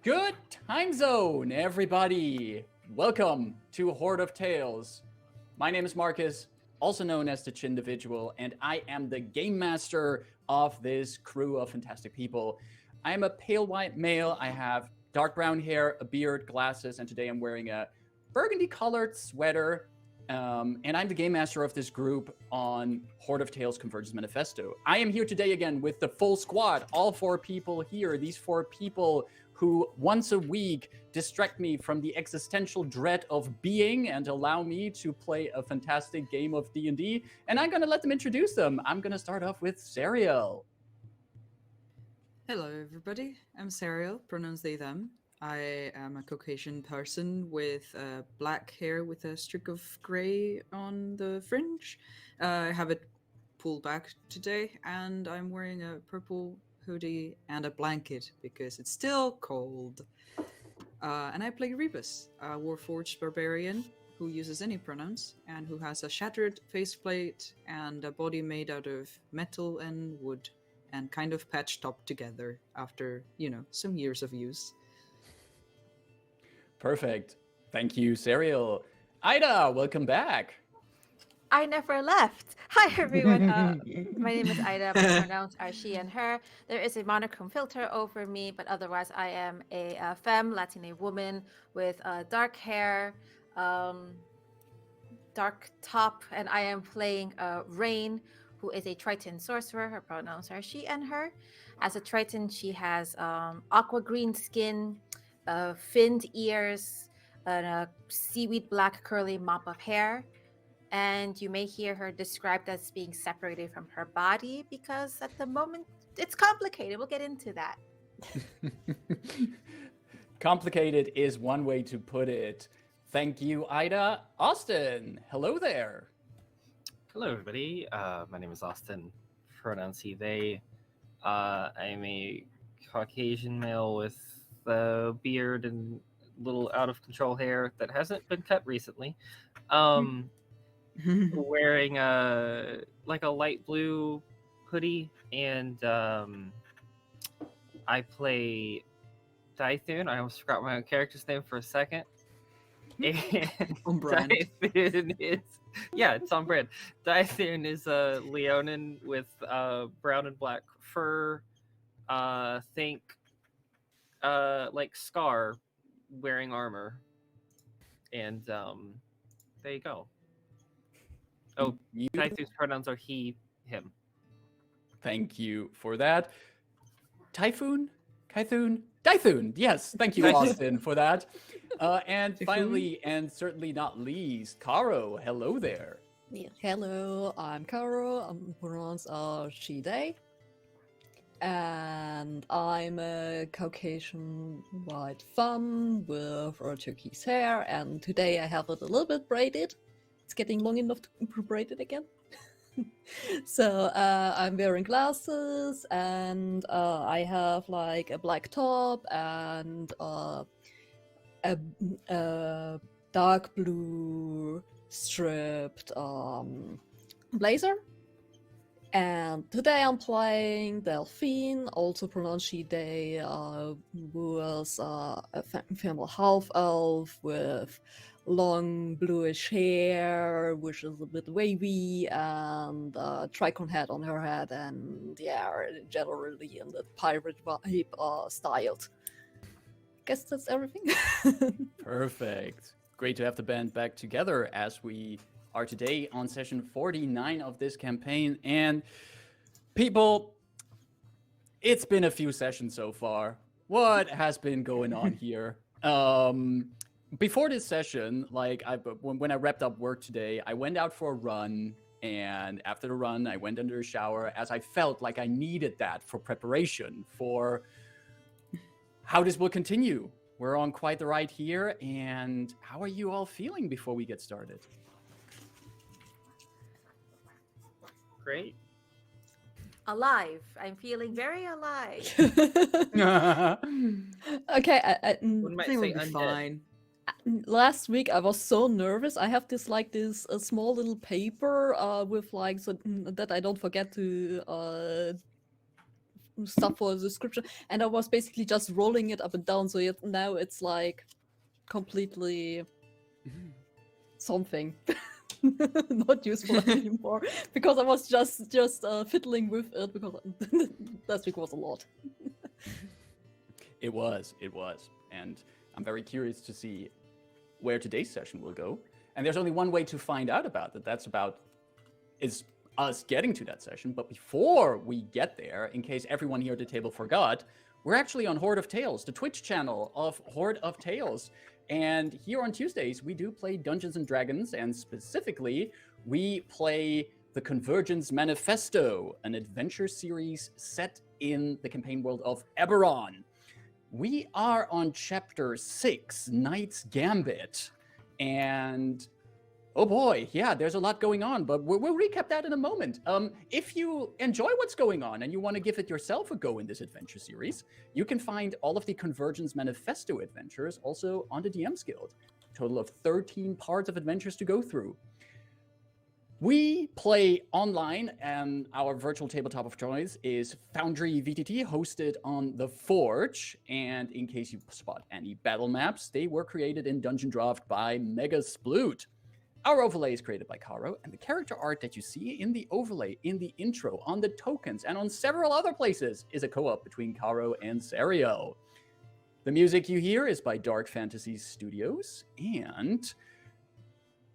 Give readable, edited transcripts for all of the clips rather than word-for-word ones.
Good time zone, everybody. Welcome to Horde of Tales. My name is Marcus, also known as the Chindividual, and I am the game master of this crew of fantastic people. I am a pale white male. I have dark brown hair, a beard, glasses, and today I'm wearing a burgundy-colored sweater. And I'm the game master of this group on Horde of Tales Convergence Manifesto. I am here today again with the full squad, all 4 people here. These 4 people who once a week distract me from the existential dread of being and allow me to play a fantastic game of D&D. And I'm going to let them introduce them. I'm going to start off with Serial. Hello, everybody. I'm Serial, pronouns they, them. I am a Caucasian person with black hair with a streak of grey on the fringe. I have it pulled back today, and I'm wearing a purple hoodie and a blanket because it's still cold. And I play Rebus, a Warforged barbarian who uses any pronouns and who has a shattered faceplate and a body made out of metal and wood and kind of patched up together after, some years of use. Perfect. Thank you, Serial. Ida, welcome back. I never left. Hi, everyone. My name is Ida. My pronouns are she and her. There is a monochrome filter over me, but otherwise I am a femme, Latina woman with dark hair, dark top, and I am playing Rayn, who is a Triton sorcerer. Her pronouns are she and her. As a Triton, she has aqua green skin, finned ears, and a seaweed black curly mop of hair. And you may hear her described as being separated from her body because at the moment it's complicated. We'll get into that. Complicated is one way to put it. Thank you, Ida. Austin, hello there. Hello, everybody. My name is Austin. Pronouns he, they. I'm a Caucasian male with a beard and little out of control hair that hasn't been cut recently. Wearing a light blue hoodie, and I play Dythun. I almost forgot my own character's name for a second. And On brand. Dythun is, it's on brand. Dythun is a Leonin with brown and black fur. Think like Scar wearing armor. And there you go. Oh, Dythun's pronouns are he, him. Thank you for that. Typhoon? Kythun? Dythun! Yes, thank you, Austin, for that. And finally, and certainly not least, Caro, hello there. Yeah, hello, I'm Caro. I'm pronouns are she, they. And I'm a Caucasian white femme with turquoise hair, and today I have it a little bit braided. It's getting long enough to braid it again. So I'm wearing glasses, and I have like a black top and a dark blue striped blazer. And today I'm playing Delphine, also pronounced she, they, who is a female half-elf with long bluish hair, which is a bit wavy, and a tricorn hat on her head, and generally in the pirate vibe styled. Guess that's everything. Perfect. Great to have the band back together as we are today on session 49 of this campaign. And people, it's been a few sessions so far. What has been going on here? Before this session, when I wrapped up work today, I went out for a run, and after the run, I went under a shower as I felt like I needed that for preparation for how this will continue. We're on quite the ride here, and how are you all feeling before we get started? Great. Alive. I'm feeling very alive. Okay, I One might They say will be undead. fine. last week I was so nervous. I have this a small little paper with so that I don't forget to stuff for the description, and I was basically just rolling it up and down. So now it's like completely something. Not useful anymore because I was just fiddling with it because last week was a lot. It was, and I'm very curious to see where today's session will go. And there's only one way to find out about that. That's about is us getting to that session. But before we get there, in case everyone here at the table forgot, we're actually on Horde of Tales, the Twitch channel of Horde of Tales. And here on Tuesdays, we do play Dungeons and Dragons, and specifically, we play the Convergence Manifesto, an adventure series set in the campaign world of Eberron. We are on Chapter 6, Knight's Gambit, and oh boy, yeah, there's a lot going on, but we'll recap that in a moment. If you enjoy what's going on and you want to give it yourself a go in this adventure series, you can find all of the Convergence Manifesto adventures also on the DM's Guild. A total of 13 parts of adventures to go through. We play online, and our virtual tabletop of choice is Foundry VTT, hosted on The Forge. And in case you spot any battle maps, they were created in Dungeon Draft by Mega Sploot. Our overlay is created by Caro, and the character art that you see in the overlay, in the intro, on the tokens, and on several other places is a co-op between Caro and Serio. The music you hear is by Dark Fantasy Studios, and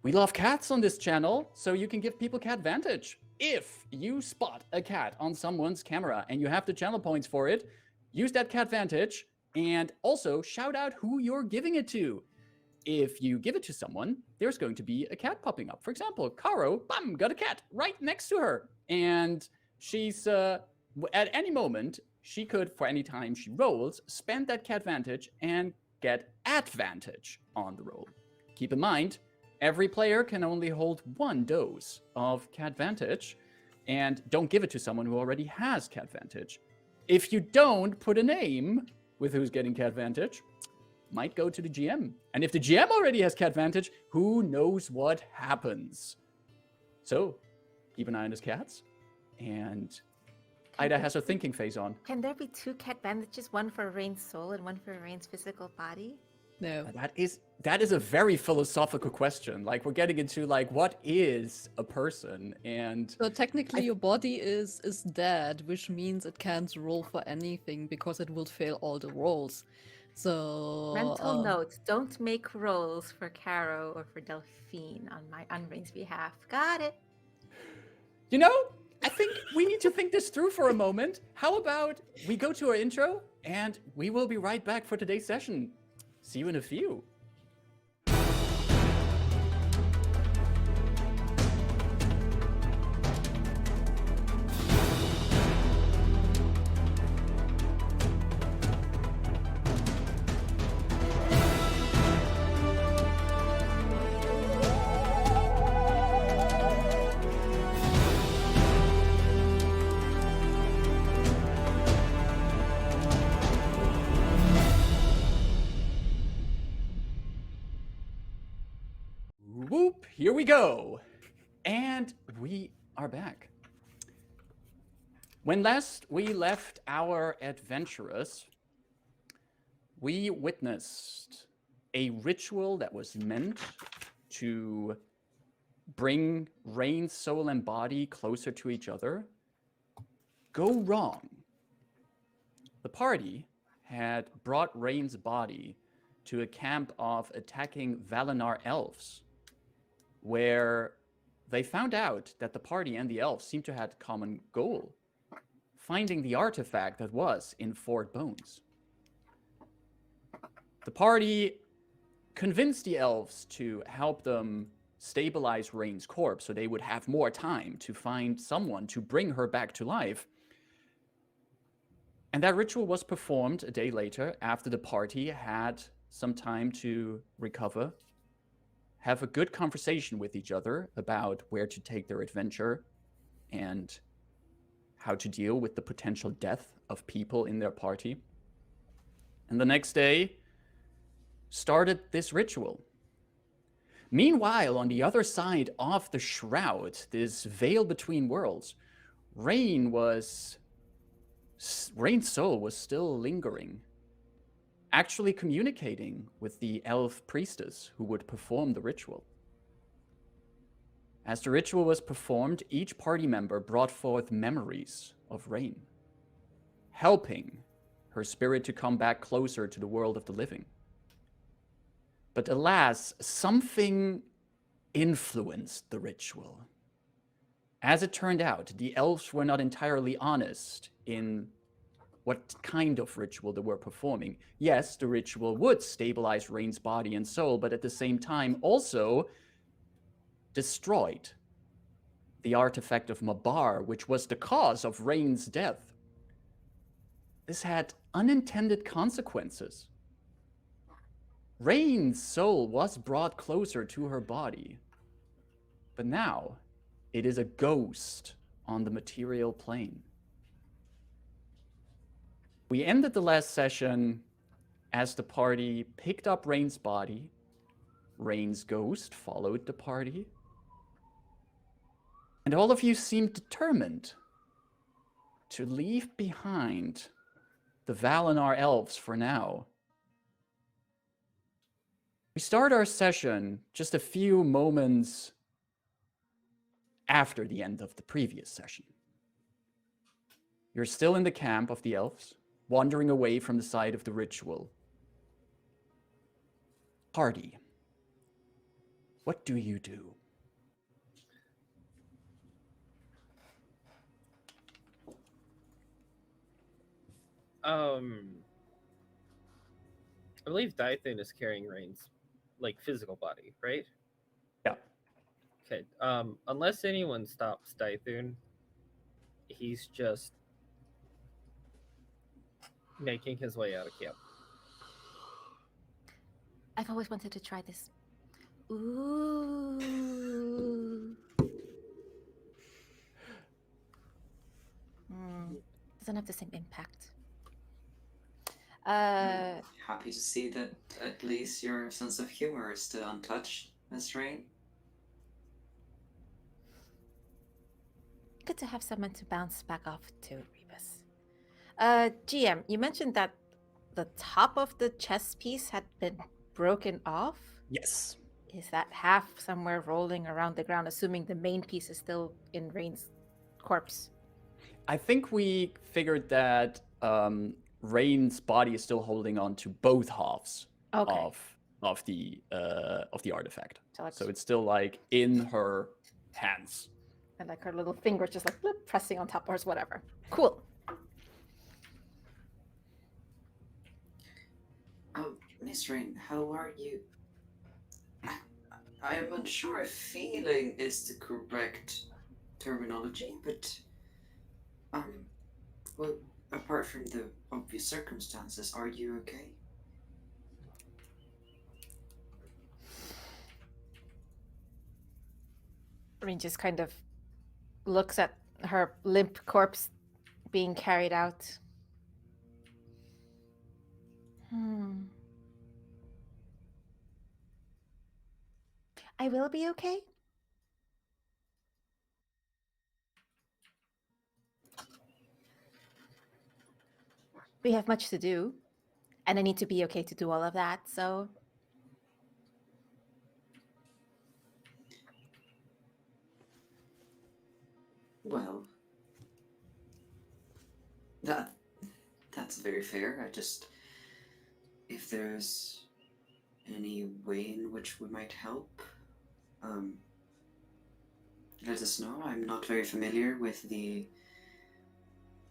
we love cats on this channel, so you can give people cat vantage. If you spot a cat on someone's camera and you have the channel points for it, use that cat vantage, and also shout out who you're giving it to. If you give it to someone, there's going to be a cat popping up. For example, Caro, bam, got a cat right next to her. And she's, at any moment, she could, for any time she rolls, spend that cat vantage and get advantage on the roll. Keep in mind, every player can only hold one dose of cat vantage, and don't give it to someone who already has cat vantage. If you don't put a name with who's getting cat vantage, might go to the GM. And if the GM already has cat vantage, who knows what happens? So, keep an eye on his cats. And Ida has her thinking phase on. Can there be two cat bandages, one for Rayn's soul and one for Rayn's physical body? No. That is a very philosophical question. Like, we're getting into, like, what is a person? And So technically your body is dead, which means it can't roll for anything because it will fail all the rolls. So Mental note, don't make rolls for Caro or for Delphine on Rayn's behalf. Got it. you know, I think we need to think this through for a moment. How about we go to our intro, and we will be right back for today's session. See you in a few. Whoop, here we go. And we are back. When last we left our adventurers, we witnessed a ritual that was meant to bring Rayn's soul and body closer to each other go wrong. The party had brought Rayn's body to a camp of attacking Valinar elves, where they found out that the party and the elves seemed to have a common goal, finding the artifact that was in Fort Bones. The party convinced the elves to help them stabilize Rayn's corpse so they would have more time to find someone to bring her back to life. And that ritual was performed a day later after the party had some time to recover, have a good conversation with each other about where to take their adventure and how to deal with the potential death of people in their party. And the next day started this ritual. Meanwhile, on the other side of the shroud, this veil between worlds, Rayn was Rain's soul was still lingering, actually communicating with the elf priestess who would perform the ritual. As the ritual was performed, each party member brought forth memories of Rain, helping her spirit to come back closer to the world of the living. But alas, something influenced the ritual. As it turned out, the elves were not entirely honest in what kind of ritual they were performing. Yes, the ritual would stabilize Rain's body and soul, but at the same time also destroyed the artifact of Mabar, which was the cause of Rain's death. This had unintended consequences. Rain's soul was brought closer to her body, but now it is a ghost on the material plane. We ended the last session as the party picked up Rain's body. Rain's ghost followed the party. And all of you seemed determined to leave behind the Valinor elves for now. We start our session just a few moments after the end of the previous session. You're still in the camp of the elves, wandering away from the site of the ritual. Party, what do you do? I believe Dythun is carrying Rain's physical body, right? Yeah. Okay. Unless anyone stops Dythun, he's just making his way out of camp. I've always wanted to try this. Ooh. Doesn't have the same impact. Happy to see that at least your sense of humor is still untouched, Miss Rain. Good to have someone to bounce back off to, Rebus. GM, you mentioned that the top of the chess piece had been broken off. Yes. Is that half somewhere rolling around the ground, assuming the main piece is still in Rain's corpse? I think we figured that Rain's body is still holding on to both halves of the artifact. So it's still in her hands. And her little finger just bloop, pressing on top or whatever. Cool. Oh, Miss Rain, how are you? I am unsure if feeling is the correct terminology, but well, apart from the obvious circumstances, are you okay? Rain just kind of looks at her limp corpse being carried out. I will be okay. We have much to do, and I need to be okay to do all of that, so... Well, that's very fair. If there's any way in which we might help, let us know. I'm not very familiar with the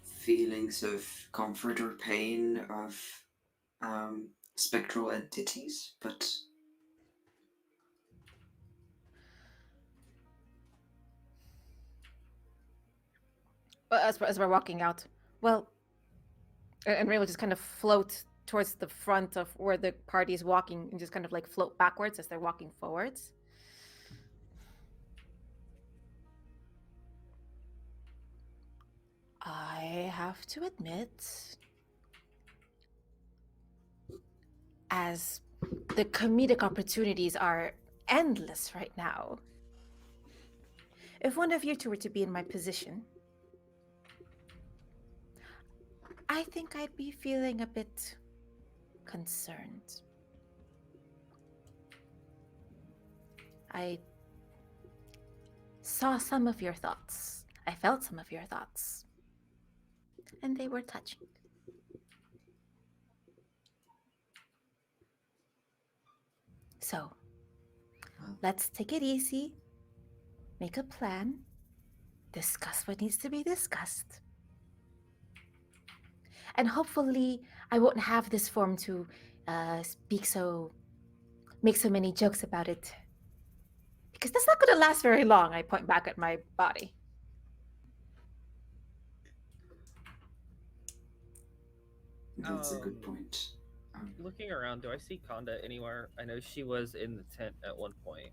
feelings of comfort or pain of spectral entities, but as we're walking out, well, and Ray will just kind of float towards the front of where the party is walking and just kind of float backwards as they're walking forwards. I have to admit, as the comedic opportunities are endless right now, if one of you two were to be in my position, I think I'd be feeling a bit concerned. I saw some of your thoughts. I felt some of your thoughts. And they were touching. So, let's take it easy, make a plan, discuss what needs to be discussed. And hopefully, I won't have this form to make so many jokes about it. Because that's not going to last very long. I point back at my body. That's a good point. Looking around, do I see Conda anywhere? I know she was in the tent at one point.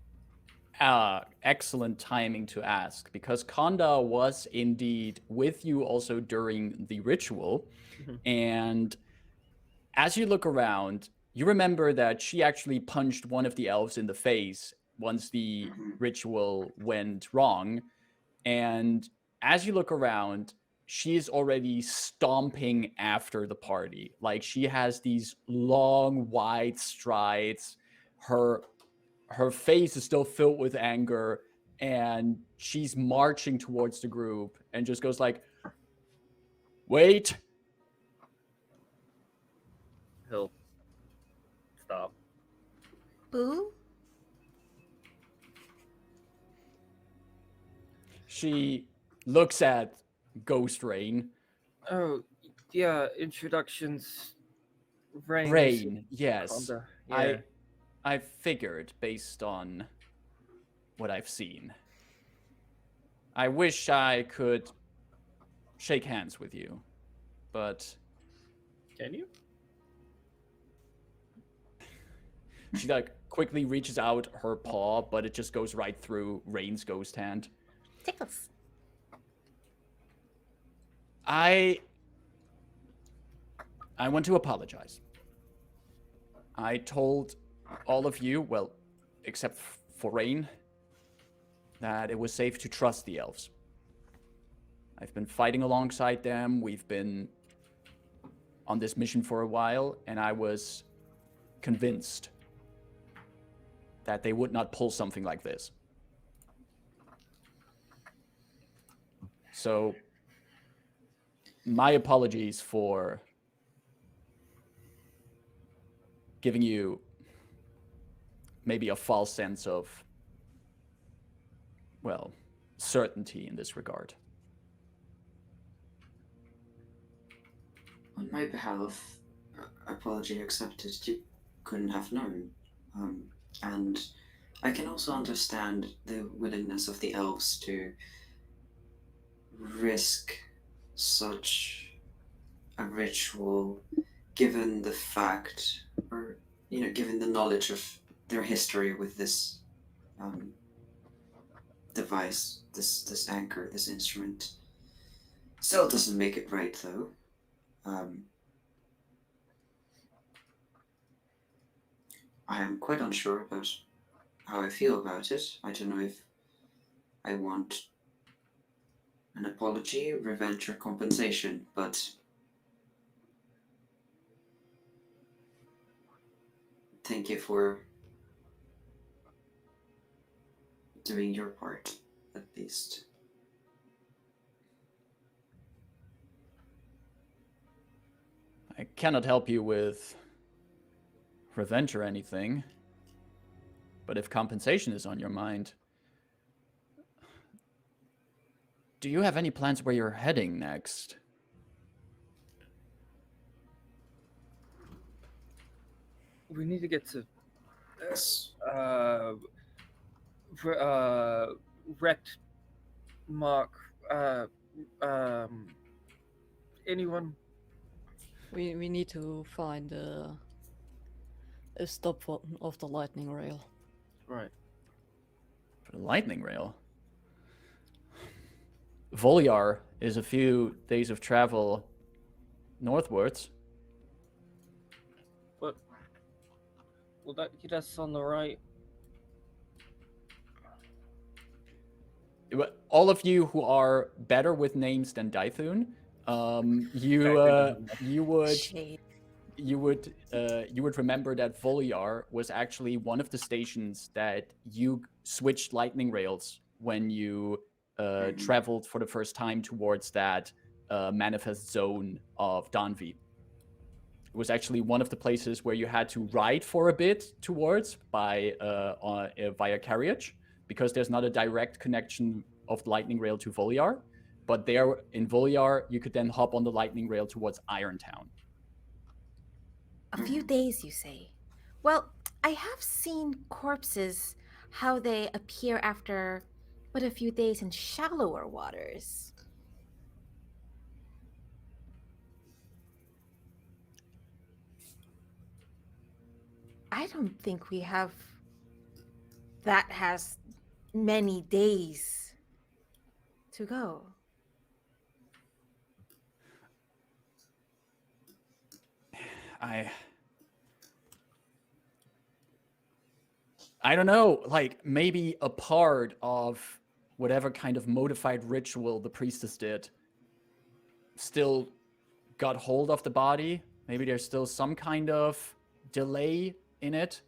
Excellent timing to ask, because Konda was indeed with you also during the ritual. And as you look around, you remember that she actually punched one of the elves in the face once the ritual went wrong. And as you look around, she's already stomping after the party. Like, she has these long, wide strides. Her face is still filled with anger, and she's marching towards the group and just goes like, "Wait." He'll stop. Boo? She looks at Ghost Rayn. Oh, yeah, introductions. Rayn, yes. Conda. Yeah. I figured based on what I've seen. I wish I could shake hands with you, but... Can you? She like quickly reaches out her paw, but it just goes right through Rayn's ghost hand. Tickles. I want to apologize. I told all of you, well, except for Rayn, that it was safe to trust the elves. I've been fighting alongside them. We've been on this mission for a while, and I was convinced that they would not pull something like this. So, my apologies for giving you maybe a false sense of, well, certainty in this regard. On my behalf, apology accepted. You couldn't have known. And I can also understand the willingness of the elves to risk such a ritual, given the fact, or given the knowledge of their history with this device, this anchor, this instrument. Still doesn't make it right, though. I am quite unsure about how I feel about it. I don't know if I want an apology, revenge, or compensation, but thank you for doing your part, at least. I cannot help you with revenge or anything, but if compensation is on your mind, do you have any plans where you're heading next? We need to get to wrecked Mark. Anyone? We need to find a stop of the lightning rail. Right. For the lightning rail? Vulyar is a few days of travel northwards. But will that get us on the right? All of you who are better with names than Dythun, You would Shade. you would remember that Vulyar was actually one of the stations that you switched lightning rails when you traveled for the first time towards that manifest zone of Daanvi. It was actually one of the places where you had to ride for a bit towards via carriage, because there's not a direct connection of the lightning rail to Vulyar. But there in Vulyar, you could then hop on the lightning rail towards Irontown. A few days, you say? Well, I have seen corpses, how they appear after but a few days in shallower waters. I don't think we have that has many days to go. I don't know, like maybe a part of whatever kind of modified ritual the priestess did still got hold of the body. Maybe there's still some kind of delay in it.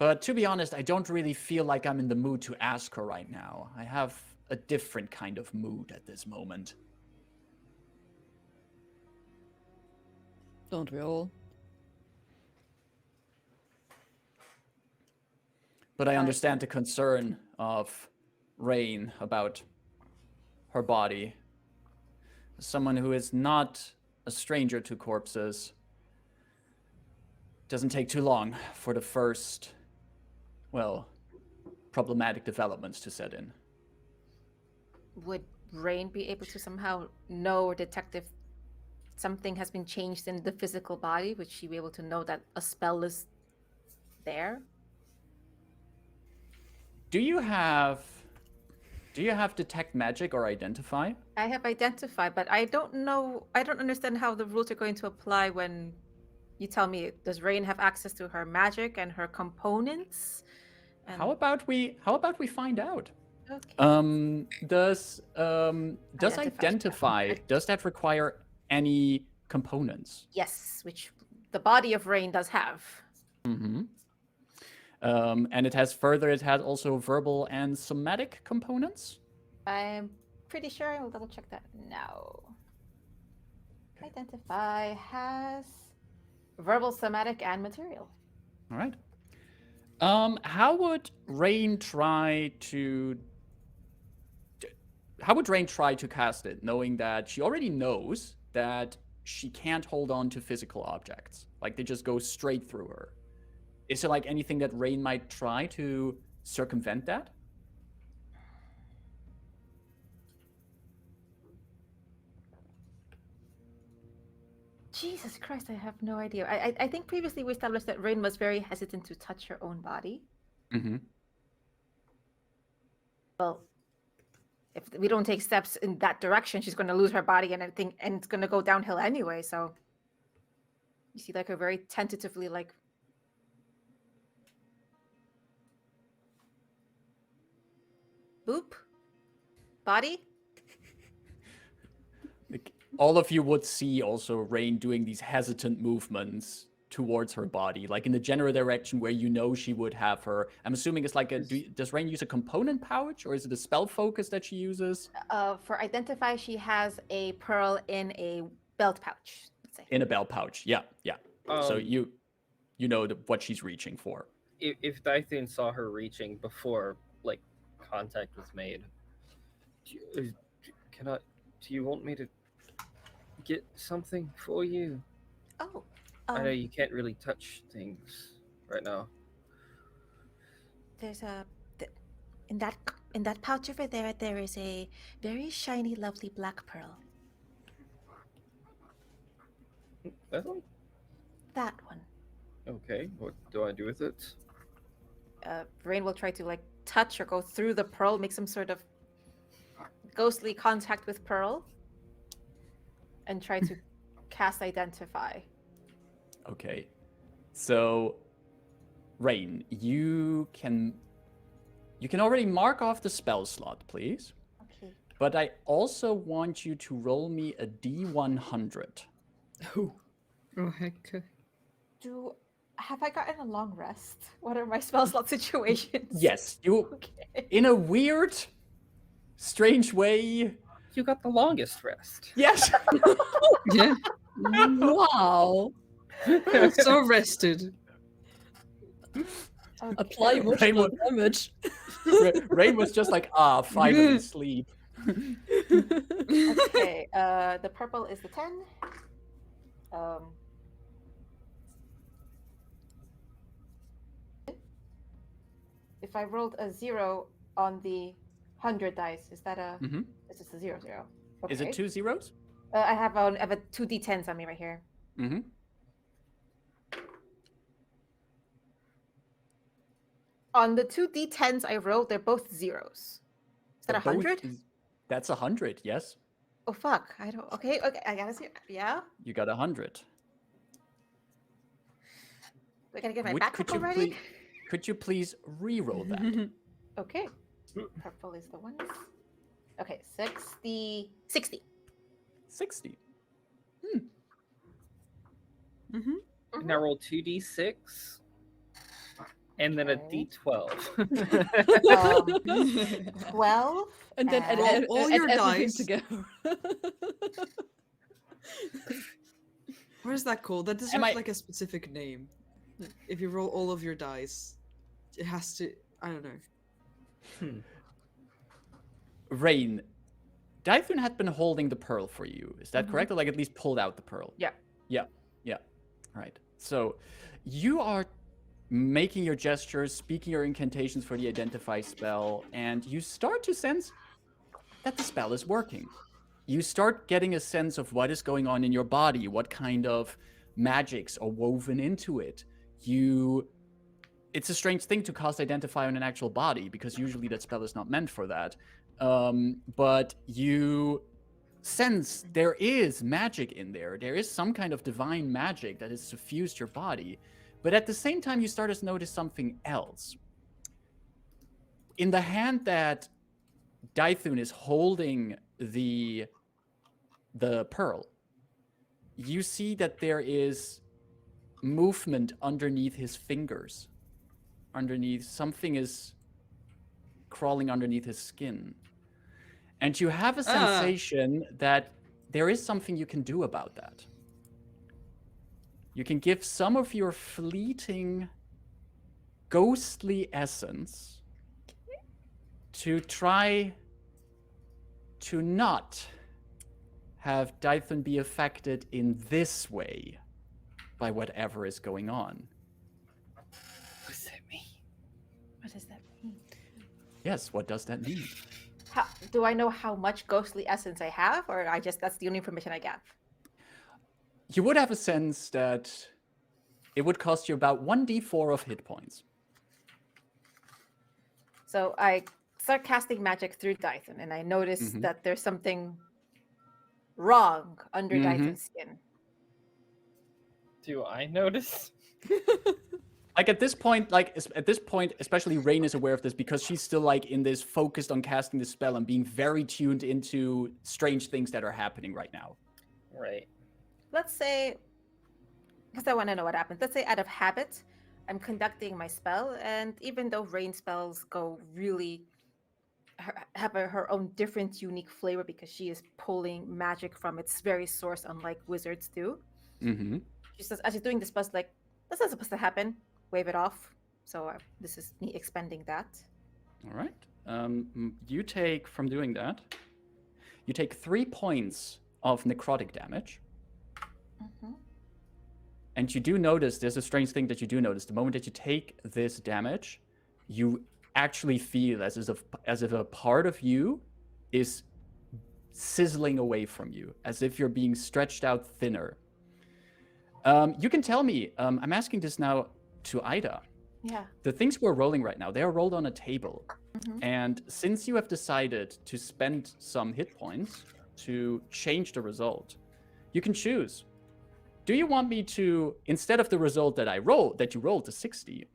But to be honest, I don't really feel like I'm in the mood to ask her right now. I have a different kind of mood at this moment. Don't we all? But I understand the concern of Rayn about her body. As someone who is not a stranger to corpses, doesn't take too long for the first, well, problematic developments to set in. Would Rain be able to somehow know or detect if something has been changed in the physical body? Would she be able to know that a spell is there? Do you have detect magic or identify? I have identified, but I don't know. I don't understand how the rules are going to apply when you tell me. Does Rain have access to her magic and her components? And... How about we find out? Okay. Does identify, does that require any components? Yes, which the body of Rain does have. Mm-hmm. And it has also verbal and somatic components? I'm pretty sure. I'll double check that now. Okay. Identify has verbal, somatic, and material. All right. How would Rain try to cast it, knowing that she already knows that she can't hold on to physical objects? Like, they just go straight through her. Is there like anything that Rain might try to circumvent that? Jesus Christ, I have no idea. I think previously we established that Rain was very hesitant to touch her own body. Mm-hmm. Well, if we don't take steps in that direction, she's going to lose her body, and it's going to go downhill anyway. So you see, like, her very tentatively, like, boop, body. All of you would see also Rain doing these hesitant movements towards her body, like in the general direction where you know she would have her. I'm assuming it's like does Rain use a component pouch, or is it a spell focus that she uses? For identify, she has a pearl in a belt pouch. Let's say. In a belt pouch, yeah. So you know what she's reaching for. If Dythun saw her reaching before, like, contact was made, do you want me to get something for you? Oh. I know you can't really touch things right now. There's in that pouch over there. There is a very shiny, lovely black pearl. That one? That one. Okay. What do I do with it? Rain will try to, like, touch or go through the pearl, make some sort of ghostly contact with pearl, and try to cast identify. Okay, so Rain, you can already mark off the spell slot, please. Okay. but I also want you to roll me a D100. Oh, heck. Have I gotten a long rest? What are my spell slot situations? Yes, you, Okay. in a weird, strange way. You got the longest rest. Yes. Yeah. Wow. So rested. Apply Okay. emotional damage. Rayn was just like, finally sleep. Okay. The purple is the 10. If I rolled a 0 on the 100 dice, is that a? Mhm. Is this a 0, 0? Is it 2 zeros? I have a 2 d10s on me right here. Mm-hmm. On the 2 d10s I rolled, they're both zeros. Is that 100? That's 100, yes. Oh fuck! I don't. Okay. I gotta see. Yeah. You got 100. I gotta get my Could backup you already. Could you please re-roll that? Okay. Purple is the one. Okay, 60. 60. 60. Mm-hmm. Now roll 2d6 and then a Okay. d12. 12. And then and- add all add your everything dice. together. What is that called? That deserves Am I- like a specific name. If you roll all of your dice, it has to. I don't know. Rayn, Dythun had been holding the pearl for you. Is that correct? Or like at least pulled out the pearl? Yeah. Yeah. Right. So you are making your gestures, speaking your incantations for the identify spell, and you start to sense that the spell is working. You start getting a sense of what is going on in your body, what kind of magics are woven into it. It's a strange thing to cast identify on an actual body, because usually that spell is not meant for that. But you sense there is magic in there. There is some kind of divine magic that has suffused your body. But at the same time, you start to notice something else. In the hand that Dythun is holding the pearl, you see that there is movement underneath his fingers. Something is crawling underneath his skin. And you have a sensation that there is something you can do about that. You can give some of your fleeting ghostly essence to try to not have Dythun be affected in this way by whatever is going on. What does that mean? What does that mean? Yes, what does that mean? Do I know how much ghostly essence I have, or that's the only information I get? You would have a sense that it would cost you about 1d4 of hit points. So I start casting magic through Dythun, and I notice Mhm. that there's something wrong under Mhm. Dythun's skin. Do I notice? Like at this point, especially Rayn is aware of this because she's still like in this focused on casting the spell and being very tuned into strange things that are happening right now. Right. Let's say, because I want to know what happens. Let's say out of habit, I'm conducting my spell, and even though rain spells go really have her own different, unique flavor because she is pulling magic from its very source, unlike wizards do. Mm-hmm. She says, as she's doing this spell, like, this is supposed to happen. Wave it off. So this is me expending that. All right. You take, from doing that, you take 3 points of necrotic damage. Mm-hmm. And you do notice, there's a strange thing that you do notice. The moment that you take this damage, you actually feel as if a part of you is sizzling away from you, as if you're being stretched out thinner. You can tell me, I'm asking this now to Ida. Yeah. The things we're rolling right now, they are rolled on a table. Mhm. And since you have decided to spend some hit points to change the result, you can choose. Do you want me to, instead of the result that you rolled to 60,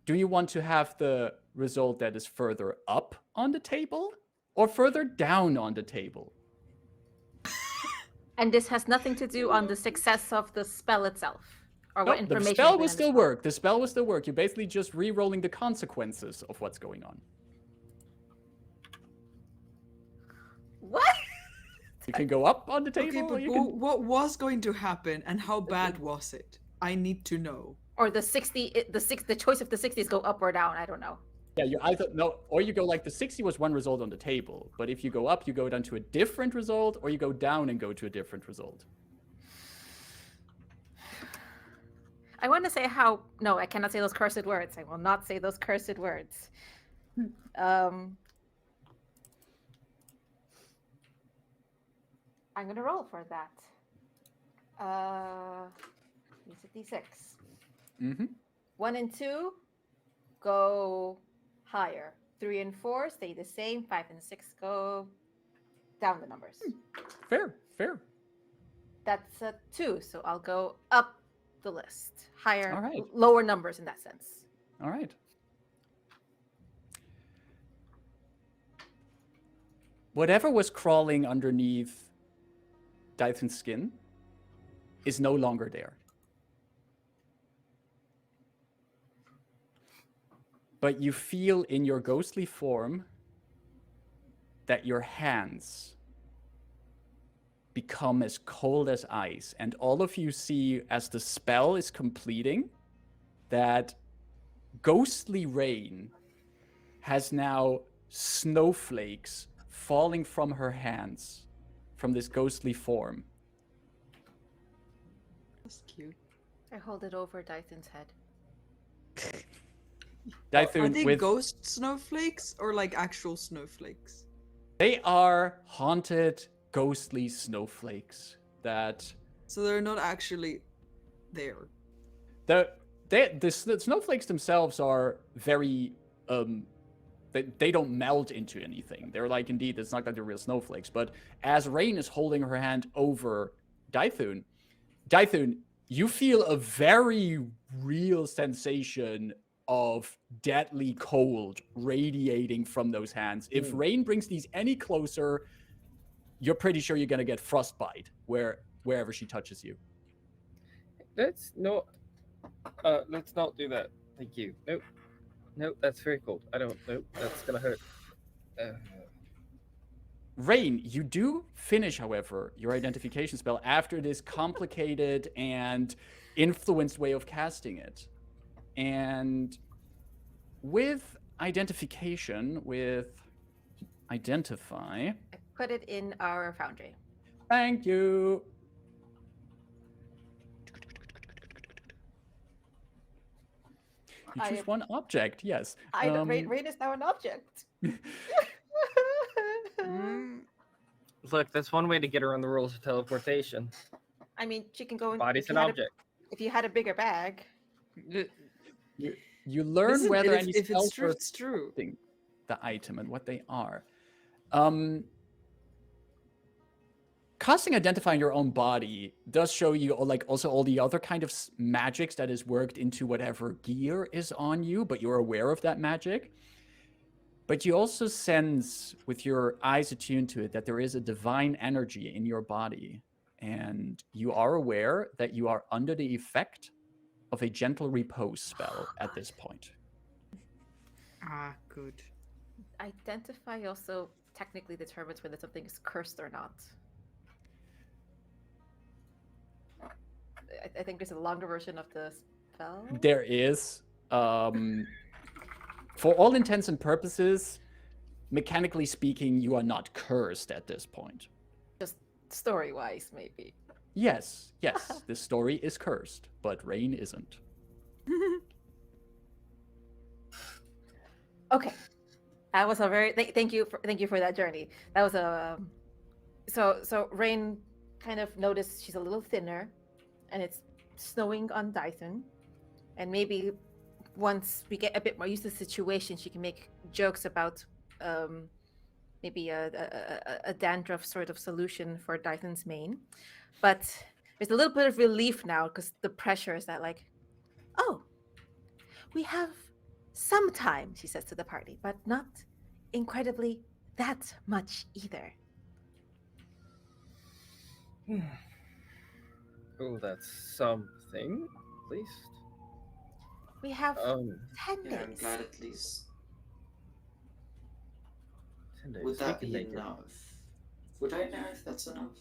do you want to have the result that is further up on the table? or further down on the table. And this has nothing to do on the success of the spell itself, or what Nope, the information. spell will still work. The spell will still work. You're basically just re-rolling the consequences of what's going on. What? You can go up on the table. Okay, or but you can... what was going to happen, and how bad was it? I need to know. Or the choice of the 60s go up or down. I don't know. Yeah, you either no, or you go like the 60 was one result on the table, but if you go up, you go down to a different result, or you go down and go to a different result. I want to say how. No, I cannot say those cursed words. I will not say those cursed words. I'm gonna roll for that. Use a d6. Mm-hmm. 1 and 2 go higher. 3 and 4 stay the same. 5 and 6 go down the numbers. Fair, fair. That's a 2, so I'll go up the list. Higher, All right. lower numbers in that sense. All right. Whatever was crawling underneath Dythun's skin is no longer there. But you feel in your ghostly form that your hands become as cold as ice. And all of you see, as the spell is completing, that ghostly rain has now snowflakes falling from her hands from this ghostly form. That's cute. I hold it over Dythun's head. Dythun Are they with ghost snowflakes or like actual snowflakes? They are haunted, ghostly snowflakes that So they're not actually there. the snowflakes themselves are very they don't melt into anything. They're like, indeed, it's not like they're real snowflakes. But as Rayn is holding her hand over Dythun, you feel a very real sensation of deadly cold radiating from those hands. If Rayn brings these any closer, you're pretty sure you're gonna get frostbite wherever she touches you. Let's not do that. Thank you. Nope, that's very cold. Nope, that's gonna hurt. Rayn, you do finish, however, your identification spell after this complicated and influenced way of casting it. And with identification, with identify... I put it in our foundry. Thank you. You choose one object, yes. Rayn is now an object. Look, that's one way to get around the rules of teleportation. I mean, she can go in. Body's an object. If you had a bigger bag. You learn Listen, whether if any it's spells true, are it's true. the item and what they are. Casting Identify in your own body does show you like also all the other kind of magics that is worked into whatever gear is on you, but you're aware of that magic. But you also sense with your eyes attuned to it that there is a divine energy in your body. And you are aware that you are under the effect of a gentle repose spell at this point. Ah, good. Identify also technically determines whether something is cursed or not. I think there's a longer version of the spell. There is. For all intents and purposes, mechanically speaking, you are not cursed at this point. Just story-wise, maybe. Yes, this story is cursed, but Rayn isn't. Okay, that was a very thank you for that journey. That was a so Rayn kind of noticed she's a little thinner, and it's snowing on Dythun, and maybe once we get a bit more used to the situation, she can make jokes about maybe a dandruff sort of solution for Dythun's mane. But there's a little bit of relief now because the pressure is that like, oh, we have some time, she says to the party, but not incredibly that much either. Oh, that's something, at least. We have Um, 10 Yeah, I'm days. glad at least. 10 days. Would that we can be make it. enough? Would I know if that's enough?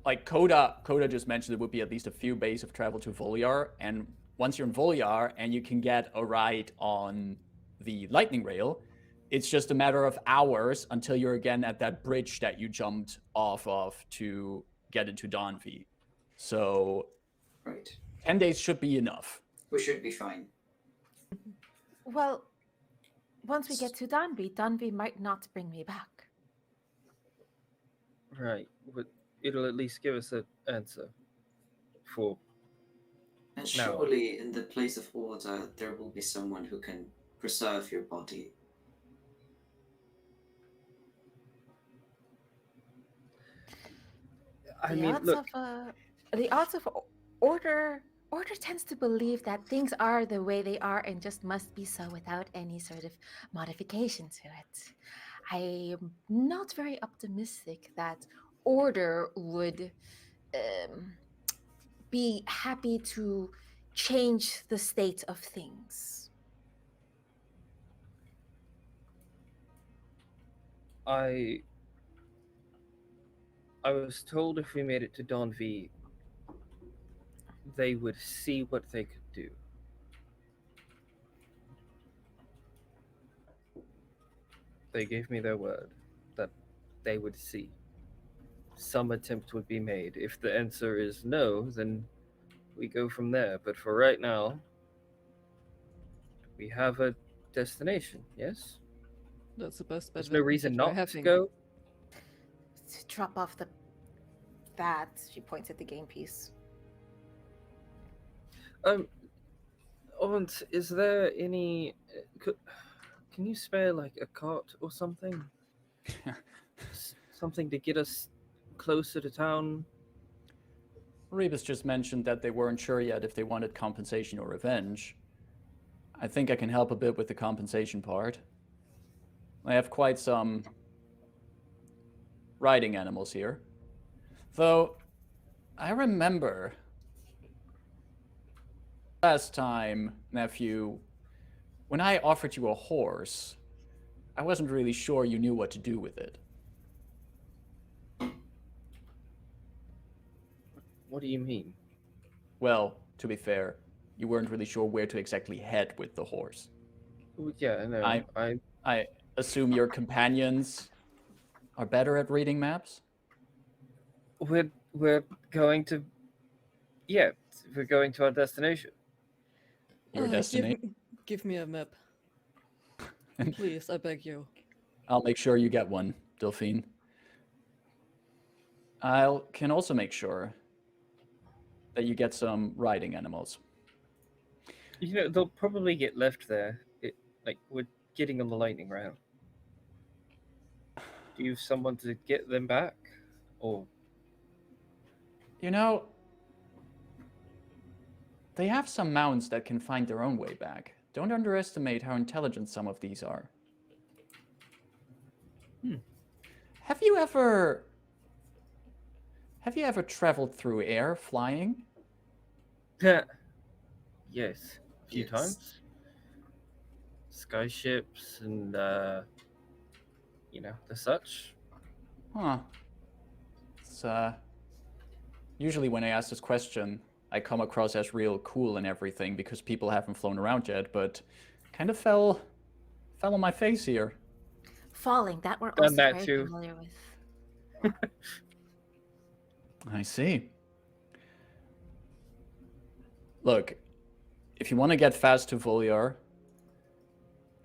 Like Coda just mentioned, it would be at least a few days of travel to Vulyar, and once you're in Vulyar and you can get a ride on the lightning rail, it's just a matter of hours until you're again at that bridge that you jumped off of to get into Daanvi. So Right. 10 days should be enough. We should be fine. Well, once we get to Daanvi might not bring me back. Right, but it'll at least give us an answer for And Now- surely, in the place of order, there will be someone who can preserve your body. I mean, look, The odds of order tends to believe that things are the way they are and just must be so without any sort of modification to it. I am not very optimistic that order would be happy to change the state of things. I was told if we made it to Daanvi, they would see what they could do. They gave me their word that they would see. Some attempt would be made. If the answer is no, then we go from there. But for right now, we have a destination, yes? That's the best bet. There's no reason that we're not to having. go. To drop off that, she points at the game piece. Aunt, is there any... Can you spare, like, a cart or something? Something to get us closer to town? Rebus just mentioned that they weren't sure yet if they wanted compensation or revenge. I think I can help a bit with the compensation part. I have quite some riding animals here. Though, I remember last time, nephew, when I offered you a horse, I wasn't really sure you knew what to do with it. What do you mean? Well, to be fair, you weren't really sure where to exactly head with the horse. Yeah, no, I assume your companions are better at reading maps? We're going to... Yeah, we're going to our destination. Your destination? Give me a map. Please, I beg you. I'll make sure you get one, Delphine. I can also make sure that you get some riding animals. You know, they'll probably get left there. We're getting on the lightning round. Do you have someone to get them back? Or... You know, they have some mounts that can find their own way back. Don't underestimate how intelligent some of these are. Have you ever traveled through air, flying? Yes, a few Yes. times. Skyships and, the such. Huh. It's, usually when I ask this question, I come across as real cool and everything because people haven't flown around yet, but kind of fell on my face here. Falling, that we're Done also that very too. familiar with. I see. Look, if you want to get fast to Vulyar,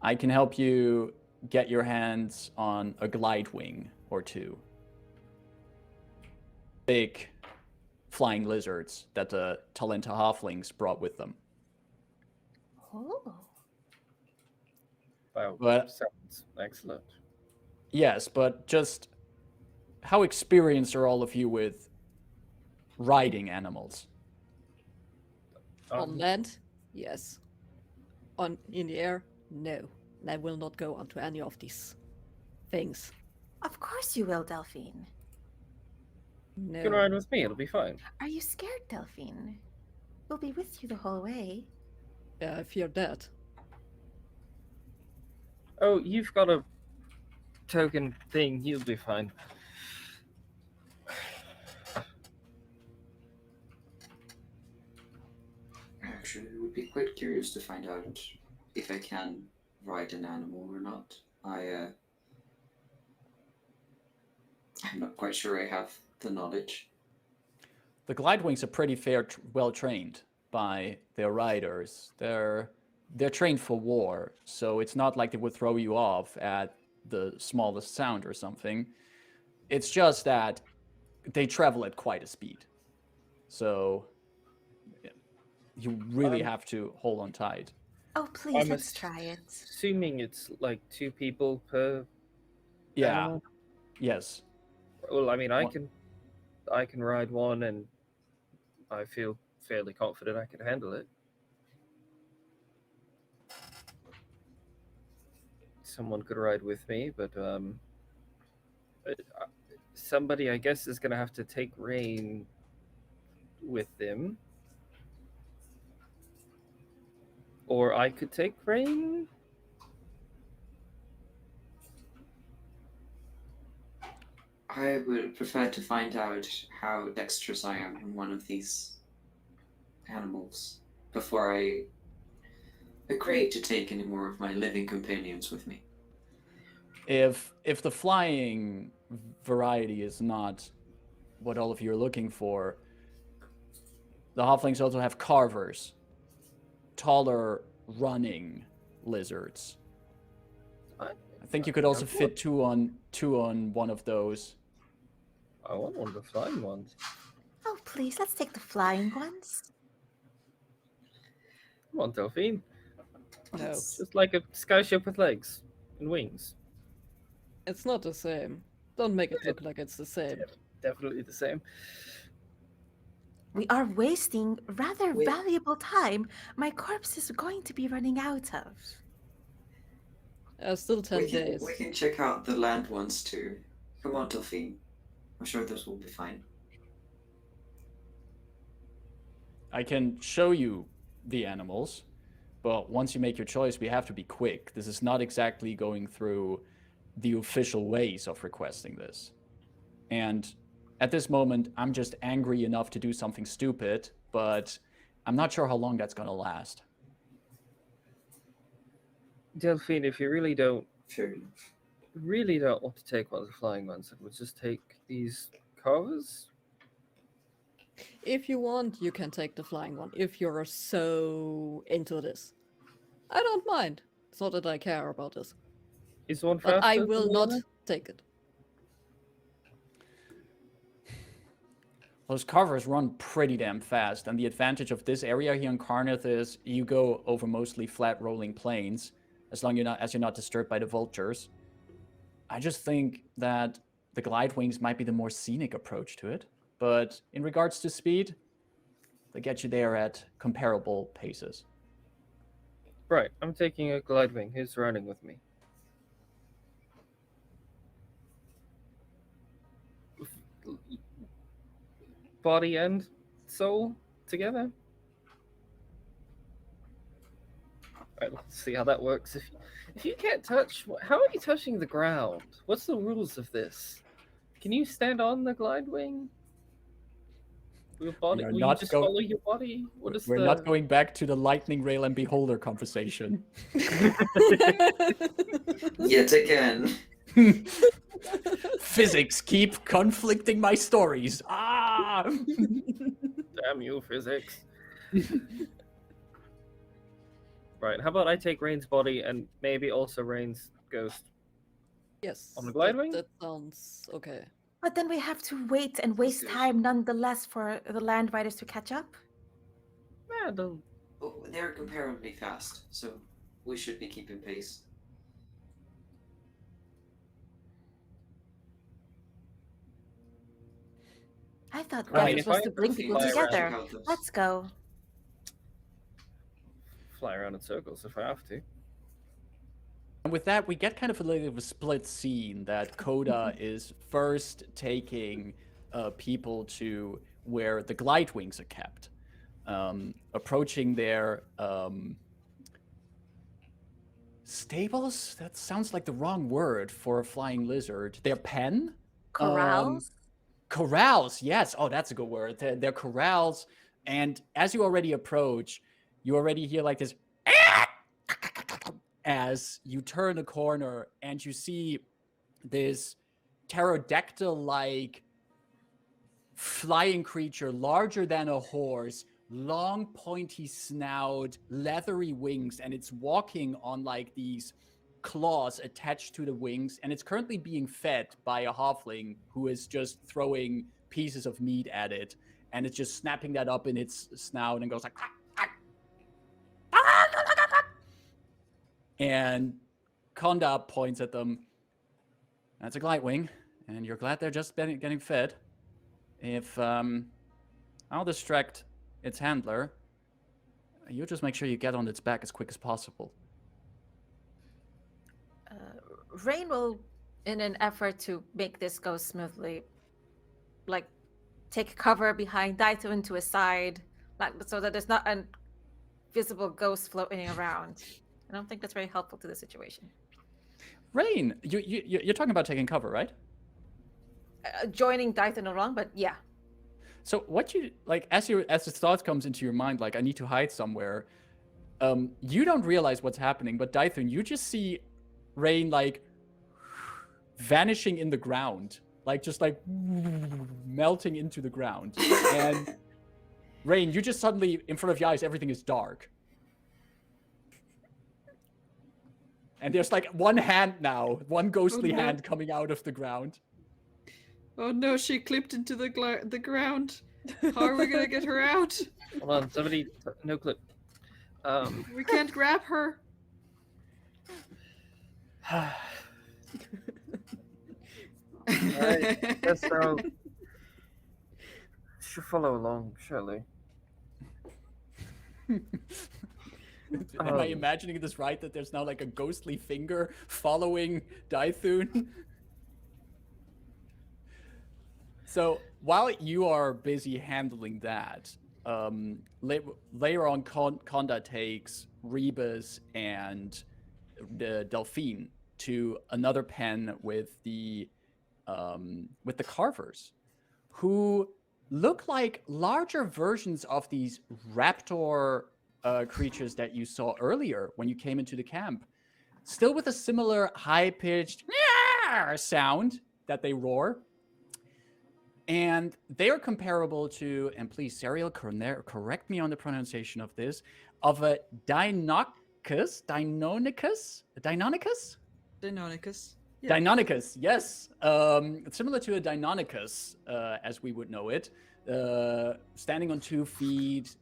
I can help you get your hands on a glide wing or two. Big flying lizards that the Talenta halflings brought with them. Oh. Wow, But- sounds excellent. Yes, but just how experienced are all of you with riding animals? On land, yes. In the air, no. I will not go onto any of these things. Of course you will, Delphine. You can ride No. with me, it'll be fine. Are you scared, Delphine? We'll be with you the whole way. Yeah, I fear that. Oh, you've got a token thing, you'll be fine. Actually, I would be quite curious to find out if I can ride an animal or not. I'm not quite sure I have the knowledge. The Glidewings are pretty well trained by their riders. They're trained for war, so it's not like they would throw you off at the smallest sound or something. It's just that they travel at quite a speed. So yeah, you really have to hold on tight. Oh, please, I'm let's try it. Assuming it's like 2 people per Yeah. animal. Yes. Well, I mean, I One- can ride one, and I feel fairly confident I can handle it. Someone could ride with me, but somebody, I guess, is going to have to take Rayn with them. Or I could take Rayn. I would prefer to find out how dexterous I am in one of these animals before I agree to take any more of my living companions with me. If the flying variety is not what all of you are looking for, the halflings also have carvers, taller running lizards. I think you could also fit two on one of those. I want one of the flying ones. Oh, please, let's take the flying ones. Come on, Delphine. No, That's- Just like a skyship with legs and wings. it's not the same. Don't make it look like it's the same. Definitely the same. We are wasting rather Wait. valuable time my corpse is going to be running out of. Still 10 we can, days. we can check out the land ones too. Come on, Delphine. I'm sure those will be fine. I can show you the animals, but once you make your choice, we have to be quick. This is not exactly going through the official ways of requesting this. And at this moment, I'm just angry enough to do something stupid, but I'm not sure how long that's going to last. Delphine, if you really don't Fair enough. want to take one of the flying ones, it would just take these carvers. If you want, you can take the flying one, if you're so into this. I don't mind. It's not that I care about this. Is one But faster I than will the not other? take it. Those carvers run pretty damn fast, and the advantage of this area here in Karnath is you go over mostly flat rolling plains, as long as you're not disturbed by the vultures. I just think that the glide wings might be the more scenic approach to it, but in regards to speed, they get you there at comparable paces. Right, I'm taking a glide wing. Who's riding with me? Body and soul together? Right, let's see how that works. If you can't touch, how are you touching the ground? What's the rules of this? Can you stand on the glide wing? Your body? We are Will you not just go- follow your body? What is We're the? not going back to the lightning rail and beholder conversation. Yet again. Physics keep conflicting my stories. Ah! Damn you, physics. Right, how about I take Rain's body and maybe also Rain's ghost? Yes. On the glide that, wing? That sounds okay. But then we have to wait and waste Yes. time nonetheless for the land riders to catch up. Yeah, Oh, they're comparably fast, so we should be keeping pace. I thought Right, Gambit if was I to bring Delphine, people fly around, together. check out those. Let's go. fly around in circles if I have to. And with that, we get kind of a little of a split scene that Coda is first taking people to where the glide wings are kept, approaching their stables. That sounds like the wrong word for a flying lizard. Their pen. Corrals. Corrals. Yes. Oh, that's a good word. They're corrals. And as you already approach, you already hear like this as you turn a corner and you see this pterodactyl-like flying creature larger than a horse, long pointy snout, leathery wings, and it's walking on like these claws attached to the wings, and it's currently being fed by a halfling who is just throwing pieces of meat at it, and it's just snapping that up in its snout and goes like and Konda points at them. That's a glide wing, and you're glad they're just getting fed. If I'll distract its handler, you just make sure you get on its back as quick as possible. Rayn will, in an effort to make this go smoothly, like take cover behind Dythun to his side, like so that there's not a visible ghost floating around. I don't think that's very helpful to the situation. Rayn, you're talking about taking cover, right? Joining Dythun along, but yeah. So what you like as the thought comes into your mind, like I need to hide somewhere. You don't realize what's happening, but Dythun, you just see Rayn like vanishing in the ground, like just like melting into the ground, and Rayn, you just suddenly in front of your eyes, everything is dark. And there's like one hand now, one ghostly hand coming out of the ground. Oh no, she clipped into the ground. How are we gonna get her out? Hold on, somebody, no clip. We can't grab her. Alright, guess so. Should follow along, surely. Am I imagining this right, that there's now like a ghostly finger following Dythun? So while you are busy handling that, later on Konda takes Rebus and the Delphine to another pen with the carvers, who look like larger versions of these raptor creatures that you saw earlier when you came into the camp, still with a similar high-pitched sound that they roar. And they are comparable to, and please, Serial, correct me on the pronunciation of this, of a Deinonychus? Yeah. Deinonychus, yes. Similar to a Deinonychus, as we would know it. Standing on 2 feet,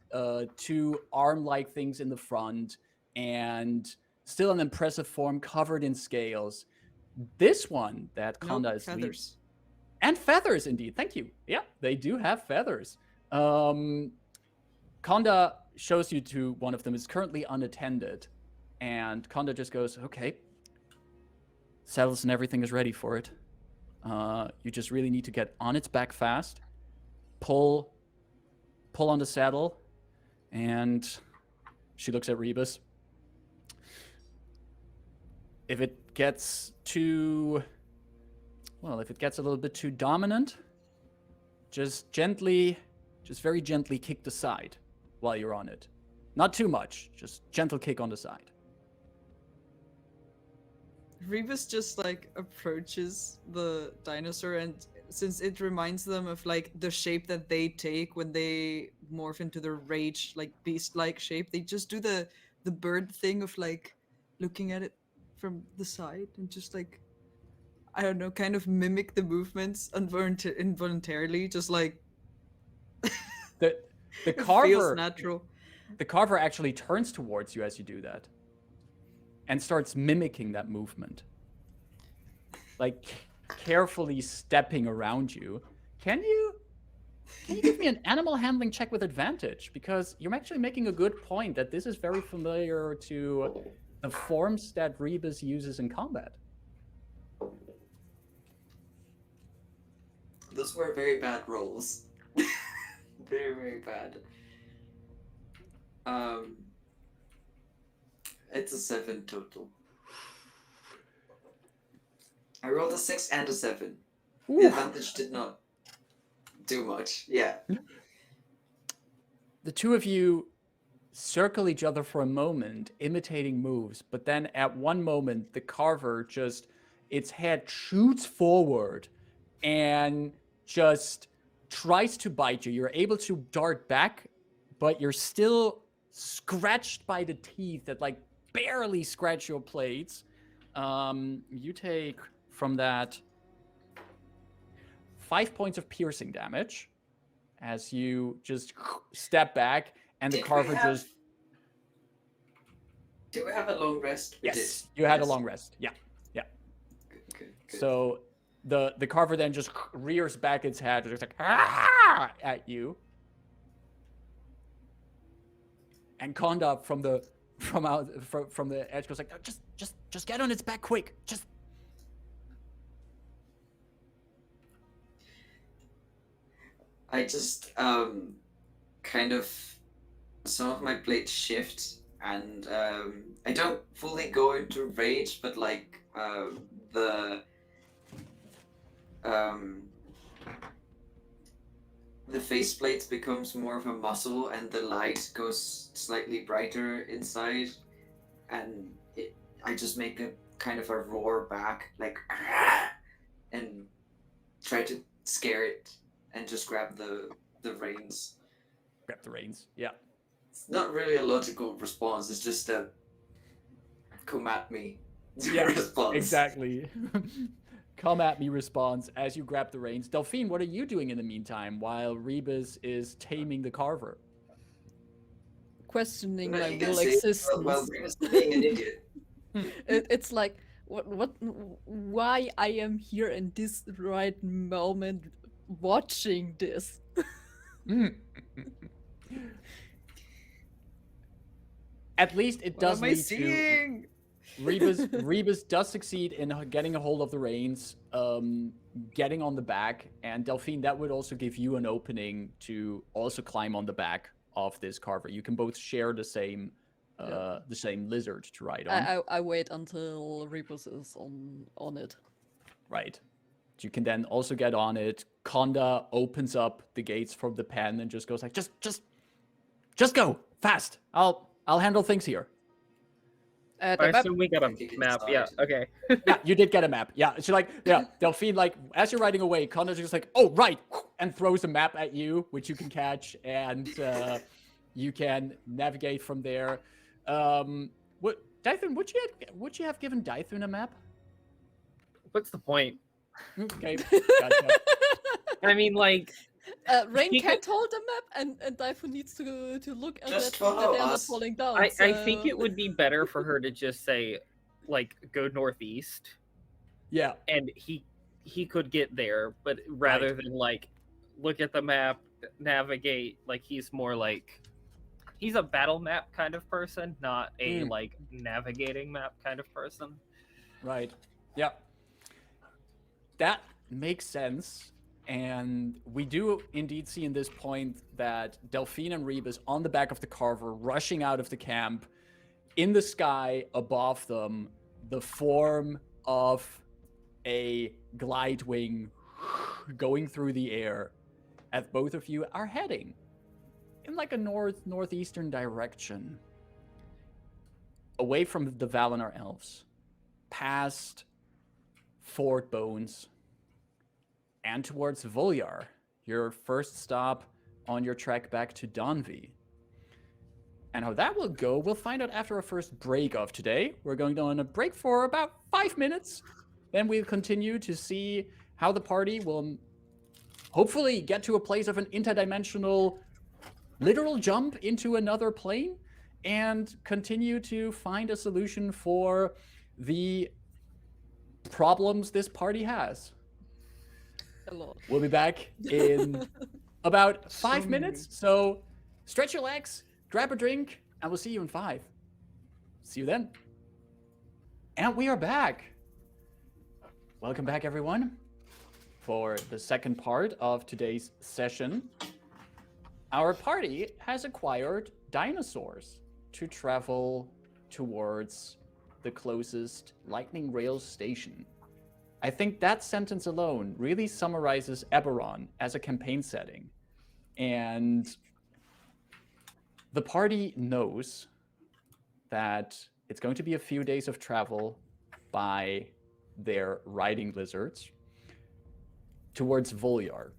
2 arm-like things in the front, and still an impressive form covered in scales. This one that Konda is leading. And feathers, indeed. Thank you. Yeah, they do have feathers. Konda shows you to one of them. It's currently unattended. And Konda just goes, okay. Saddles and everything is ready for it. You just really need to get on its back fast. Pull on the saddle. And she looks at Rebus. If it gets a little bit too dominant, just very gently kick the side while you're on it. Not too much, just gentle kick on the side. Rebus just like approaches the dinosaur, and since it reminds them of like the shape that they take when they morph into the rage, like beast-like shape, they just do the bird thing of like looking at it from the side and just like, I don't know, kind of mimic the movements involuntarily, just like the it carver feels natural. The carver actually turns towards you as you do that and starts mimicking that movement, like carefully stepping around you. Can you give me an animal handling check with advantage? Because you're actually making a good point that this is very familiar to the forms that Rebus uses in combat. Those were very bad rolls. Very, very bad. It's a 7 total. I rolled a 6 and a 7. The advantage did not do much. Yeah. The two of you circle each other for a moment, imitating moves, but then at one moment, the carver just, its head shoots forward and just tries to bite you. You're able to dart back, but you're still scratched by the teeth that like barely scratch your plates. You take from that 5 points of piercing damage as you just step back and the carver just... Do we have a long rest? Yes, you had a long rest. Yeah. Good. So the carver then just rears back its head, just like at you. And Konda from the edge goes like, just get on its back quick. Just... I just kind of, some of my blades shift, and I don't fully go into rage, but like the faceplate becomes more of a muscle, and the light goes slightly brighter inside, and I just make a kind of a roar back, like, and try to scare it, and just grab the reins. Grab the reins, yeah. It's not really a logical response, it's just a come at me response. Exactly. Come at me response as you grab the reins. Delphine, what are you doing in the meantime while Rebus is taming the carver? Questioning No, my you can real say, existence. well, Rebus is being an idiot. It's like why I am here in this right moment watching this. At least it does What am I lead seeing? to Rebus does succeed in getting a hold of the reins, getting on the back, and Delphine, that would also give you an opening to also climb on the back of this carver. You can both share the same lizard to ride on. I wait until Rebus is on it. Right. You can then also get on it. Konda opens up the gates from the pen and just goes like, just go fast. I'll handle things here. I assume we got a map. Yeah, okay. Yeah, you did get a map. Yeah, so like, yeah, Delphine, like, as you're riding away, Konda's just like, oh, right, and throws a map at you, which you can catch, and you can navigate from there. Dythun, would you have given Dythun a map? What's the point? Okay, gotcha. I mean, like... Rayn can't hold the map, and Dythun needs to look at Just that follow they are not us. falling down. I so... think it would be better for her to just say, like, go northeast. Yeah. And he could get there, but rather than, like, look at the map, navigate, like, he's more like... He's a battle map kind of person, not a, like, navigating map kind of person. Right. Yep. That makes sense. And we do indeed see in this point that Delphine and Rebus on the back of the carver rushing out of the camp. In the sky above them, the form of a glide wing going through the air as both of you are heading in like a northeastern direction. Away from the Valinor elves. Past Fort Bones. And towards Vulyar, your first stop on your trek back to Daanvi. And how that will go, we'll find out after our first break of today. We're going on a break for about 5 minutes. Then we'll continue to see how the party will hopefully get to a place of an interdimensional literal jump into another plane and continue to find a solution for the problems this party has. We'll be back in about 5 minutes. So stretch your legs, grab a drink, and we'll see you in 5. See you then. And we are back. Welcome back, everyone, for the second part of today's session. Our party has acquired dinosaurs to travel towards the closest lightning rail station. I think that sentence alone really summarizes Eberron as a campaign setting. And the party knows that it's going to be a few days of travel by their riding lizards towards Vulyar,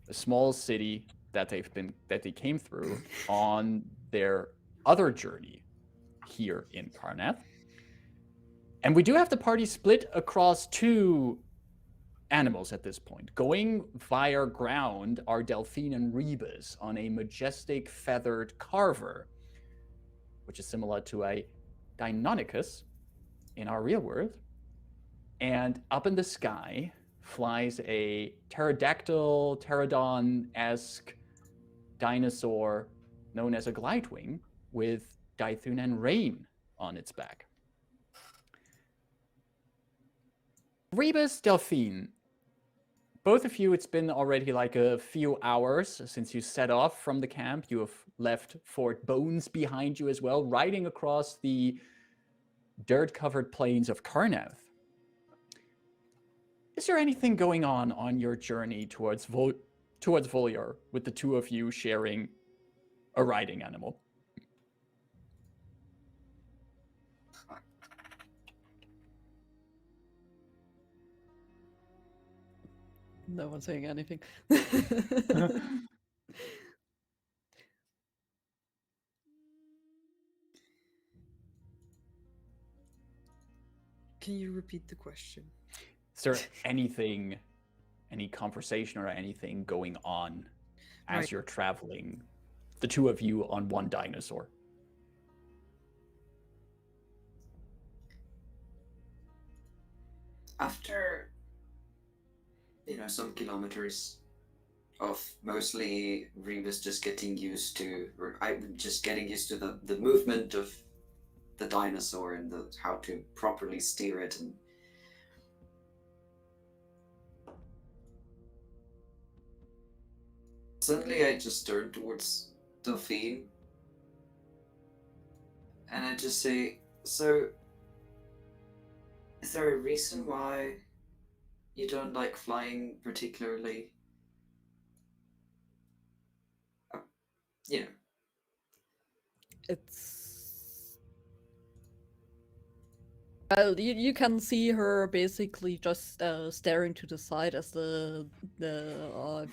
a small city that they came through on their other journey here in Karnath. And we do have the party split across two animals at this point. Going via ground are Delphine and Rebus on a majestic feathered carver, which is similar to a Deinonychus in our real world. And up in the sky flies a pterodactyl, pterodon-esque dinosaur known as a glidewing with Dythun and Rayn on its back. Rebus Delphine, both of you, it's been already like a few hours since you set off from the camp. You have left Fort Bones behind you as well, riding across the dirt-covered plains of Karnath. Is there anything going on your journey towards Vulyar, with the two of you sharing a riding animal? No one's saying anything. Can you repeat the question? Is there anything, any conversation or anything going on as Right. you're traveling, the two of you on one dinosaur? After, some kilometers of mostly Rebus just getting used to, or I'm just getting used to the movement of the dinosaur and how to properly steer it, and suddenly I just turn towards Delphine and I just say, so is there a reason why you don't like flying particularly? You know. It's well, you can see her basically just staring to the side as the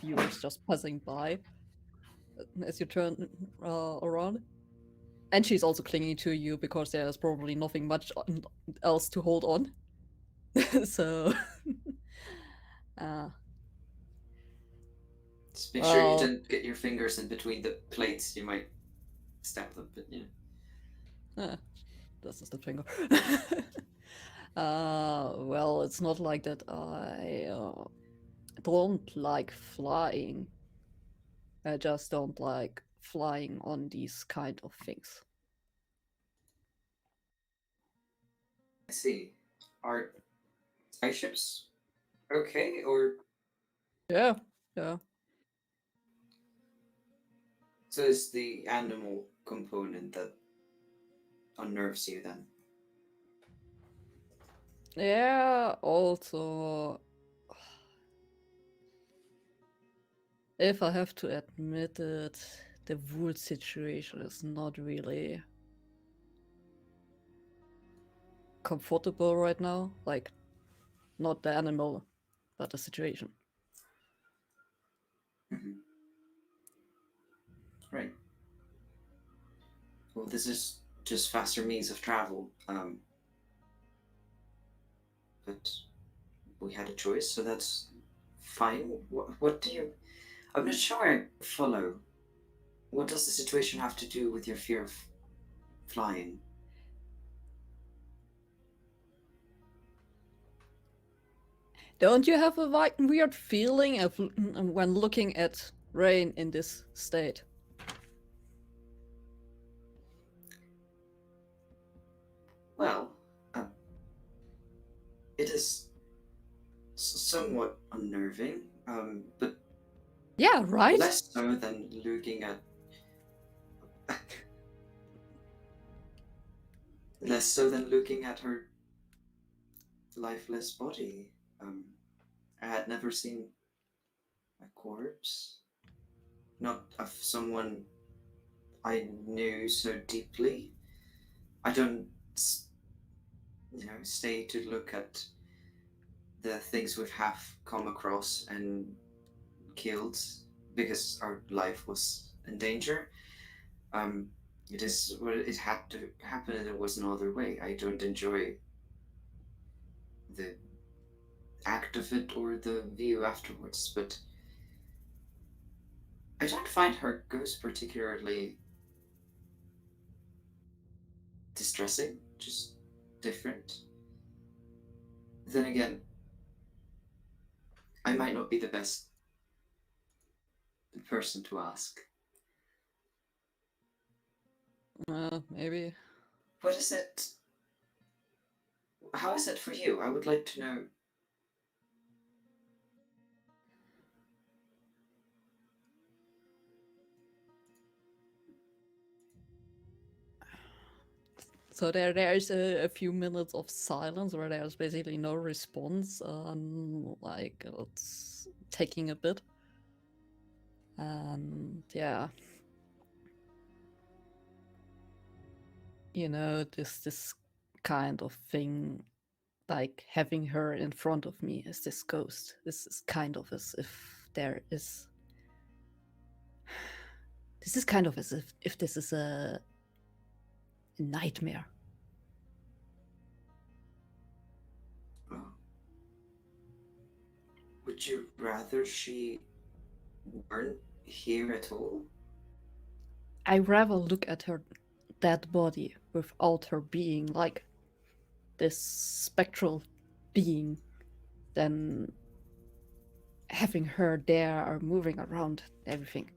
viewers just passing by as you turn around, and she's also clinging to you because there's probably nothing much else to hold on. So, Just make sure you well, didn't get your fingers in between the plates. You might step them, but this is the finger. Well, it's not like that I don't like flying. I just don't like flying on these kind of things. I see. Are spaceships okay, or Yeah. so is the animal component that unnerves you then? Yeah, also, if I have to admit it, the wool situation is not really comfortable right now. Like, not the animal, but the situation. Mm-hmm. Right. Well, this is just faster means of travel. But we had a choice, so that's fine. What do you? I'm not sure I follow. What does the situation have to do with your fear of flying? Don't you have a weird feeling of when looking at Rayn in this state? Well, it is somewhat unnerving, but Yeah, right? less so than looking at less so than looking at her lifeless body. I had never seen a corpse, not of someone I knew so deeply. I don't, stay to look at the things we've come across and killed because our life was in danger. Um, it is what it had to happen, and it was no other way. I don't enjoy the act of it or the view afterwards, but I don't find her ghost particularly distressing, just different. Then again, I might not be the best person to ask. Maybe. What is it? How is it for you? I would like to know. So there's a few minutes of silence where there's basically no response. Like it's taking a bit. And yeah. You know, this kind of thing, like having her in front of me as this ghost. This is kind of as if there is. This is kind of as if this is a nightmare. Oh. Would you rather she weren't here at all? I rather look at her dead body without her being like this spectral being than having her there or moving around everything.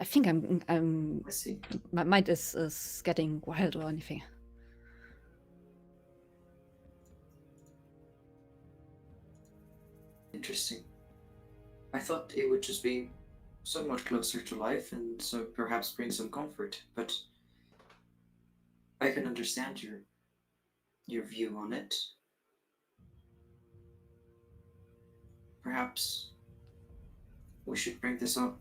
I think I'm I see. my mind is getting wild or anything. Interesting. I thought it would just be somewhat closer to life and so perhaps bring some comfort, but I can understand your view on it. Perhaps we should bring this up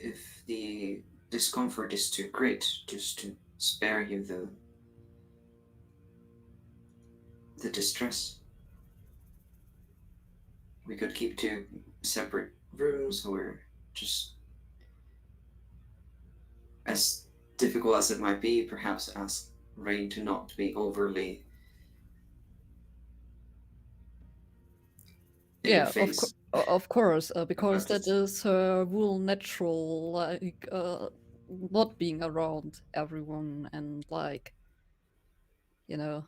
if the discomfort is too great, just to spare you the distress. We could keep 2 separate rooms, or just, as difficult as it might be, perhaps ask Rayn to not be overly in your Yeah, face. of course, because About that it. is her rule natural, like not being around everyone and like, you know,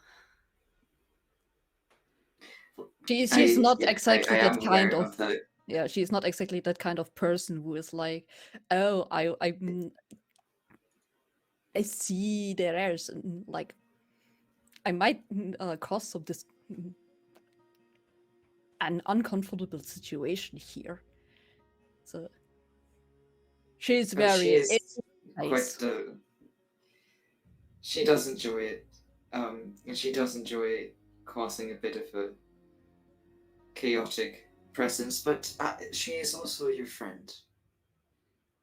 she's not exactly I that am kind aware of of the. yeah, she's not exactly that kind of person who is like, oh, I see there is like I might cause some this an uncomfortable situation here. So she's She very is quite. nice. She does enjoy it, and she does enjoy causing a bit of a chaotic presence. But she is also your friend,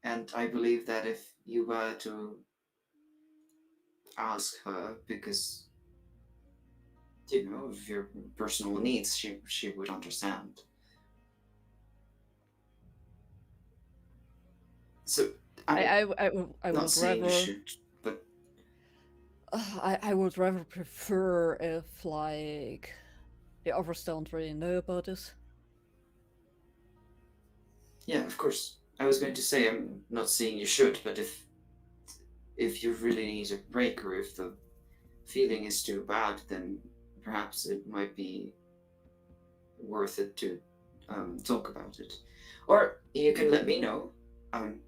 and I believe that if you were to ask her, because of your personal needs, she would understand. So I'm I not would saying you rather should, but I would rather prefer if like the others don't really know about this. yeah, of course. I was going to say I'm not saying you should, but if you really need a break, or if the feeling is too bad, then perhaps it might be worth it to talk about it. Or you can let me know, and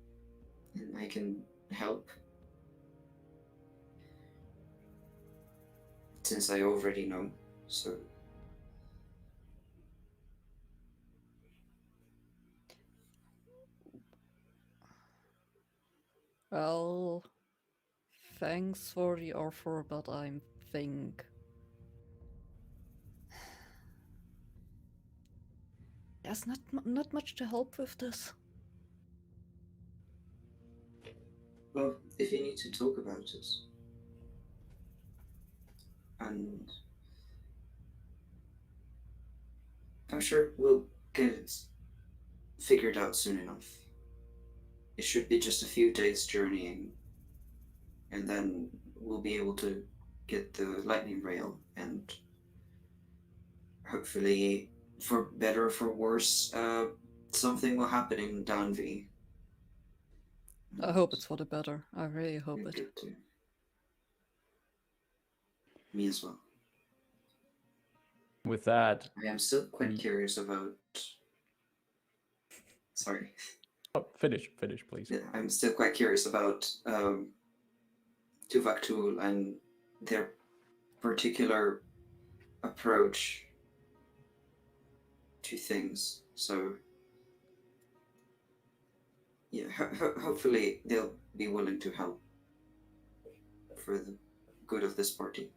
I can help. since I already know, so... Well, thanks for the offer, but I think there's not much to help with this. Well, if you need to talk about it, and I'm sure we'll get it figured out soon enough. It should be just a few days journeying, and then we'll be able to get the lightning rail, and hopefully, for better or for worse, something will happen in Daanvi. I hope it's for the better. I really hope it. Good too. Me as well. With that, I am still quite curious about... Sorry. oh, finish, please. Yeah, I'm still quite curious about Tuvaktul and their particular approach to things. So, yeah, hopefully they'll be willing to help for the good of this party.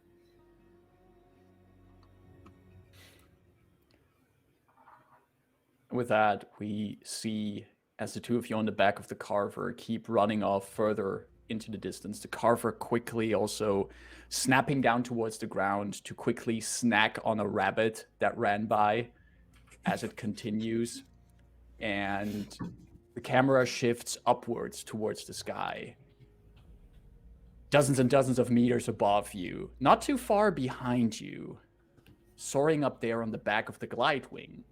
With that, we see as the two of you on the back of the carver keep running off further into the distance, the carver quickly also snapping down towards the ground to quickly snack on a rabbit that ran by as it continues. And the camera shifts upwards towards the sky. Dozens and dozens of meters above you, not too far behind you, soaring up there on the back of the glide wing,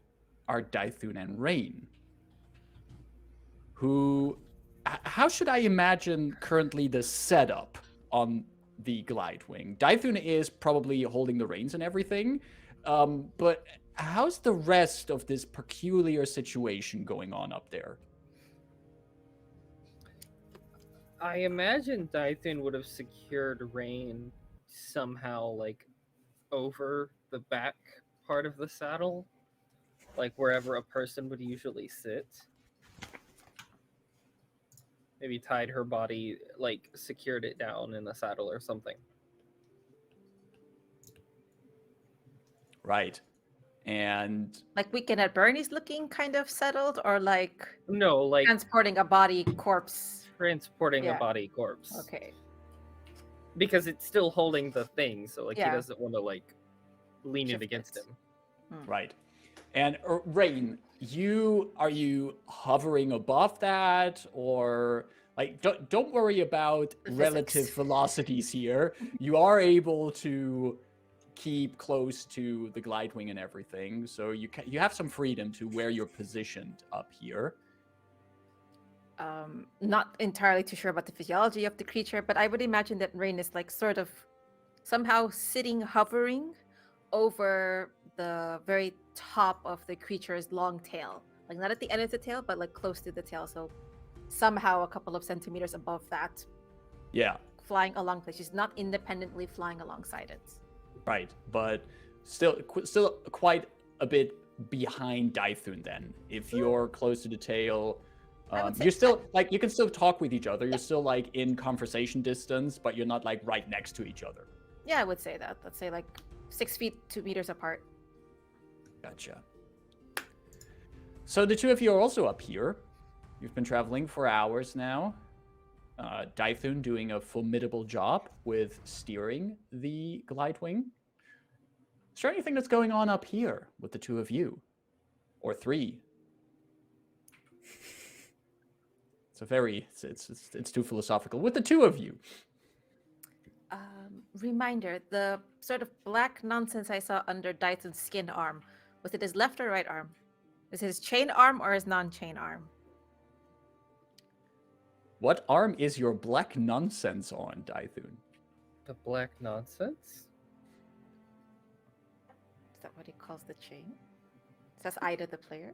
are Dythun and Rayn, who... How should I imagine currently the setup on the glide wing? Dythun is probably holding the reins and everything, but how's the rest of this peculiar situation going on up there? I imagine Dythun would have secured Rain somehow, like, over the back part of the saddle, like wherever a person would usually sit. Maybe tied her body, like, secured it down in the saddle or something. Right. And... Like Weekend at Bernie's looking kind of settled, or like... No, like... transporting a body corpse. Transporting Yeah. a body corpse. Okay. Because it's still holding the thing, so, like, Yeah. he doesn't want to, like, lean Shift it against it. him. Right. And Rayn, are you hovering above that, or like don't worry about The relative physics. velocities here. You are able to keep close to the glide wing and everything, so you have some freedom to where you're positioned up here. Not entirely too sure about the physiology of the creature, but I would imagine that Rain is like sort of somehow sitting, hovering over the very top of the creature's long tail. Like not at the end of the tail, but like close to the tail. So somehow a couple of centimeters above that. Yeah. Flying along, she's not independently flying alongside it. Right, but still quite a bit behind Dythun then. If you're close to the tail, you're still like you can still talk with each other. You're still like in conversation distance, but you're not like right next to each other. Yeah, I would say that. Let's say like 6 feet, 2 meters apart. Gotcha. So the two of you are also up here. You've been traveling for hours now. Dythun doing a formidable job with steering the glide wing. Is there anything that's going on up here with the two of you? Or three? It's too philosophical. With the two of you. Reminder, the sort of black nonsense I saw under Dythun's skin arm, was it his left or right arm? Is it his chain arm or his non-chain arm? What arm is your black nonsense on, Dythun? The black nonsense? Is that what he calls the chain? Says Ida the player.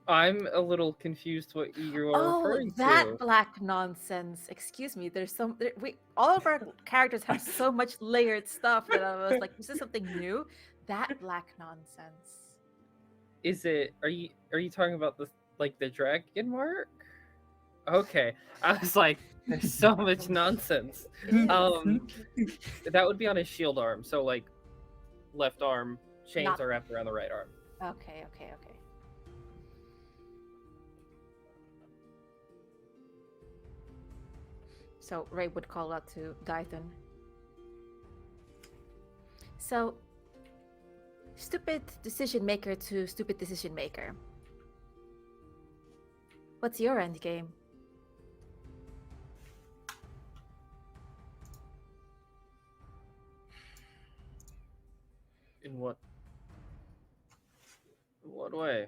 I'm a little confused what you are Oh, referring that to. black nonsense. Excuse me. All of our characters have so much layered stuff that I was like, is this something new? That black nonsense. Is it? Are you talking about the dragon mark? Okay, I was like, there's so much nonsense. It is. That would be on his shield arm. So like, left arm chains Not- are wrapped around the right arm. Okay. So Ray would call out to Dythun. So, stupid decision maker to stupid decision maker. What's your end game? In what way?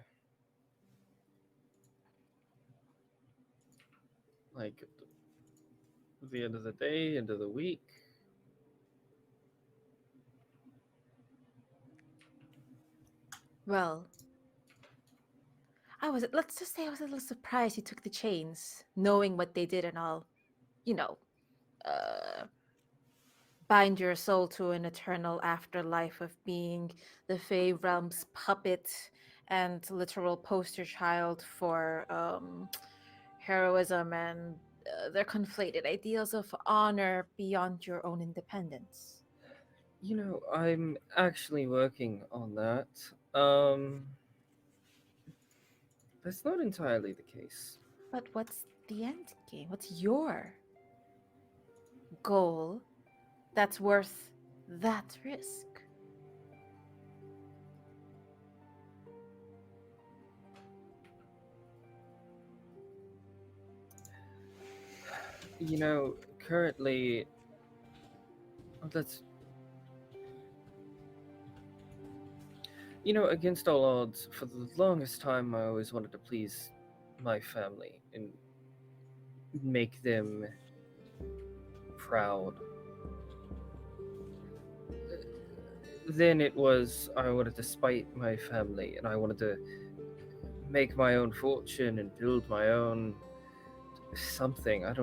Like at the end of the day, end of the week. Well, let's just say I was a little surprised you took the chains, knowing what they did and all, you know, bind your soul to an eternal afterlife of being the Fey realm's puppet and literal poster child for heroism and their conflated ideals of honor beyond your own independence. You know, I'm actually working on that. That's not entirely the case. But what's the end game? What's your goal that's worth that risk? You know, currently, that's against all odds, for the longest time, I always wanted to please my family and make them proud. Then it was I wanted to spite my family, and I wanted to make my own fortune and build my own something. I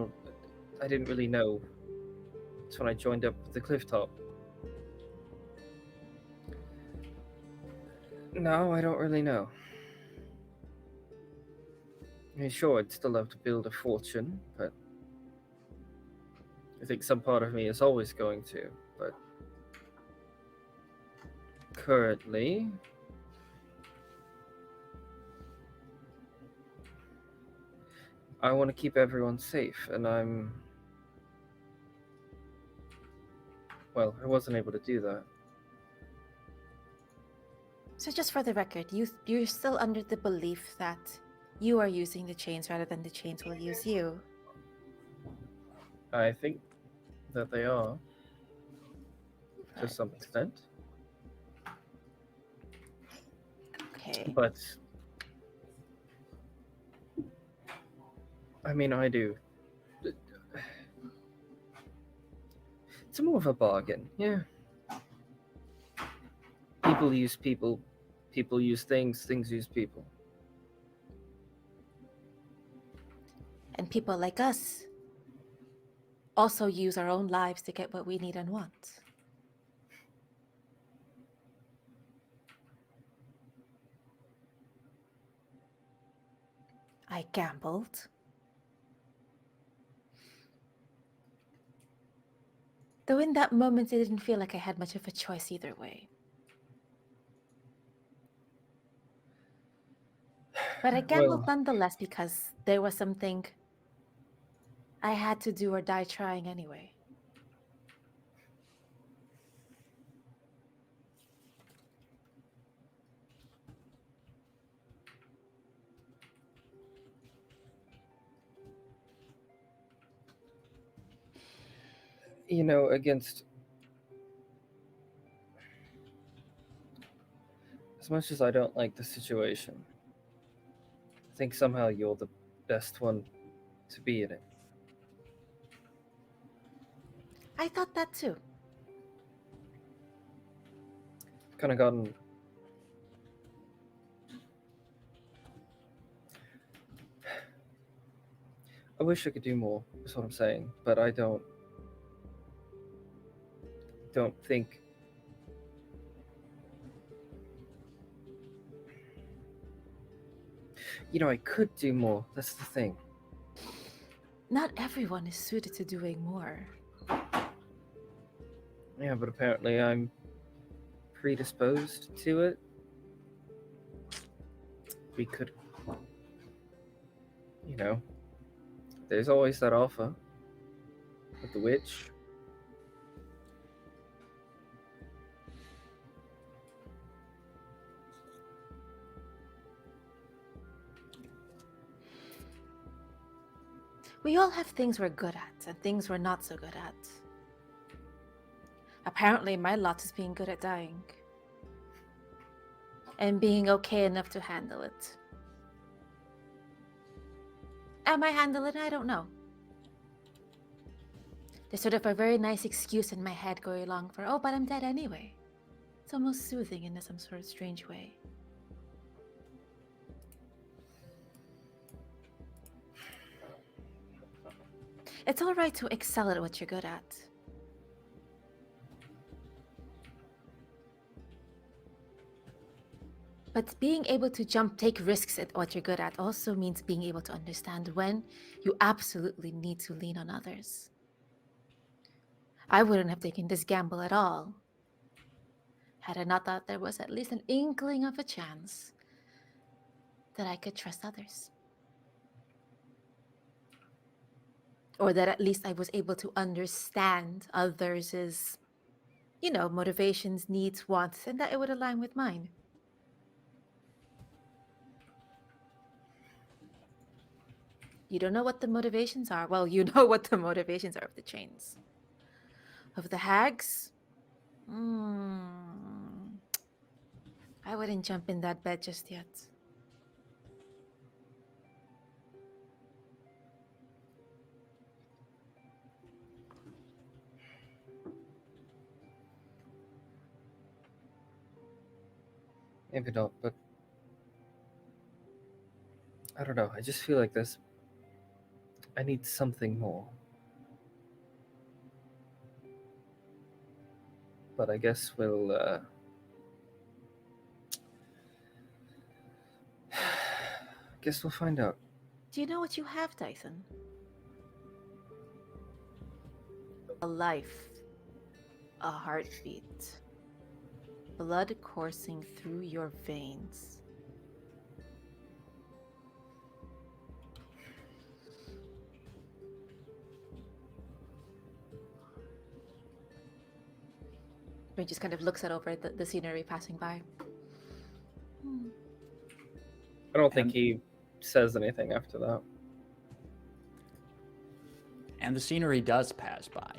didn't really know. That's when I joined up with the cliff top. Now I don't really know. I mean, sure, I'd still love to build a fortune, but I think some part of me is always going to. But currently, I want to keep everyone safe, and I wasn't able to do that. So just for the record, you're still under the belief that you are using the chains rather than the chains will use you. I think that they are, to Right. some extent. Okay. But I mean, I do. It's more of a bargain, yeah. People use people, people use things, things use people. And people like us also use our own lives to get what we need and want. I gambled. Though in that moment, it didn't feel like I had much of a choice either way. But I gambled nonetheless because there was something I had to do or die trying anyway. You know, against as much as I don't like the situation, I think somehow you're the best one to be in it. I thought that too. Kind of gotten I wish I could do more, is what I'm saying, but I don't think... I could do more. That's the thing. Not everyone is suited to doing more. Yeah, but apparently I'm predisposed to it. We could... there's always that offer with the witch. We all have things we're good at and things we're not so good at. Apparently, my lot is being good at dying. And being okay enough to handle it. Am I handling it? I don't know. There's sort of a very nice excuse in my head going along for, oh, but I'm dead anyway. It's almost soothing in some sort of strange way. It's alright to excel at what you're good at. But being able to take risks at what you're good at also means being able to understand when you absolutely need to lean on others. I wouldn't have taken this gamble at all had I not thought there was at least an inkling of a chance that I could trust others. Or that at least I was able to understand others' motivations, needs, wants, and that it would align with mine. You don't know what the motivations are. Well, you know what the motivations are of the chains. Of the hags? I wouldn't jump in that bed just yet. Maybe not, but I don't know. I just feel like I need something more. But I guess we'll find out. Do you know what you have, Dythun? A life. A heartbeat. Blood coursing through your veins. Rayn just kind of looks out over the scenery passing by. I don't think he says anything after that. And the scenery does pass by.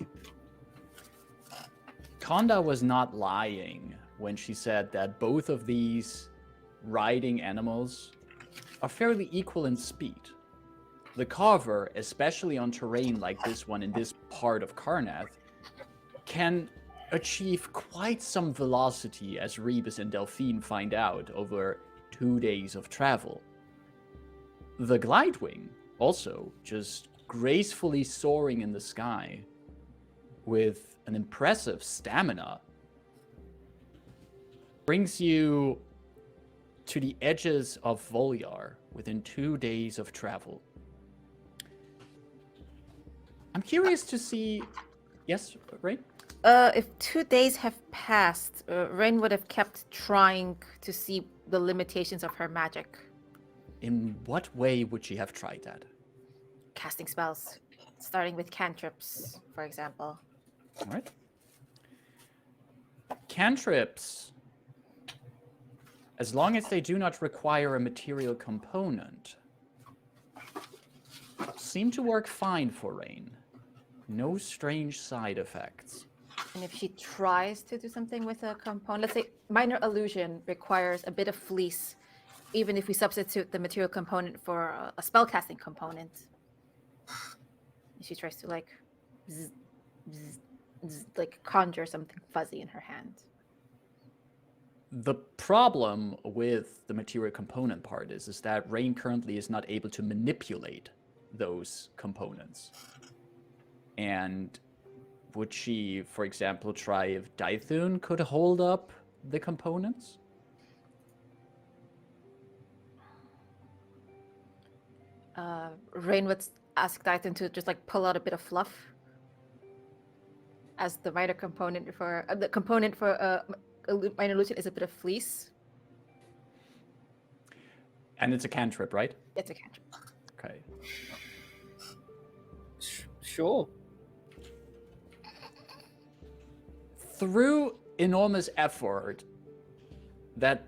Konda was not lying when she said that both of these riding animals are fairly equal in speed. The Carver, especially on terrain like this one in this part of Karnath, can achieve quite some velocity, as Rebus and Delphine find out over 2 days of travel. The Glidewing, also just gracefully soaring in the sky with an impressive stamina, brings you to the edges of Vulyar within 2 days of travel. I'm curious to see... Yes, Rayn? If 2 days have passed, Rayn would have kept trying to see the limitations of her magic. In what way would she have tried that? Casting spells, starting with cantrips, for example. All right. Cantrips, as long as they do not require a material component, seem to work fine for Rayn. No strange side effects. And if she tries to do something with a component, let's say minor illusion requires a bit of fleece, even if we substitute the material component for a spellcasting component. She tries to like conjure something fuzzy in her hand. The problem with the material component part is that Rayn currently is not able to manipulate those components. And would she, for example, try if Dythun could hold up the components? Rain would ask Dythun to just like pull out a bit of fluff as the minor component for the component for minor illusion is a bit of fleece. And it's a cantrip, right? It's a cantrip. Okay. Sure. Through enormous effort that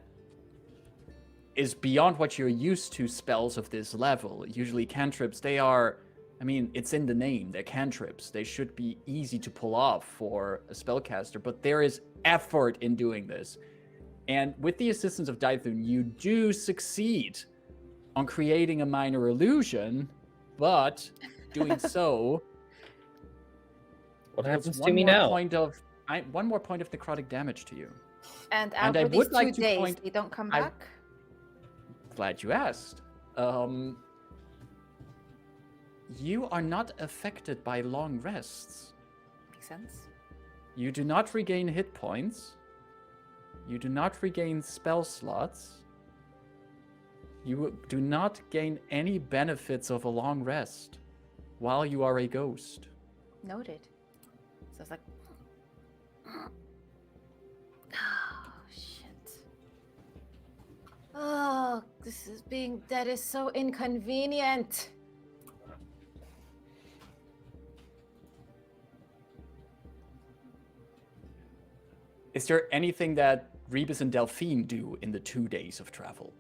is beyond what you're used to spells of this level. Usually cantrips, they are, I mean, it's in the name, they're cantrips. They should be easy to pull off for a spellcaster, but there is effort in doing this. And with the assistance of Dythun, you do succeed on creating a minor illusion, but doing so... What happens to one me more now? One more point of necrotic damage to you. And I after these would like 2 to days, point- they don't come I- back. Glad you asked. You are not affected by long rests. Makes sense. You do not regain hit points. You do not regain spell slots. You do not gain any benefits of a long rest while you are a ghost. Noted. So it's like, oh shit. Oh, this is being dead is so inconvenient. Is there anything that Rebus and Delphine do in the 2 days of travel?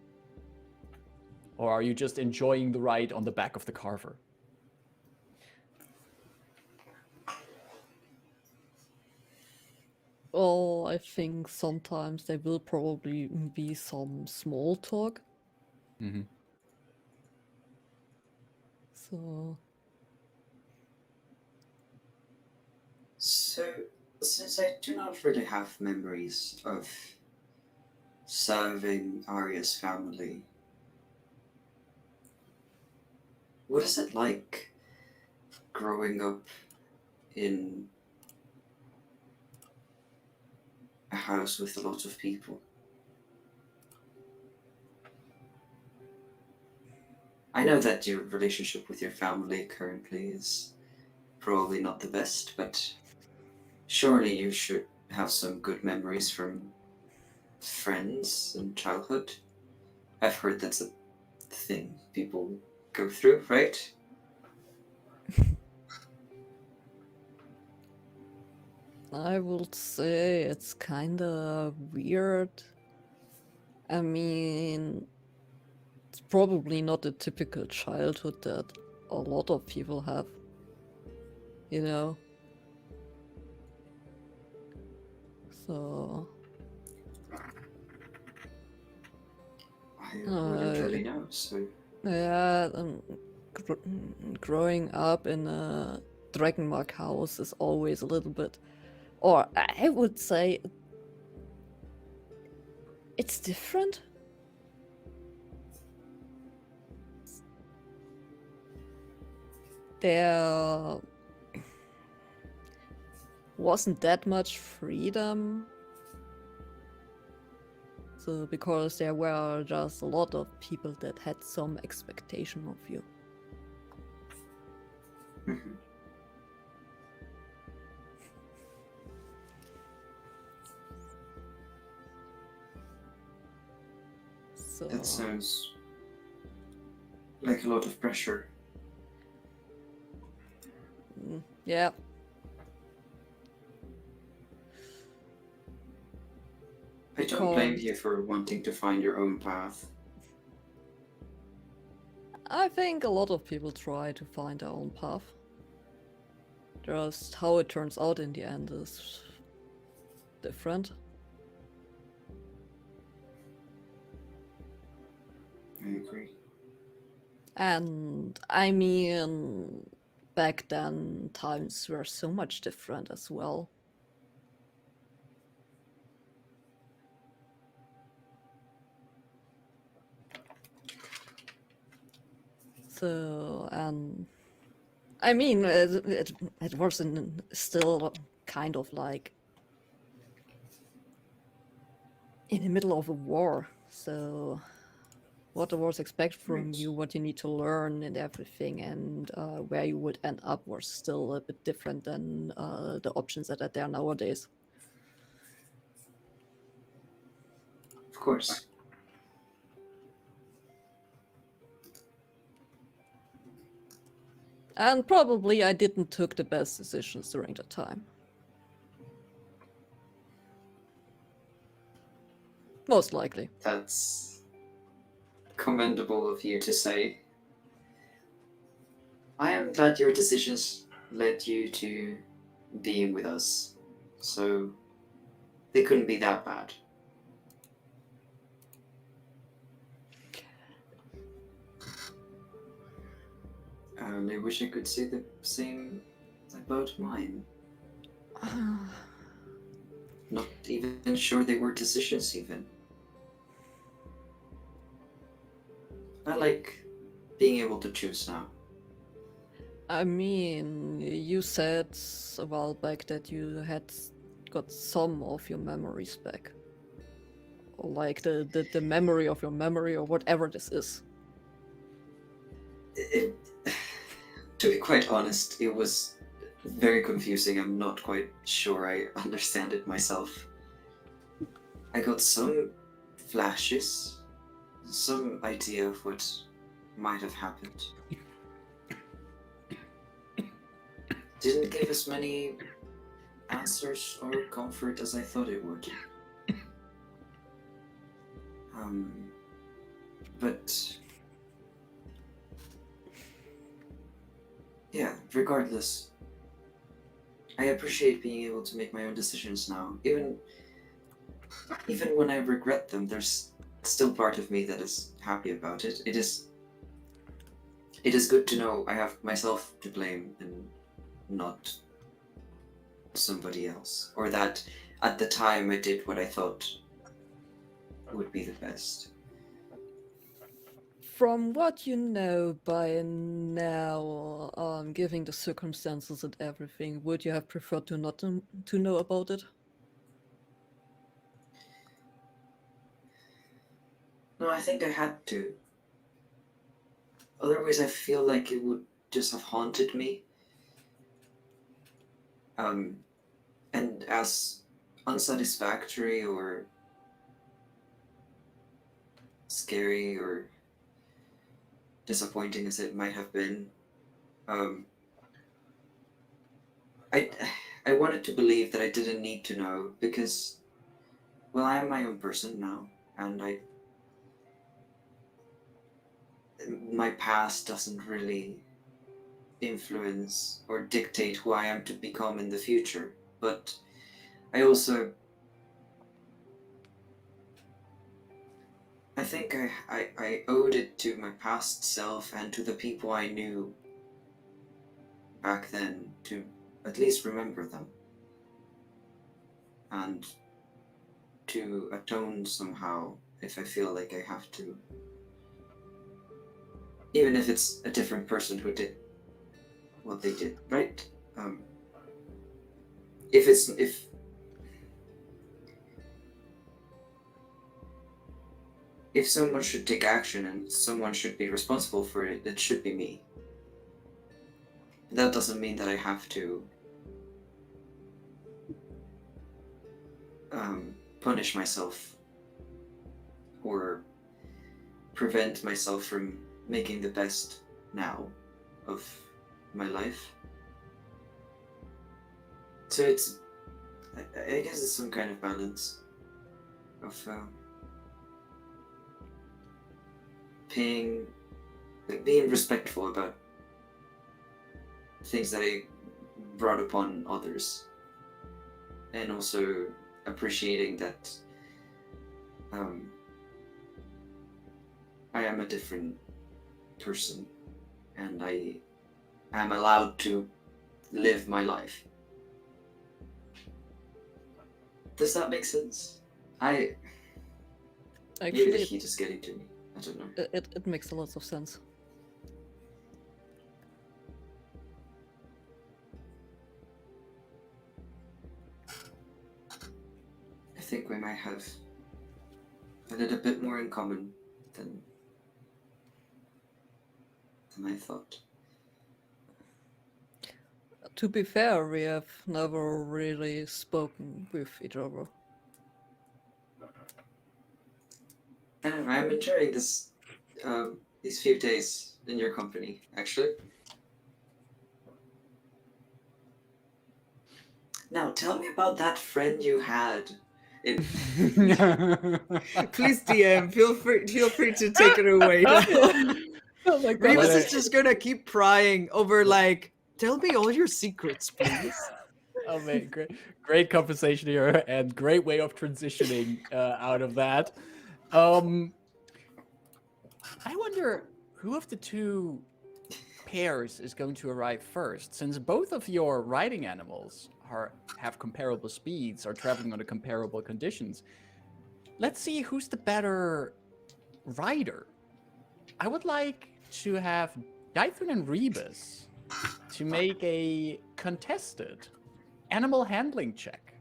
Or are you just enjoying the ride on the back of the carver? Well, I think sometimes there will probably be some small talk. Mm-hmm. So, So, since I do not really have memories of serving Arya's family, what is it like growing up in a house with a lot of people? I know that your relationship with your family currently is probably not the best, but surely you should have some good memories from friends and childhood. I've heard that's a thing people go through, right? I would say it's kinda weird. I mean, it's probably not a typical childhood that a lot of people have. You know? So, I wouldn't really know, so... yeah, growing up in a Dragonmark house is always a little bit, or I would say it's different. There wasn't that much freedom. So, because there were just a lot of people that had some expectation of you. Mhm. So, That sounds like a lot of pressure. yeah. I don't blame Because- you for wanting to find your own path. I think a lot of people try to find their own path. Just how it turns out in the end is different. I agree. And I mean, back then times were so much different as well. So, I mean, it was still kind of like in the middle of a war. So, what the wars expect from Right. you, what you need to learn, and everything, and where you would end up was still a bit different than the options that are there nowadays. Of course. And probably I didn't took the best decisions during that time. Most likely. That's commendable of you to say. I am glad your decisions led you to being with us, so they couldn't be that bad. I only wish I could say the same about mine. Not even sure they were decisions, even. I like being able to choose now. I mean, you said a while back that you had got some of your memories back. Or like the memory of your memory, or whatever this is. To be quite honest, it was very confusing. I'm not quite sure I understand it myself. I got some flashes, some idea of what might have happened. Didn't give as many answers or comfort as I thought it would. But yeah, regardless, I appreciate being able to make my own decisions now. Even when I regret them, there's still part of me that is happy about it. It is good to know I have myself to blame and not somebody else. Or that at the time I did what I thought would be the best. From what you know by now, given the circumstances and everything, would you have preferred to not to know about it? No, I think I had to. Otherwise, I feel like it would just have haunted me. And as unsatisfactory or scary or disappointing as it might have been, I wanted to believe that I didn't need to know because, well, I am my own person now, and my past doesn't really influence or dictate who I am to become in the future. But I think I owed it to my past self and to the people I knew back then to at least remember them and to atone somehow if I feel like I have to. Even if it's a different person who did what they did, right? If someone should take action and someone should be responsible for it, it should be me. That doesn't mean that I have to punish myself or prevent myself from making the best now of my life. So I guess it's some kind of balance of being respectful about things that I brought upon others, and also appreciating that I am a different person and I am allowed to live my life. Does that make sense? Maybe the Actually, heat is getting to me. I don't know. it makes a lot of sense. think we might have a little bit more in common than I thought. To be fair, we have never really spoken with each other. I'm enjoying this, these few days in your company, actually. Now, tell me about that friend you had. Please, DM, feel free to take it away. Oh my god. Rebus is just gonna keep prying over, like, tell me all your secrets, please. Oh man, great conversation here, and great way of transitioning out of that. I wonder who of the two pairs is going to arrive first, since both of your riding animals have comparable speeds, are traveling under comparable conditions. Let's see who's the better rider. I would like to have Dythun and Rebus to make a contested animal handling check.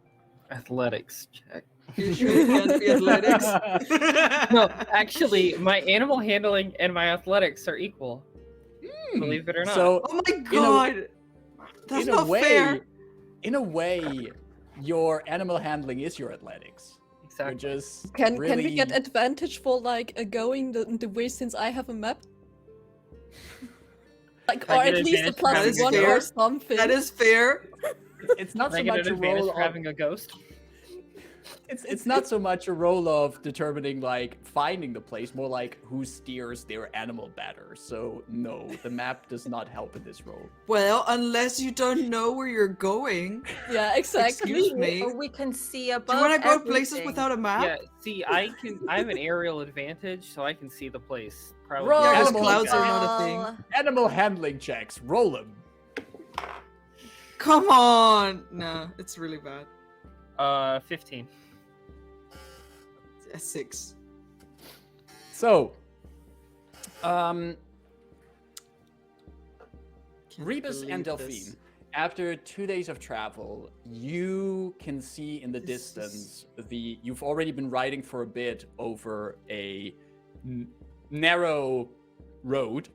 Athletics check. You sure it can't be athletics? No, actually, my animal handling and my athletics are equal. Believe it or not. So, Oh my god! That's not fair! In a way, your animal handling is your athletics. Exactly. Which is Can really... we get advantage for like going the way since I have a map? Like, I or get at least a advantage for +1 having or a- something. That is fair. It's not Can I so get much an a advantage role for of... having a ghost? It's not so much a role of determining, like, finding the place, more like who steers their animal better. So, no, the map does not help in this role. Well, unless you don't know where you're going. Yeah, exactly. Excuse me. Or we can see above. Do you want to go places everything. without a map? Yeah, see, I have an aerial advantage, so I can see the place. Probably. Roll. Yeah, because Animal clouds are handling. not a thing. Animal handling checks. Roll them. Come on! No, it's really bad. 15. A 6. So, Can't Rebus and believe Delphine, this. after 2 days of travel, you can see in the This distance you've already been riding for a bit over a narrow road,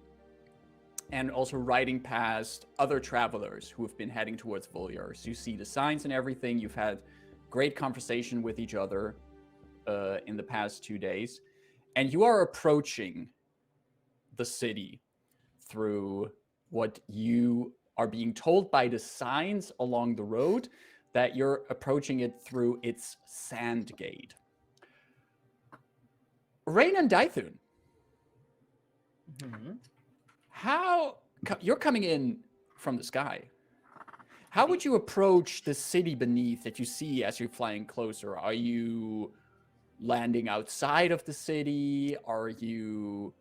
and also riding past other travelers who have been heading towards Vulyar. So you see the signs and everything. You've had great conversation with each other in the past 2 days, and you are approaching the city through what you are being told by the signs along the road, that you're approaching it through its sand gate. Rayn and Dythun, you're coming in from the sky. How would you approach the city beneath that you see as you're flying closer? Are you landing outside of the city? Are you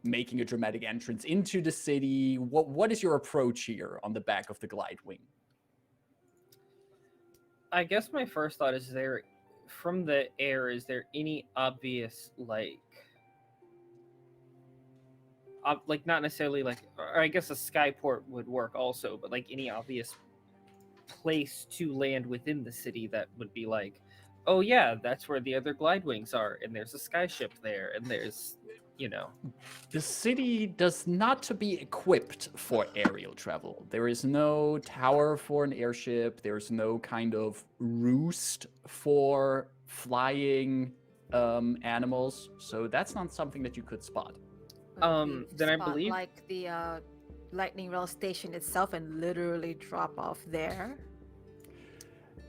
making a dramatic entrance into the city? What is your approach here on the back of the glide wing? I guess my first thought is from the air, is there any obvious, like not necessarily like, or I guess a skyport would work also, but like any obvious place to land within the city that would be like, oh yeah, that's where the other glide wings are, and there's a skyship there, and there's, The city does not to be equipped for aerial travel. There is no tower for an airship. There's no kind of roost for flying animals. So that's not something that you could spot. But we then I spot, believe- like the lightning rail station itself and literally drop off there.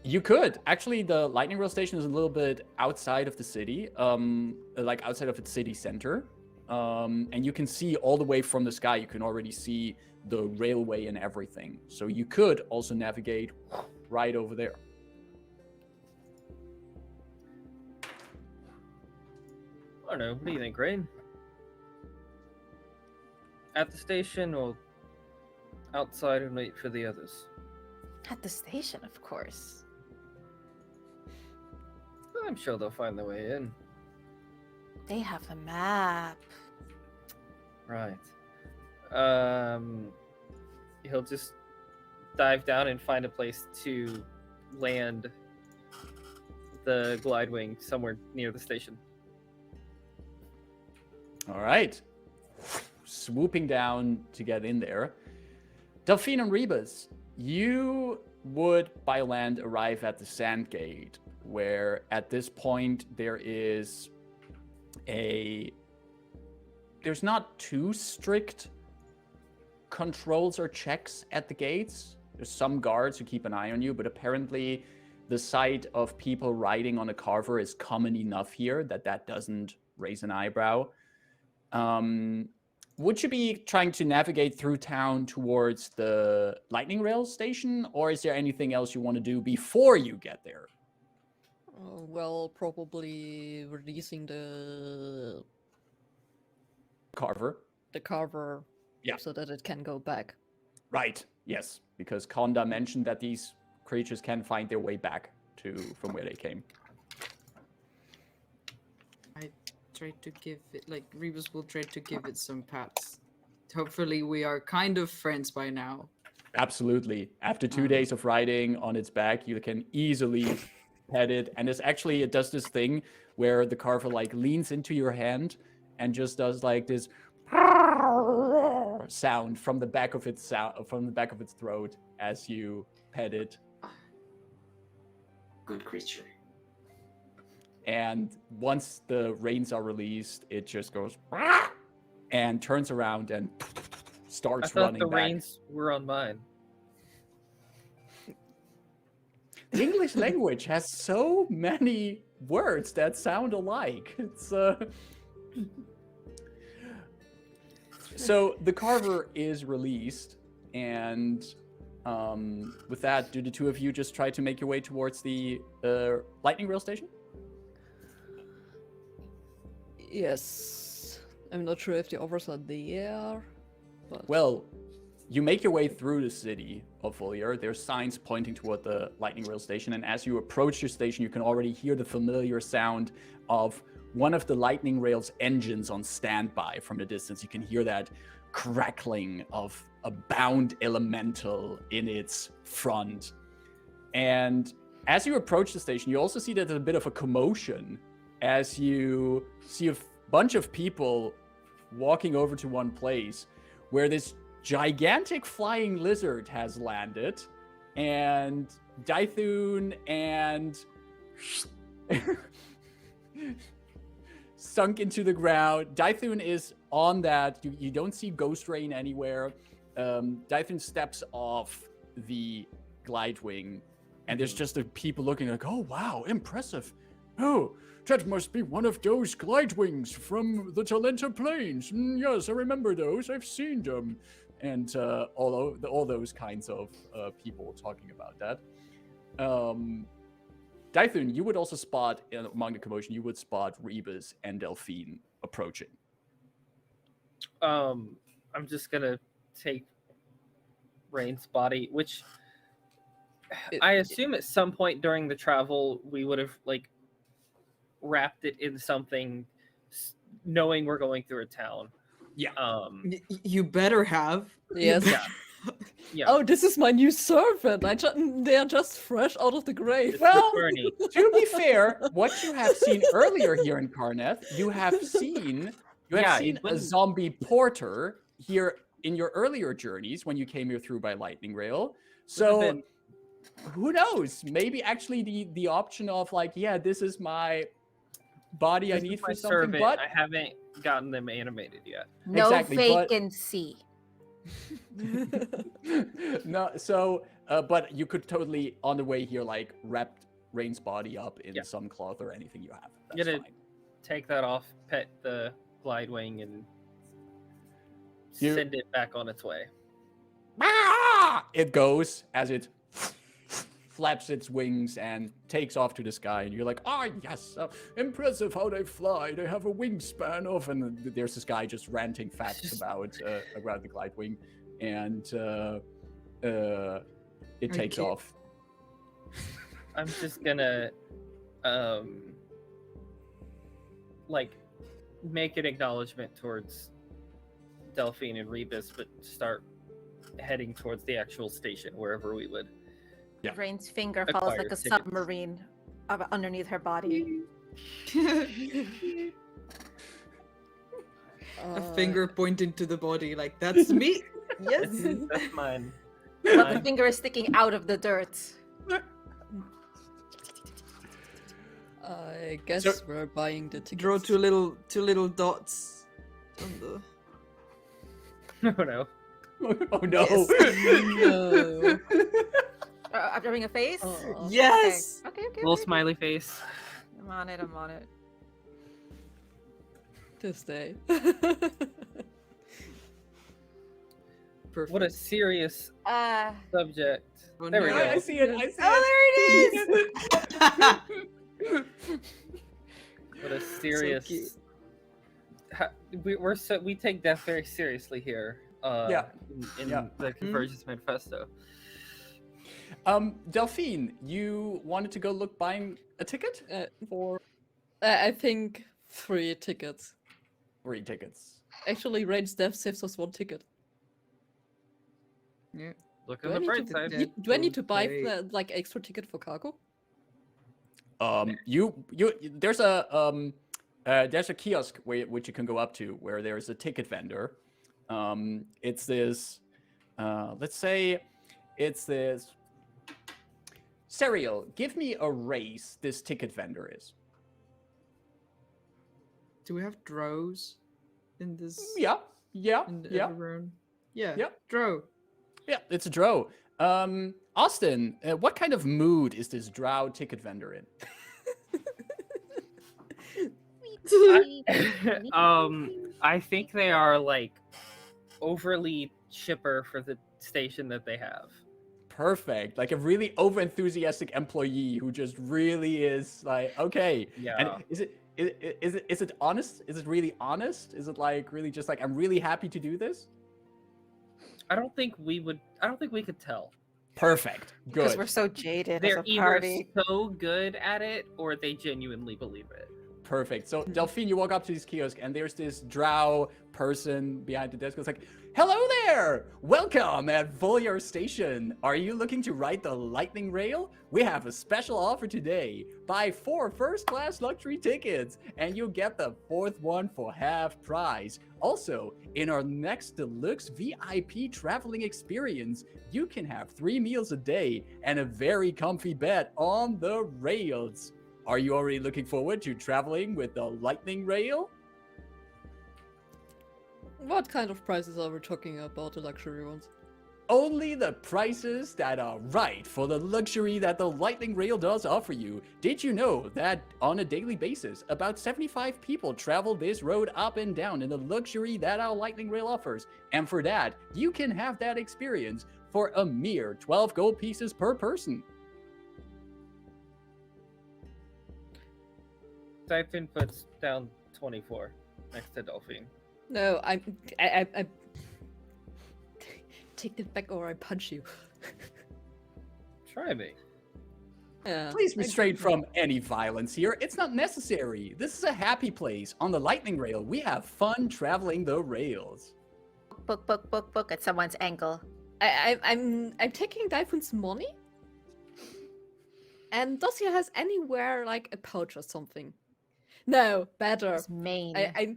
You could. Actually, the lightning rail station is a little bit outside of the city, like outside of its city center. And you can see all the way from the sky, you can already see the railway and everything. So you could also navigate right over there. I don't know. What do you think, Rayn? At the station or outside and wait for the others? At the station, of course. I'm sure they'll find their way in. They have the map. Right. He'll just dive down and find a place to land the glide wing somewhere near the station. All right. Swooping down to get in there. Delphine and Rebus, you would by land arrive at the sand gate, where at this point there's not too strict controls or checks at the gates. There's some guards who keep an eye on you, but apparently the sight of people riding on a carver is common enough here that doesn't raise an eyebrow. Would you be trying to navigate through town towards the lightning rail station, or is there anything else you want to do before you get there? Well, probably releasing the Carver. carver, Yeah. so that it can go back. Right. Yes, because Konda mentioned that these creatures can find their way back from where they came. Try to give it, like, Rebus will try to give it some pats. Hopefully we are kind of friends by now. Absolutely. After 2 days of riding on its back, you can easily pet it. And it does this thing where the carver like leans into your hand and just does like this sound from the back of its throat as you pet it. Good creature. And once the reins are released, it just goes and turns around and starts I thought running the back. reins were on mine. The English language has so many words that sound alike. It's So the carver is released, and with that, do the two of you just try to make your way towards the lightning rail station? Yes. I'm not sure if the others are there, but... Well, you make your way through the city of Vulyar. There's signs pointing toward the lightning rail station, and as you approach your station, you can already hear the familiar sound of one of the lightning rail's engines on standby from the distance. You can hear that crackling of a bound elemental in its front. And as you approach the station, you also see that there's a bit of a commotion as you see a bunch of people walking over to one place where this gigantic flying lizard has landed, and Dythun and sunk into the ground. Dythun is on that. You don't see Ghost Rain anywhere. Dythun steps off the glide wing, and there's just the people looking like, oh, wow, impressive. Oh, that must be one of those glide wings from the Talenta Plains. Yes, I remember those. I've seen them. And all those kinds of people talking about that. Dythun, you would also spot, among the commotion, you would spot Rebus and Delphine approaching. I'm just gonna take Rayn's body, which I assume at some point during the travel we would have like wrapped it in something, knowing we're going through a town. Yeah. You better have. Yes. Yeah. Yeah. Oh, this is my new servant. They are just fresh out of the grave. Well, Bernie. to be fair, what you have seen earlier here in Karneth, you have seen a zombie porter here in your earlier journeys when you came here through by lightning rail. So who knows? Maybe actually the option of like, yeah, this is my body I need for something, servant. but I haven't gotten them animated yet. No Exactly, but- vacancy. no, so but you could totally on the way here like wrap Rayn's body up in some cloth or anything you have. That's Gonna fine. take that off, pet the glide wing, and You- send it back on its way. It goes as it flaps its wings and takes off to the sky, and you're like, yes, impressive how they fly. They have a wingspan of, and there's this guy just ranting facts about the glide wing, and it takes Okay. off. I'm just gonna like make an acknowledgement towards Delphine and Rebus, but start heading towards the actual station, wherever we would. Yeah. Rain's finger follows Acquire like a tickets. submarine underneath her body. A finger pointing to the body, like, that's me. Yes. That's mine. But the Mine. finger is sticking out of the dirt. I guess So- we're buying the tickets. Draw two little dots on the. Oh no. Oh no. No. Drawing a face? Oh. Yes. Okay. Little smiley face. I'm on it. This day. Perfect. What a serious subject. Oh, There we no. go. I see it. I see Oh, there it is! What a serious. cute. We take death very seriously here. Yeah. In Yeah. the Convergence Manifesto. Delphine, you wanted to go look buying a ticket for I think 3 tickets. 3 tickets. Actually, Rain's death saves us 1 ticket. Yeah. Look Do on I the need bright to, side. Yeah. do I need to buy Okay. the, like extra ticket for cargo? You there's a kiosk which you can go up to where there's a ticket vendor. It's this let's say it's this Serial, give me a race this ticket vendor is. Do we have drows in this? Yeah. In everyone? Yeah. Yeah. Drow. Yeah, it's a drow. Austin, what kind of mood is this drow ticket vendor in? I think they are like overly chipper for the station that they have. Perfect. Like a really overenthusiastic employee who just really is like, okay. Yeah. And is it honest? Is it really honest? Is it like really just like, I'm really happy to do this? I don't think we could tell. Perfect. Because Good. we're so jaded They're as a either party. so good at it or they genuinely believe it. Perfect. So Delphine, you walk up to this kiosk and there's this drow person behind the desk. It's like, hello there! Welcome at Vulyar Station. Are you looking to ride the lightning rail? We have a special offer today. Buy 4 first-class luxury tickets and you'll get the 4th one for half price. Also, in our next deluxe VIP traveling experience, you can have 3 meals a day and a very comfy bed on the rails. Are you already looking forward to traveling with the lightning rail? What kind of prices are we talking about, the luxury ones? Only the prices that are right for the luxury that the lightning rail does offer you. Did you know that on a daily basis, about 75 people travel this road up and down in the luxury that our lightning rail offers? And for that, you can have that experience for a mere 12 gold pieces per person. Dythun puts down 24 next to Delphine. No, I take it back or I punch you. Try me. Yeah. Please refrain from any violence here. It's not necessary. This is a happy place. On the lightning rail, we have fun traveling the rails. Book at someone's ankle. I'm taking Dyphun's money. And does he has anywhere like a pouch or something? No, better. His mane. I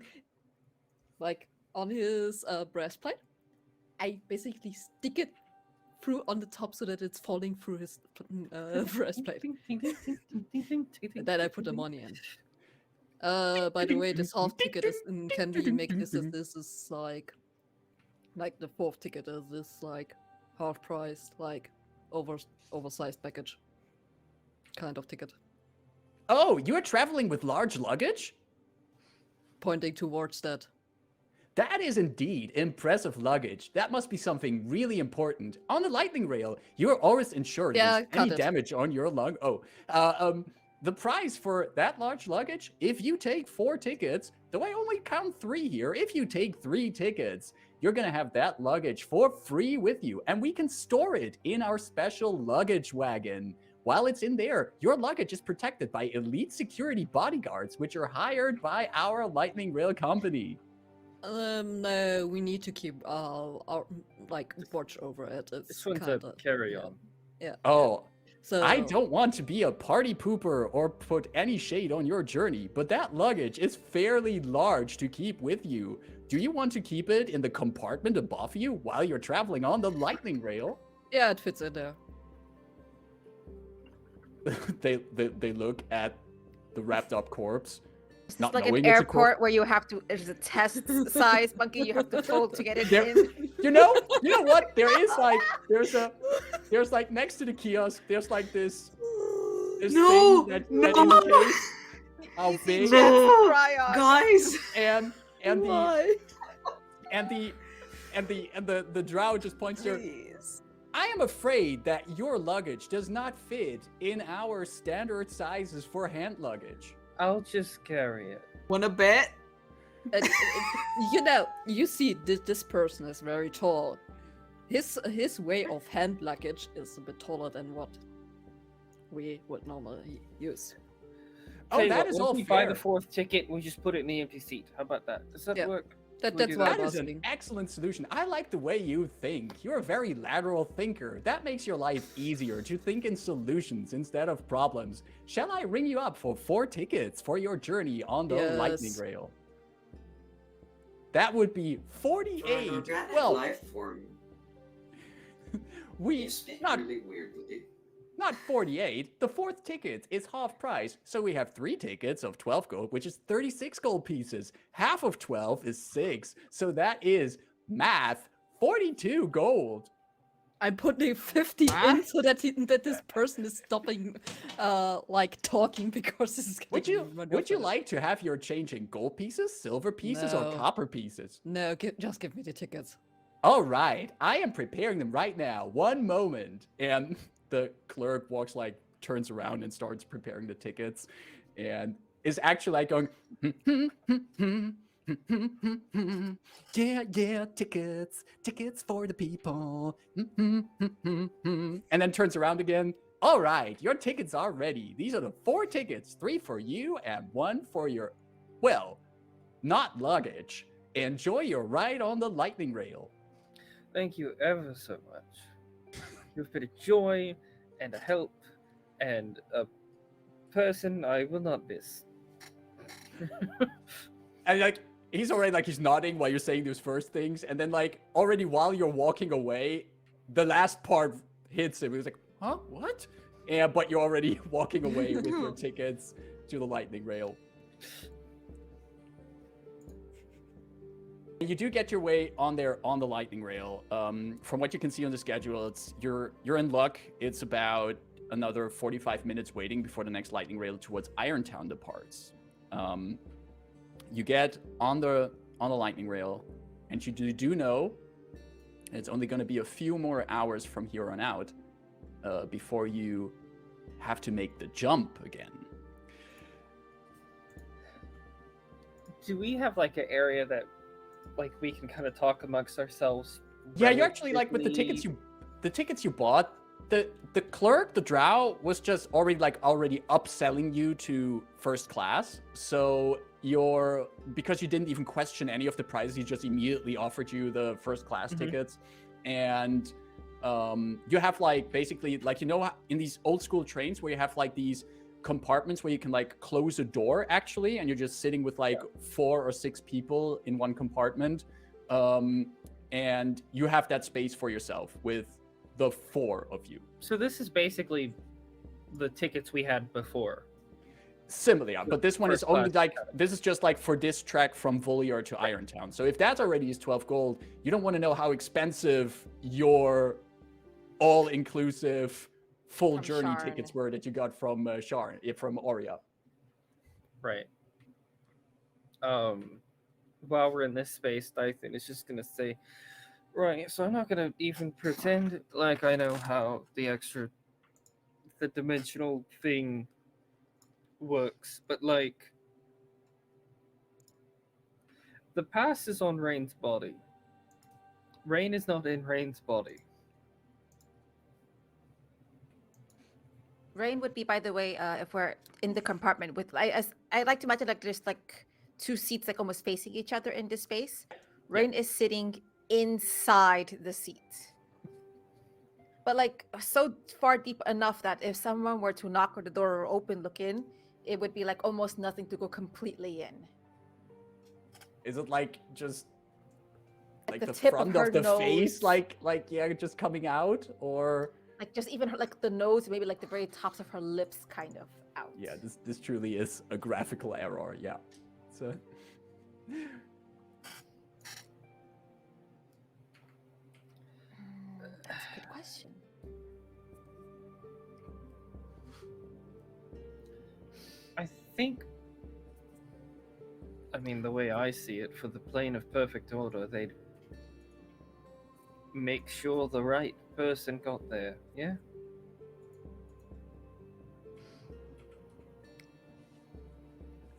like on his breastplate. I basically stick it through on the top so that it's falling through his breastplate. And then I put the money in. By the way, this half ticket is can we make this as this is like the 4th ticket is this like half price, like oversized package kind of ticket. Oh, you are traveling with large luggage? Pointing towards that. That is indeed impressive luggage. That must be something really important. On the lightning rail, you are always insured Yeah, against cut any it. damage on your lug. The price for that large luggage, if you take 4 tickets, though I only count 3 here, if you take 3 tickets, you're gonna have that luggage for free with you, and we can store it in our special luggage wagon. While it's in there, your luggage is protected by elite security bodyguards, which are hired by our lightning rail company. No, we need to keep our like watch over it. It's This one's kinda, a carry-on. Yeah. Oh, So I don't want to be a party pooper or put any shade on your journey, but that luggage is fairly large to keep with you. Do you want to keep it in the compartment above you while you're traveling on the lightning rail? Yeah, it fits in there. They look at the wrapped up corpse. It's Not like knowing an it's a corpse. airport where you have to. It's a test size monkey. You have to fold to get it There- in. You know what? There's like next to the kiosk, there's like this No! thing that No! indicates how Easy big chance to No! cry on. Guys! and the Why? and the drow just points to her. Please. I am afraid that your luggage does not fit in our standard sizes for hand luggage. I'll just carry it. Wanna bet? You know, you see this person is very tall. His way of hand luggage is a bit taller than what we would normally use. Oh, Tell you that what, is once all we buy the fair. 4th ticket, we just put it in the empty seat. How about that? Does that Yeah. work? That, We that's do why I That was is an asking. excellent solution. I like the way you think. You're a very lateral thinker. That makes your life easier to think in solutions instead of problems. Shall I ring you up for 4 tickets for your journey on the lightning Yes. rail? That would be 48. Organic Well, life form. we You speak not really weirdly. not 48. The 4th ticket is half price, so we have 3 tickets of 12 gold, which is 36 gold pieces. Half of 12 is 6, so that is math 42 gold. I'm putting 50 in so that this person is stopping, like talking because this is Would getting you ridiculous. like to have your change in gold pieces, silver pieces, or No. copper pieces? No, just give me the tickets. All right, I am preparing them right now. One moment, and the clerk turns around and starts preparing the tickets, and is actually like going, yeah, tickets for the people, and then turns around again. All right, your tickets are ready. These are the 4 tickets, 3 for you and 1 for your, well, not luggage. Enjoy your ride on the lightning rail. Thank you ever so much. You've been a joy and a help and a person I will not miss. And he's already he's nodding while you're saying those first things, and then already while you're walking away, the last part hits him. He's like, huh? What? And but you're already walking away with your tickets to the lightning rail. You do get your way on there on the lightning rail. From what you can see on the schedule, you're in luck. It's about another 45 minutes waiting before the next lightning rail towards Irontown departs. You get on the lightning rail, and you do know it's only going to be a few more hours from here on out before you have to make the jump again. Do we have an area that we can kind of talk amongst ourselves? Yeah, you actually with the tickets you bought, the clerk, the drow, was just already upselling you to first class. So because you didn't even question any of the prices, he just immediately offered you the first class tickets. And you have basically in these old school trains where you have these compartments where you can close a door actually, and you're just sitting with 4 or 6 people in one compartment, and you have that space for yourself with the 4 of you. So this is basically the tickets we had before. Similar, yeah, but this one is First only class. this is just for this trek from Vulyar to Irontown. So if that already is 12 gold, you don't want to know how expensive your all-inclusive full From journey Sharn. tickets were that you got from Sharn, from Aurea. Right. While we're in this space, Dythun is just gonna say, right, so I'm not gonna even pretend like I know how the dimensional thing works, but the pass is on Rayn's body. Rayn is not in Rayn's body. Rain would be, by the way, if we're in the compartment with, I like to imagine there's 2 seats almost facing each other in this space. Rain is sitting inside the seat. but like so far deep enough that if someone were to knock on the door or open, look in, it would be like almost nothing to go completely in. Is it like just like the the tip front of of her the nose, face, like yeah, just coming out, or like just even her, like the nose, maybe like the very tops of her lips, kind of out. yeah, this truly is a graphical error. Yeah, so. That's a good question. I think, I mean, the way I see it, for the plane of perfect order, they'd make sure the right person got there, yeah?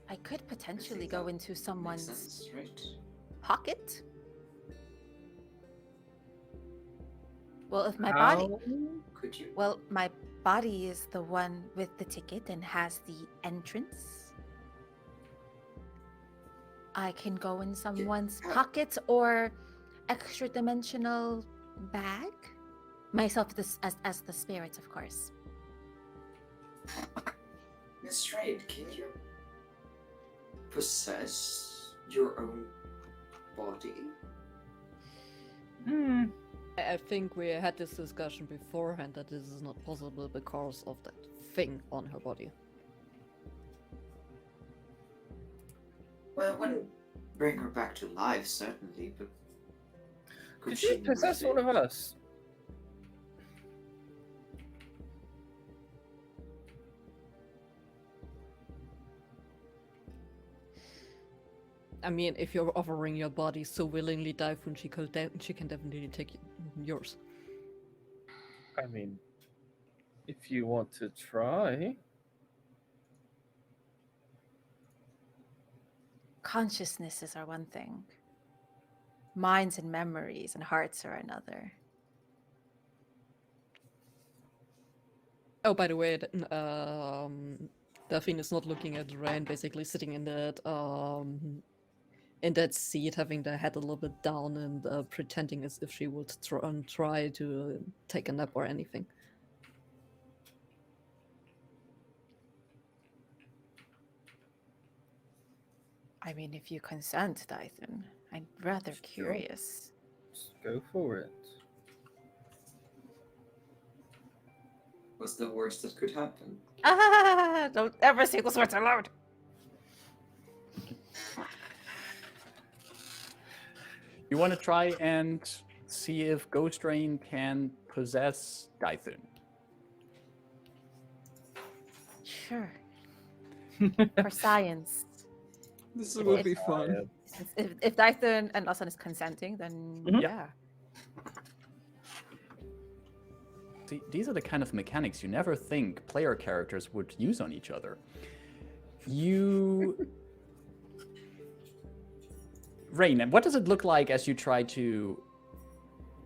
I could I potentially think go that into makes someone's sense, right? pocket. Well, if my How? body, Could you? well, my body is the one with the ticket and has the entrance. I can go in someone's pocket or extra dimensional bag. Myself as the spirit, of course. Miss Rayn, can you possess your own body? I think we had this discussion beforehand that this is not possible because of that thing on her body. Well, it wouldn't bring her back to life, certainly, but could Did she you possess move one it? of us? I mean, if you're offering your body so willingly, Dythun, she can definitely take yours. I mean, if you want to try. Consciousnesses are one thing. Minds and memories and hearts are another. Oh, by the way, Delphine is not looking at Rayn, basically sitting in that seat, having the head a little bit down and pretending as if she would try to take a nap or anything. I mean, if you consent, Dythun, I'm rather curious. Just go for it. What's the worst that could happen? Ah! Don't ever say those words aloud. You want to try and see if Ghost Rain can possess Dythun? Sure. For science. This If- would if- be fun. If Dythun and Lawson is consenting, then Mhm. yeah. See, these are the kind of mechanics you never think player characters would use on each other. Rayn, and what does it look like as you try to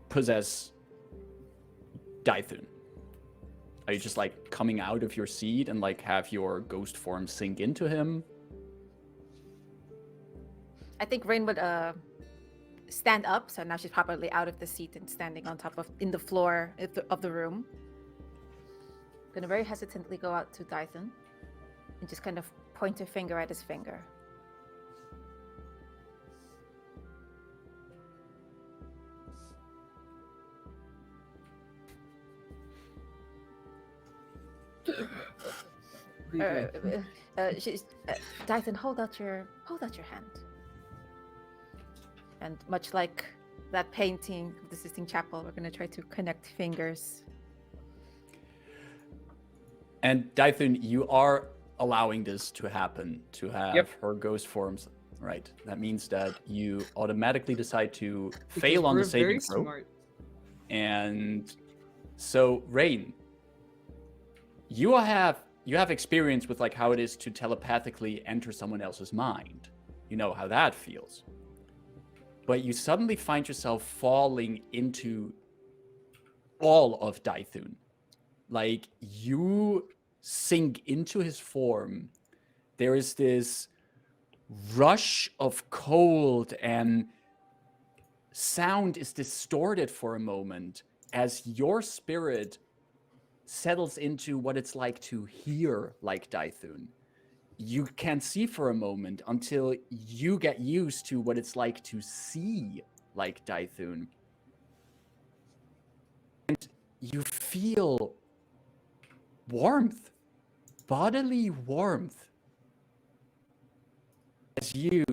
possess Dythun? Are you just like coming out of your seat and like have your ghost form sink into him? I think Rayn would stand up, so now she's probably out of the seat and standing on top in the floor of the room. Gonna very hesitantly go out to Dythun and just kind of point her finger at his finger. Dythun, hold out your hand. And much like that painting of the Sistine Chapel, we're going to try to connect fingers. And Dythun, you are allowing this to happen, to have her ghost forms. Right. That means that you automatically decide to fail on the saving throw. Smart. And so, Rayn, you have experience with like how it is to telepathically enter someone else's mind. You know how that feels. But you suddenly find yourself falling into all of Dythun. Like, you sink into his form. There is this rush of cold and sound is distorted for a moment. as your spirit settles into what it's like to hear like Dythun. You can see for a moment until you get used to what it's like to see like Dythun. And you feel warmth, bodily warmth, as you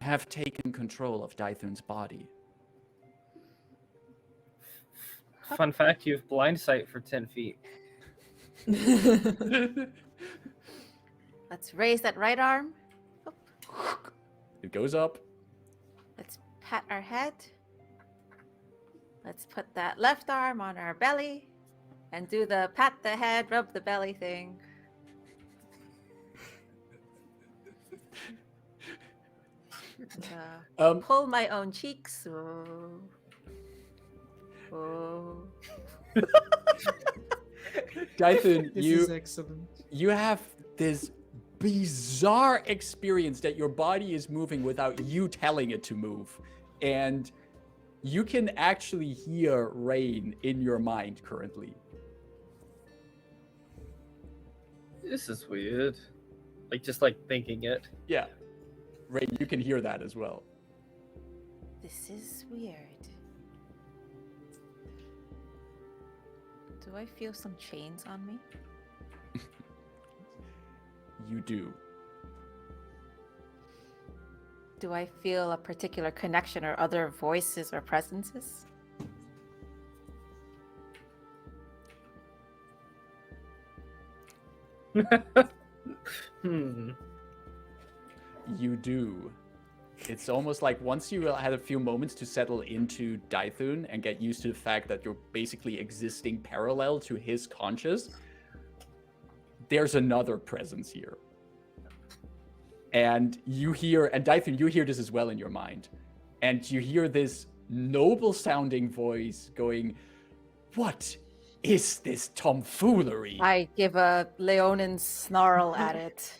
have taken control of Dythun's body. Fun fact, you have blind sight for 10 feet. Let's raise that right arm. It goes up. Let's pat our head. Let's put that left arm on our belly and do the pat the head, rub the belly thing. Pull my own cheeks. Oh. Oh. Dythun, This is excellent. you have this bizarre experience that your body is moving without you telling it to move. And you can actually hear Rayn in your mind currently. This is weird. Just like thinking it. Yeah. Rayn, you can hear that as well. This is weird. Do I feel some chains on me? You do. Do I feel a particular connection or other voices or presences? You do. It's almost like once you had a few moments to settle into Dythun and get used to the fact that you're basically existing parallel to his conscious, there's another presence here. And you hear, and Dythun, you hear this as well in your mind. And you hear this noble sounding voice going, "What is this tomfoolery?" I give a Leonin snarl at it.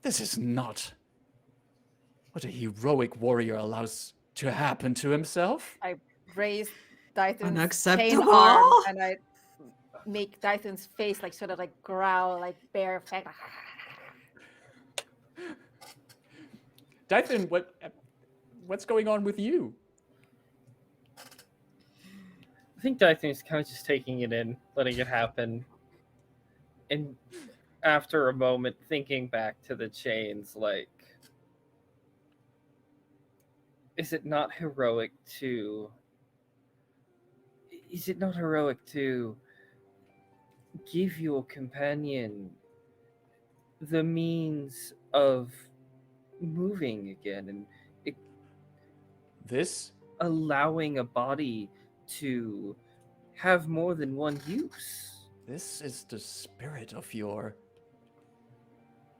This is not what a heroic warrior allows to happen to himself. I raise Dythun's chain Unacceptable. arm and I make Dythun's face sort of growl, bear effect. Dythun, what's going on with you? I think Dythun's kind of just taking it in, letting it happen. And after a moment, thinking back to the chains, is it not heroic to give your companion the means of moving again and This? allowing a body to have more than one use? This is the spirit of your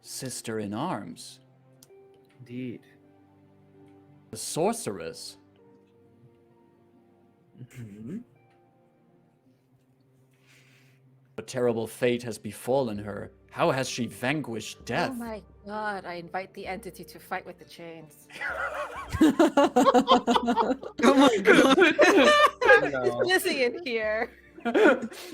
sister in arms, Indeed. the sorceress. Mhm. A terrible fate has befallen her. How has she vanquished death? Oh my god, I invite the entity to fight with the chains. Oh my god. No. It's missing in here.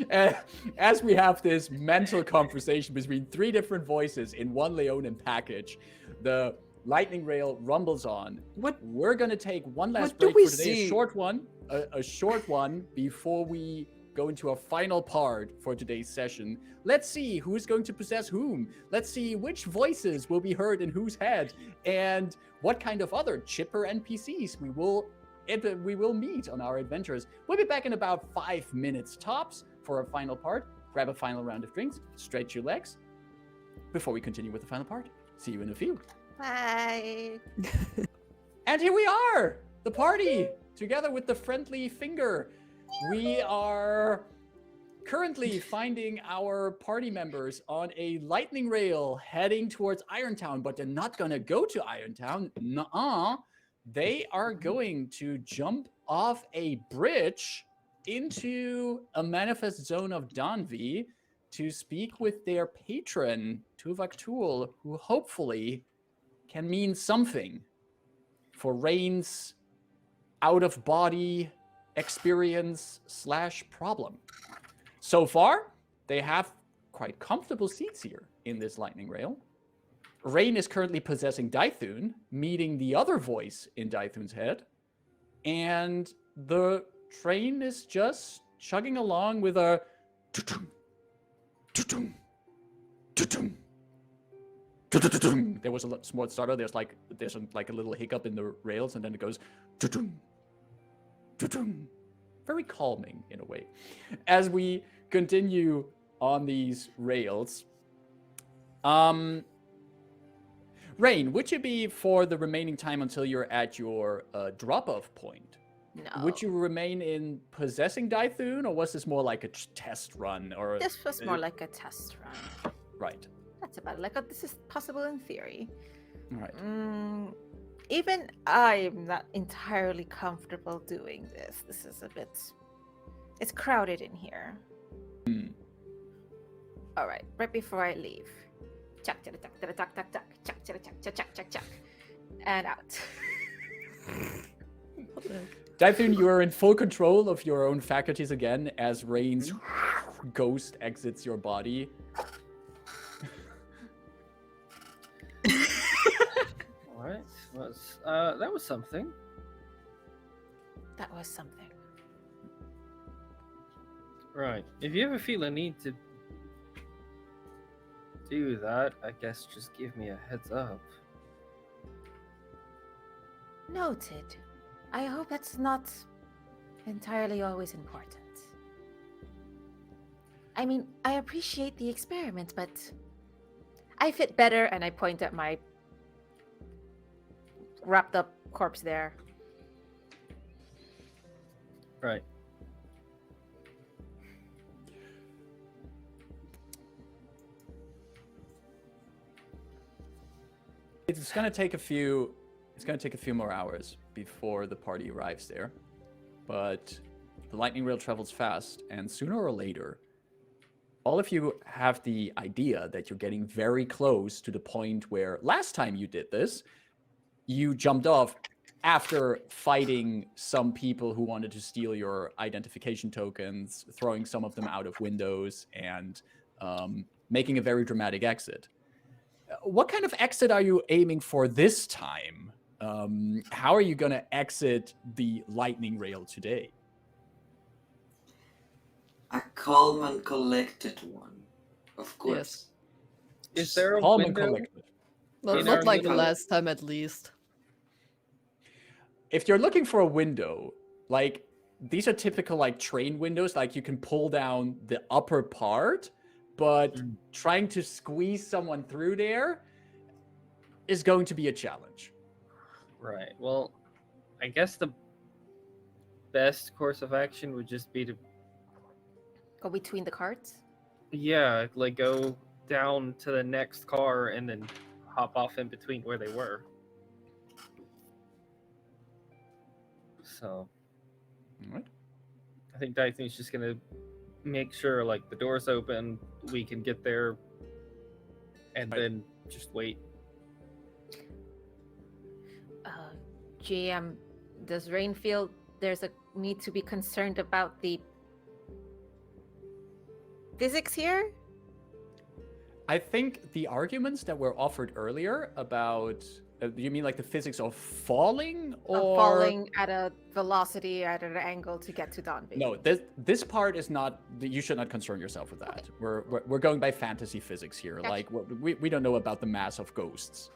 And as we have this mental conversation between three different voices in one Leonin package, the lightning rail rumbles on. What? We're gonna take one last What do break we for today. see? A short one before we go into a final part for today's session. Let's see who's going to possess whom. Let's see which voices will be heard in whose head, and what kind of other chipper NPCs we will meet on our adventures. We'll be back in about 5 minutes tops for our final part. Grab a final round of drinks, stretch your legs before we continue with the final part. See you in a few. Bye. And here we are, the party, together with the friendly finger. We are currently finding our party members on a lightning rail heading towards Irontown, but they're not gonna go to Irontown. Nuh-uh. They are going to jump off a bridge into a manifest zone of Daanvi to speak with their patron, Tuvok Tool, who hopefully can mean something for Rayn's out-of-body experience / problem. So far, they have quite comfortable seats here in this lightning rail. Rayn is currently possessing Dythun, meeting the other voice in Dythun's head, and the train is just chugging along with a tutum, tutum, tutum, tutum. There was a small stutter. There's like a little hiccup in the rails, and then it goes tutum, tutum. Very calming in a way. As we continue on these rails, Rayn, would you be, for the remaining time until you're at your drop-off point, No. would you remain in possessing Dythun, or was this more like a test run? Or This was more like a test run. right. That's about it. Like, this is possible in theory. All right. Even I'm not entirely comfortable doing this. This is a bit... It's crowded in here. All right, right before I leave. Chuck, chuck, chuck, chuck, chuck, chuck, chuck, chuck, chuck, chuck, chuck, chuck, chuck, and out. Dythun, you are in full control of your own faculties again as Rayn's ghost exits your body. All right, that was something. That was something. Right. If you ever feel a need to do that, I guess just give me a heads up. Noted. I hope that's not entirely always important. I mean, I appreciate the experiment, but I fit better, and I point at my wrapped up corpse there. Right. It's gonna take a few more hours before the party arrives there, but the lightning rail travels fast, and sooner or later, all of you have the idea that you're getting very close to the point where last time you did this, you jumped off after fighting some people who wanted to steal your identification tokens, throwing some of them out of windows, and making a very dramatic exit. What kind of exit are you aiming for this time? How are you going to exit the lightning rail today? A calm and collected one, of course. Yes. Is there a Calm and window? collected. Not, In not our like the little- last time, at least. If you're looking for a window, like these are typical like train windows, like you can pull down the upper part, but trying to squeeze someone through there is going to be a challenge. Right. Well, I guess the best course of action would just be to, Go between the carts. yeah, like go down to the next car and then hop off in between where they were. So, All right. I think Dythun's just gonna make sure like the door's open, we can get there, and Right. then just wait. GM, does Rayn feel there's a need to be concerned about the physics here? I think the arguments that were offered earlier about, you mean like the physics of falling, or Of falling at a velocity at an angle to get to Daanvi. No, this part is not. You should not concern yourself with that. We're going by fantasy physics here. Gotcha. Like we don't know about the mass of ghosts.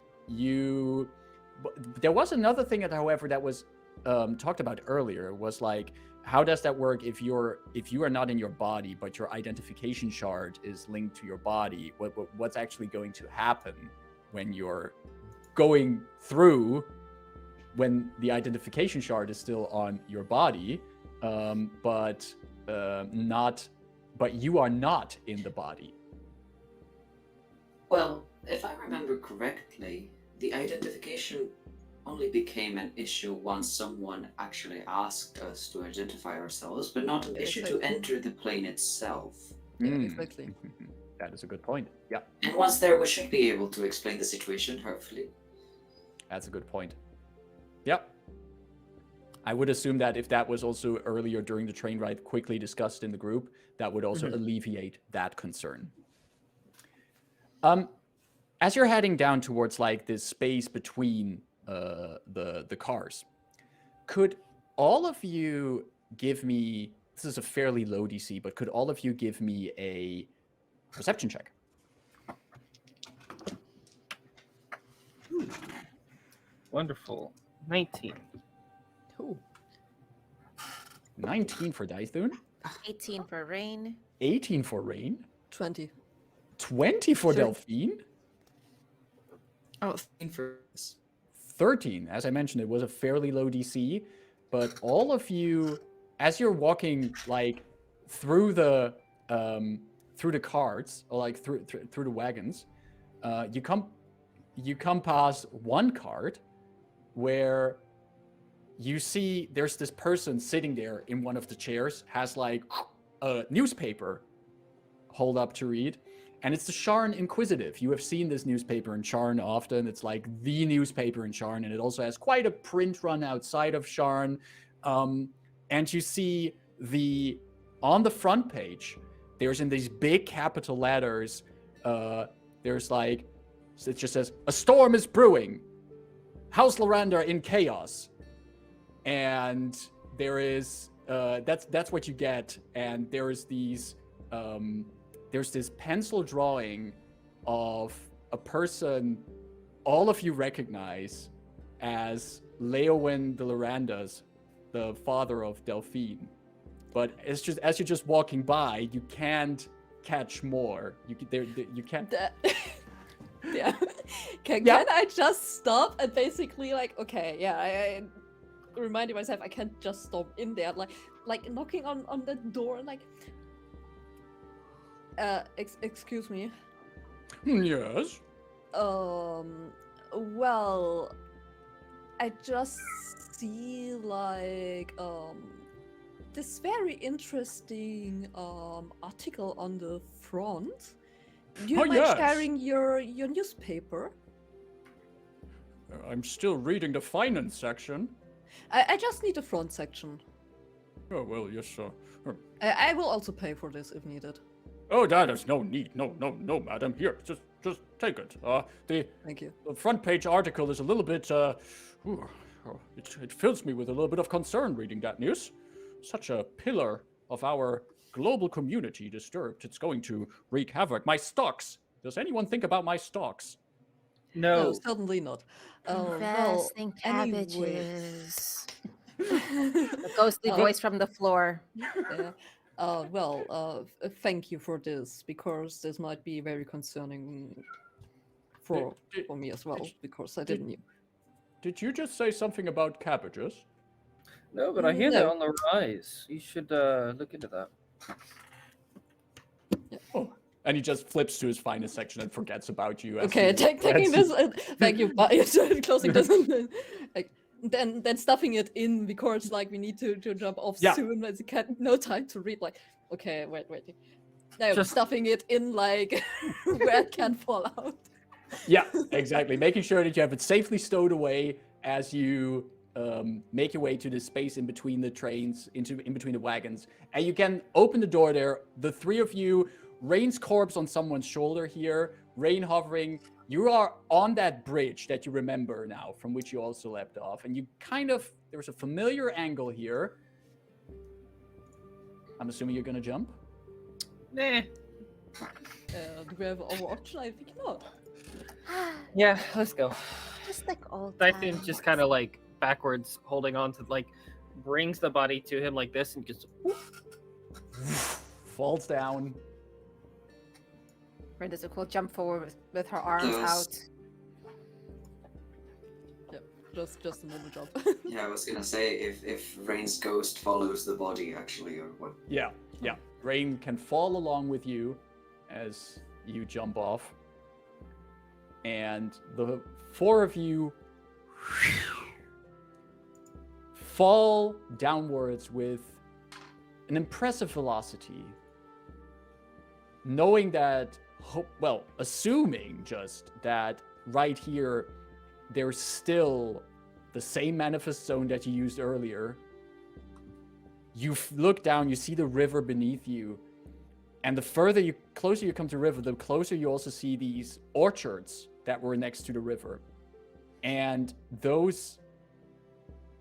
There was another thing that, however, that was talked about earlier. Was like, how does that work if you are not in your body, but your identification shard is linked to your body? What's actually going to happen when you're going through, when the identification shard is still on your body, but you are not in the body? Well, if I remember correctly, the identification only became an issue once someone actually asked us to identify ourselves, but not an Yeah, issue it's to like- enter the plane itself. Yeah, Mm. exactly. That is a good point. Yeah, And once there, we should be able to explain the situation, hopefully. that's a good point. Yep. I would assume that if that was also earlier during the train ride quickly discussed in the group, that would also alleviate that concern. As you're heading down towards like this space between the cars, could all of you give me, this is a fairly low DC, but could all of you give me a perception check? Wonderful. 19. Cool. 19 for Dythun, 18 for Rain. 18 for Rayn, 20. 20 for Sure. Delphine, Oh, thank for this. 13. As I mentioned, it was a fairly low DC, but all of you, as you're walking like through the carts or like through the wagons, you come past one cart where you see there's this person sitting there in one of the chairs, has like a newspaper hold up to read. And it's the Sharn Inquisitive. You have seen this newspaper in Sharn often. It's like the newspaper in Sharn, and it also has quite a print run outside of Sharn. And you see on the front page, there's in these big capital letters, there's like, it just says, "A storm is brewing. House Loranda in chaos." And there is, that's what you get. And there is these, there's this pencil drawing of a person all of you recognize as Leowyn de Lorandas, the father of Delphine. But it's just, as you're just walking by, you can't catch more. You can't. Yeah. Can Yeah. I just stop and basically like, okay, yeah, I reminded myself I can't just stop in there, like knocking on the door, like, excuse me. Yes. Well, I just see like this very interesting article on the front. Do you Oh, mind yes. sharing your newspaper? I'm still reading the finance section. I just need the front section. Oh, well, yes, sir. I will also pay for this if needed. Oh, that is no need. No, madam. Here, just take it. Thank you. The front page article is a little bit, it fills me with a little bit of concern reading that news. Such a pillar of our global community disturbed. It's going to wreak havoc. My stocks. Does anyone think about my stocks? No, No. certainly not. Well, Invest in anyway. cabbages. The ghostly voice from the floor. Yeah. Thank you for this, because this might be very concerning for me as well, because I didn't knew. Did you just say something about cabbages? No, but I hear they're No. on the rise. You should look into that. Oh. And he just flips to his finest section and forgets about you. As Okay, he taking gets- this, thank you, but closing this, and like, then stuffing it in, because like we need to jump off Yeah. soon, as no time to read. Like, okay, wait. No, Just- stuffing it in like where it can fall out. Yeah, exactly. Making sure that you have it safely stowed away as you make your way to the space in between the trains, in between the wagons. And you can open the door there. The three of you, Rayn's corpse on someone's shoulder here, Rayn hovering. You are on that bridge that you remember now, from which you also leapt off. And you kind of, there's a familiar angle here. I'm assuming you're going to jump? Nah. Do we have our option? I think not. Yeah, let's go. Just like old Dythun times. just kind of like backwards, holding on to like, brings the body to him like this and just. Falls down. Brenda's will jump forward with her arms Yes. out. Yep, just a normal jump. Yeah, I was gonna say if Rain's ghost follows the body actually, or what? Yeah. Rayn can fall along with you as you jump off. And the four of you fall downwards with an impressive velocity. knowing that, well, assuming just that right here, there's still the same manifest zone that you used earlier. You look down, you see the river beneath you, and the closer you come to the river, the closer you also see these orchards that were next to the river. And those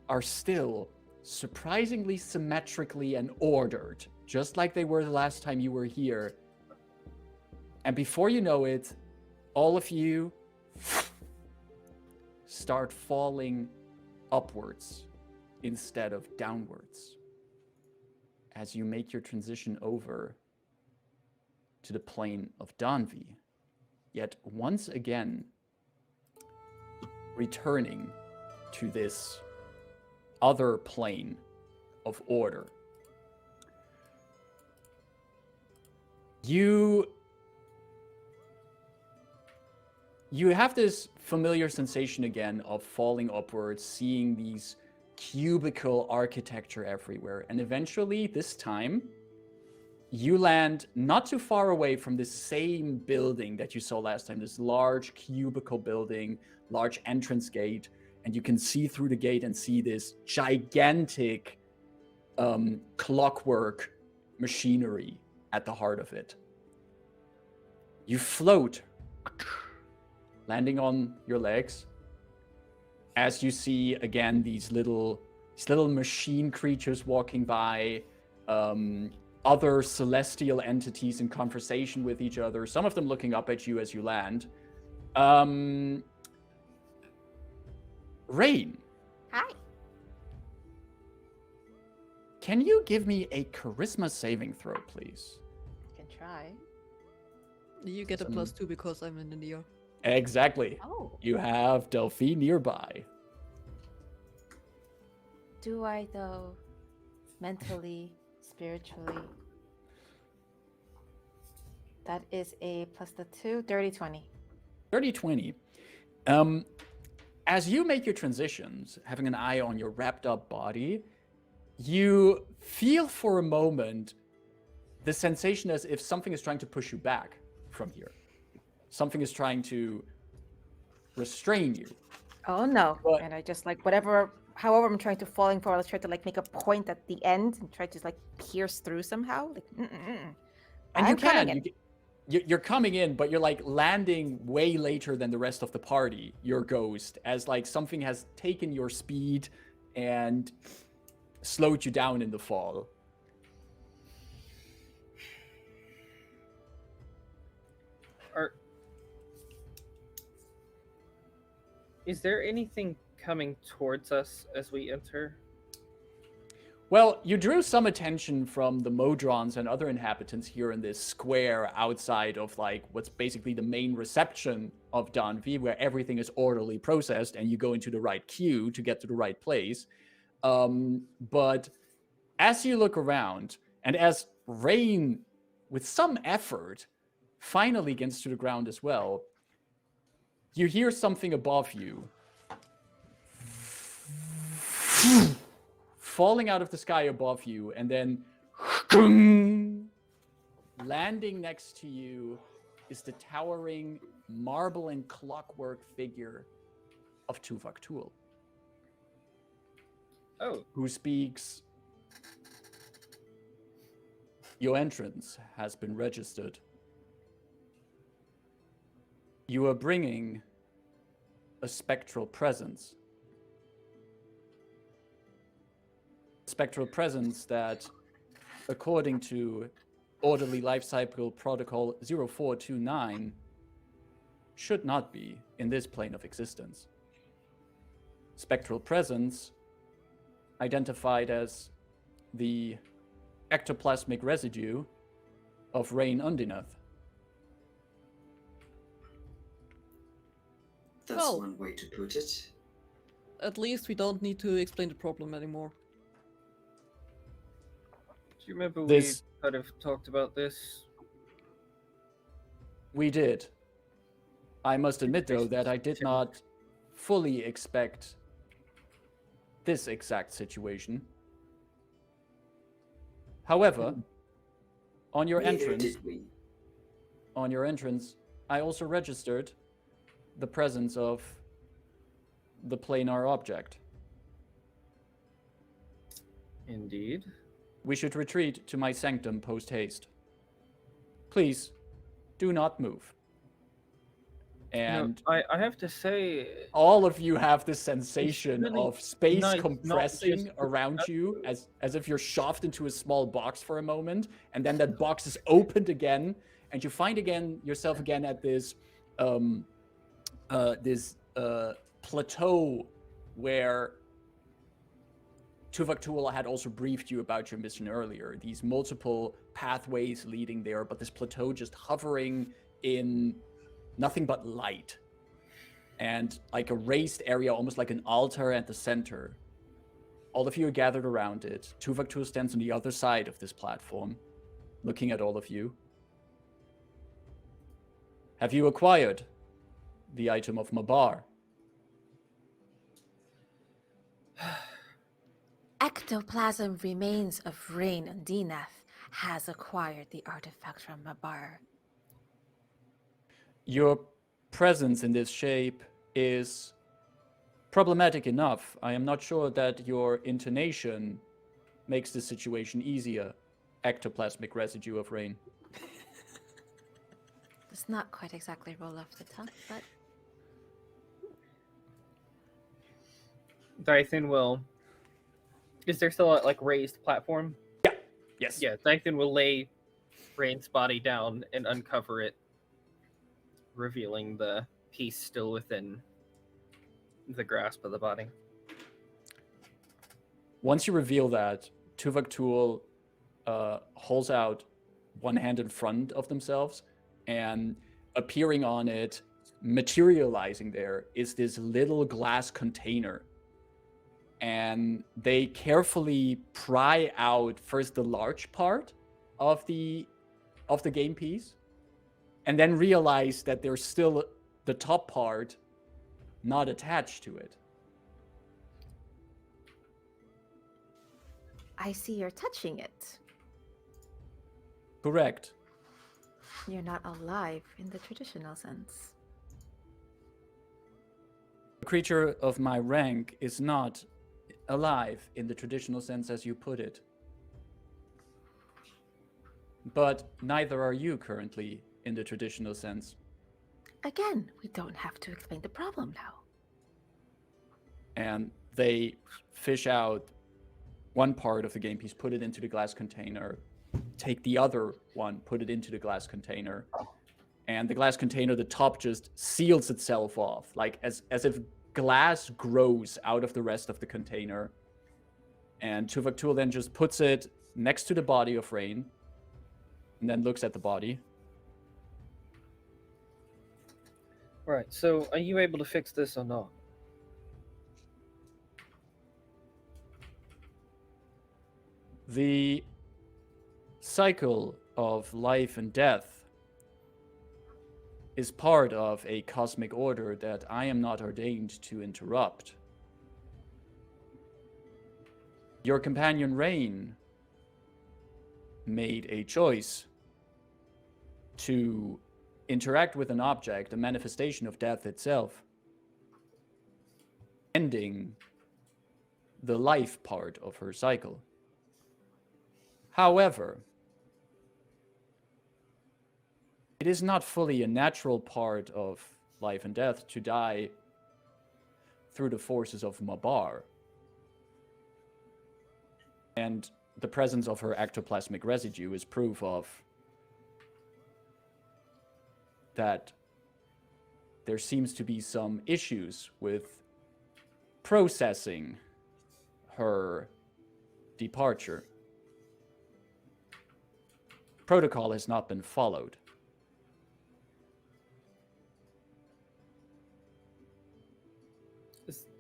are still surprisingly symmetrically and ordered, just like they were the last time you were here. And before you know it, all of you start falling upwards instead of downwards as you make your transition over to the plane of Daanvi, yet once again returning to this other plane of order. You have this familiar sensation again of falling upwards, seeing these cubicle architecture everywhere, and eventually this time you land not too far away from this same building that you saw last time, this large cubicle building, large entrance gate, and you can see through the gate and see this gigantic clockwork machinery at the heart of it. You float, landing on your legs, as you see again these little machine creatures walking by, other celestial entities in conversation with each other, some of them looking up at you as you land. Rayn. Hi. Can you give me a charisma saving throw, please? Can try. You get a +2 because I'm in the near. Exactly. Oh. You have Delphine nearby. Do I though? Mentally, spiritually. That is a +2, dirty 20. 30-20. As you make your transitions, having an eye on your wrapped up body, you feel for a moment the sensation as if something is trying to push you back from here. Something is trying to restrain you. Oh no. But- And I just however I'm trying to falling forward, let's try to make a point at the end and try to pierce through somehow. And I'm you coming can. in. You're coming in, but you're landing way later than the rest of the party, your ghost, as something has taken your speed and slowed you down in the fall. Is there anything coming towards us as we enter? Well, you drew some attention from the Modrons and other inhabitants here in this square outside of what's basically the main reception of Daanvi, where everything is orderly processed and you go into the right queue to get to the right place. But as you look around, and as Rayn, with some effort, finally gets to the ground as well, you hear something above you falling out of the sky above you, and then landing next to you is the towering marble and clockwork figure of Tuvok Tool. Oh. Who speaks, "Your entrance has been registered. You are bringing a spectral presence. Spectral presence that, according to Orderly Life Cycle Protocol 0429, should not be in this plane of existence. Spectral presence identified as the ectoplasmic residue of Rayn Undinath." That's Well. one way to put it. At least we don't need to explain the problem anymore. Do you remember This- we kind of talked about this? We did. I must admit, though, that I did not fully expect this exact situation. However, on your Neither entrance, did we. on your entrance, I also registered the presence of the planar object. Indeed. We should retreat to my sanctum post-haste. Please, do not move. And I have to say, all of you have this sensation really of space nice not compressing just- around you as if you're shoved into a small box for a moment, and then that box is opened again, and you find yourself again at this plateau where Tuvok had also briefed you about your mission earlier. These multiple pathways leading there, but this plateau just hovering in nothing but light. And like a raised area, almost like an altar at the center. All of you are gathered around it. Tuvok stands on the other side of this platform, looking at all of you. Have you acquired the item of Mabar? Ectoplasm remains of Rayn and Dinath has acquired the artifact from Mabar. Your presence in this shape is problematic enough. I am not sure that your intonation makes the situation easier. Ectoplasmic residue of Rayn. Does not quite exactly roll off the tongue, but Dythun will. Is there still a raised platform? Yes. Yeah, Dythun will lay Rayn's body down and uncover it, revealing the piece still within the grasp of the body. Once you reveal that, Tuvok holds out one hand in front of themselves, and appearing on it, materializing there, is this little glass container. And they carefully pry out first the large part of the game piece, and then realize that there's still the top part not attached to it. I see you're touching it. Correct. You're not alive in the traditional sense. A creature of my rank is not alive in the traditional sense as you put it. But neither are you currently in the traditional sense. Again, we don't have to explain the problem now. And they fish out one part of the game piece, put it into the glass container, take the other one, put it into the glass container, and the glass container, the top just seals itself off, like as if glass grows out of the rest of the container. And Tuvok then just puts it next to the body of Rayn, and then looks at the body. Right, so are you able to fix this or not? The cycle of life and death is part of a cosmic order that I am not ordained to interrupt. Your companion Rayn made a choice to interact with an object, a manifestation of death itself, ending the life part of her cycle. However, it is not fully a natural part of life and death to die through the forces of Mabar. And the presence of her ectoplasmic residue is proof of that there seems to be some issues with processing her departure. Protocol has not been followed.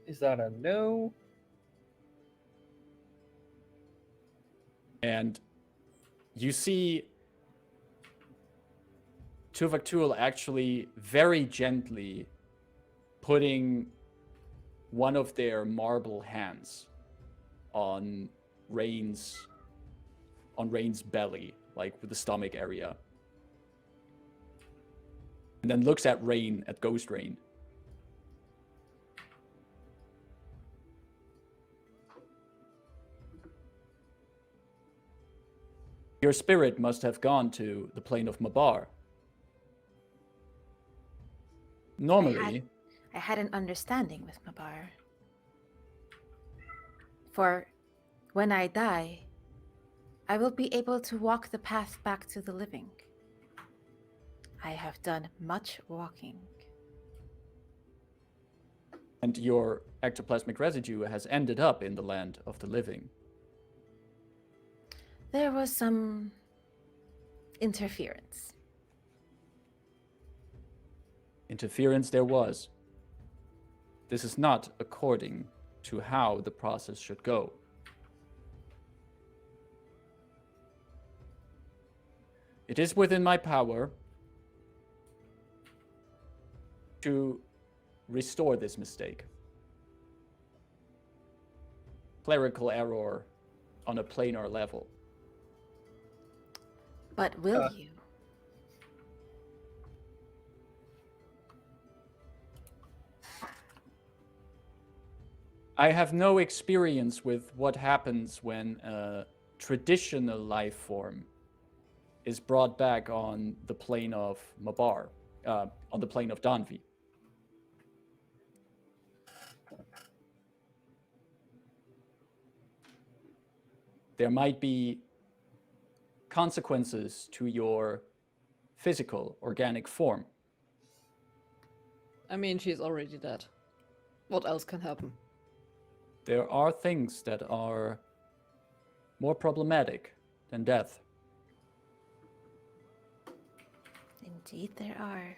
Is that a no? And you see Tuvok actually very gently putting one of their marble hands on Rayn's belly, like with the stomach area. and then looks at Rayn, at Ghost Rayn. Your spirit must have gone to the plane of Mabar. Normally, I had an understanding with Mabar. For when I die, I will be able to walk the path back to the living. I have done much walking. and your ectoplasmic residue has ended up in the land of the living. There was some interference. Interference there was. This is not according to how the process should go. It is within my power to restore this mistake. Clerical error on a planar level. But will you? I have no experience with what happens when a traditional life form is brought back on the plane of Mabar, on the plane of Daanvi. There might be consequences to your physical, organic form. I mean, she's already dead. What else can happen? There are things that are more problematic than death. Indeed, there are.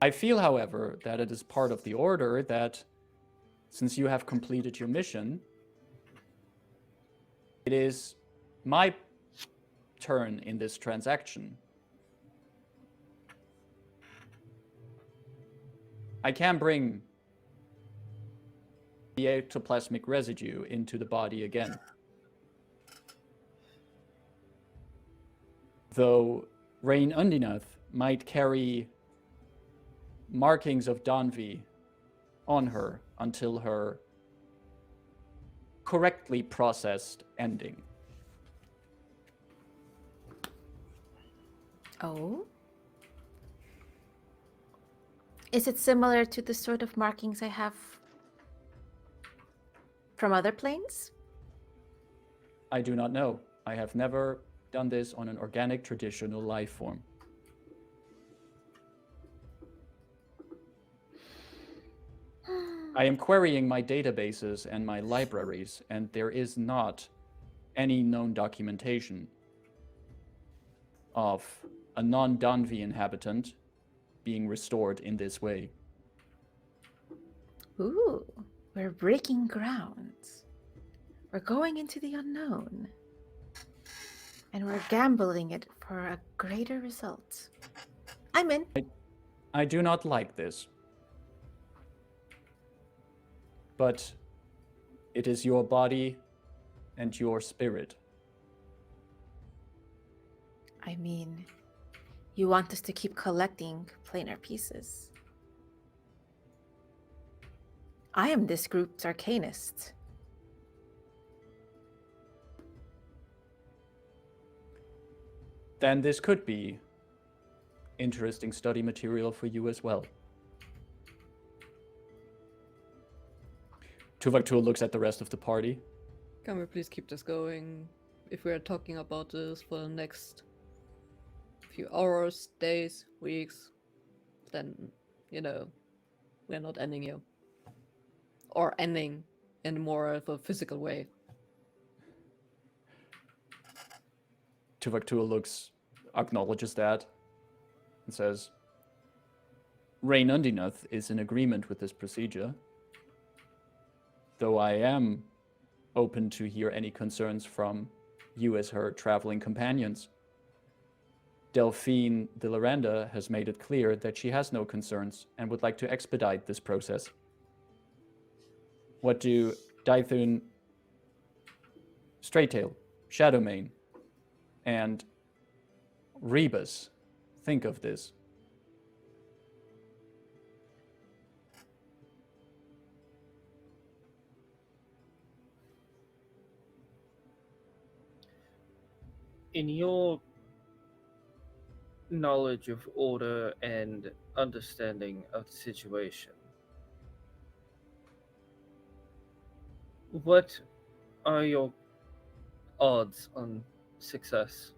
I feel, however, that it is part of the order that, since you have completed your mission, it is my turn in this transaction. I can bring the ectoplasmic residue into the body again. Though Rayn Undinath might carry markings of Daanvi on her until her correctly processed ending. Oh? Is it similar to the sort of markings I have from other planes? I do not know. I have never done this on an organic traditional life form. I am querying my databases and my libraries, and there is not any known documentation of a non-Daanvi inhabitant being restored in this way. Ooh, we're breaking ground. We're going into the unknown. And we're gambling it for a greater result. I'm in. I do not like this. But it is your body and your spirit. I mean, you want us to keep collecting planar pieces. I am this group's arcanist. Then this could be interesting study material for you as well. Tuvaktul looks at the rest of the party. Can we please keep this going? If we are talking about this for the next few hours, days, weeks, then, you know, we're not ending here. Or ending in more of a physical way. Tuvaktul acknowledges that, and says, Rayn Undinath is in agreement with this procedure, though I am open to hear any concerns from you as her traveling companions. Delphine de Laranda has made it clear that she has no concerns and would like to expedite this process. What do Dythun, Straightail, Shadowmane, and Rebus, think of this. In your knowledge of order and understanding of the situation, what are your odds on success?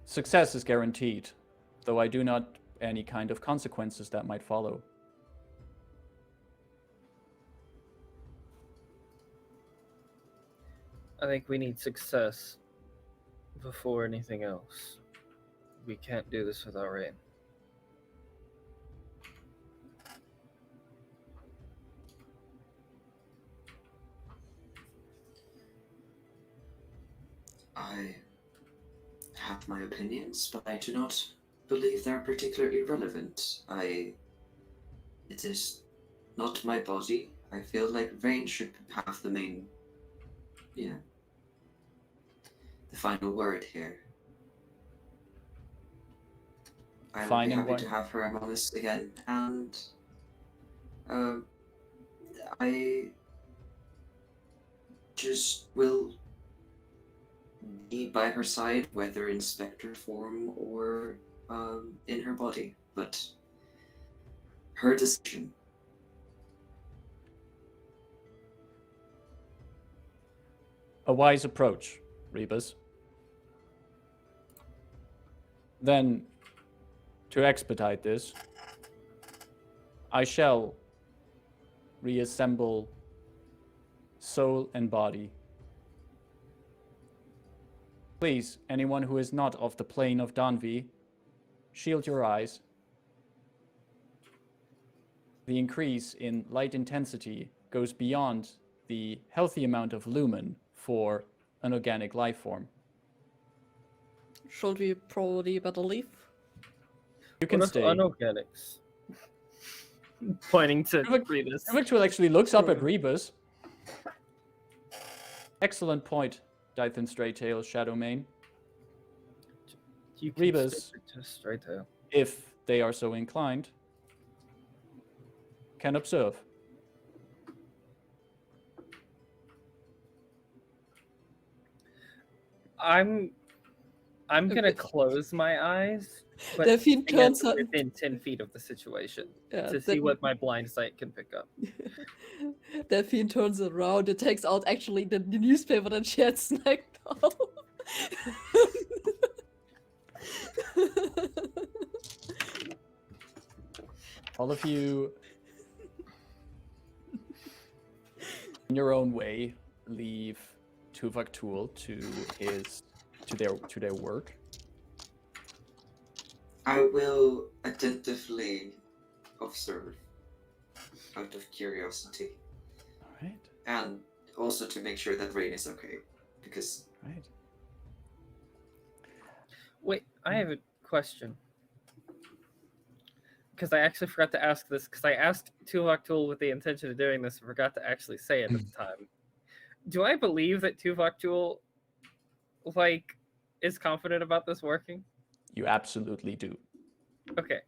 Success is guaranteed, though I do not any kind of consequences that might follow. I think we need success before anything else. We can't do this without Rayn. I have my opinions, but I do not believe they're particularly relevant. It is not my body. I feel like Rayn should have the main, the final word here. I would be happy to have her among us again, and I just will be by her side, whether in spectre form or in her body. But her decision. A wise approach, Rebus. Then, to expedite this, I shall reassemble soul and body. Please, anyone who is not of the plane of Daanvi, shield your eyes. The increase in light intensity goes beyond the healthy amount of lumen for an organic life form. Should we probably better leave? You can stay. Unorganics. Pointing to Rebus. Actually looks up at Rebus. Excellent point, Dythun Straightail Shadowmane. Rebus, Straightail, if they are so inclined, can observe. I'm gonna close my eyes, but Delphine turns her within 10 feet of the situation Yeah, to see what my blind sight can pick up. Delphine turns around and takes out actually the newspaper that she had snagged off. All of you, in your own way, leave Tuvok-Tool to their work. I will attentively observe out of curiosity. Alright. And also to make sure that Rayn is okay. Because Right. Wait, I have a question. Because I actually forgot to ask this, because I asked Tuvok-Tool with the intention of doing this and forgot to actually say it at the time. Do I believe that Tuvok-Tool, is confident about this working? You absolutely do. Okay.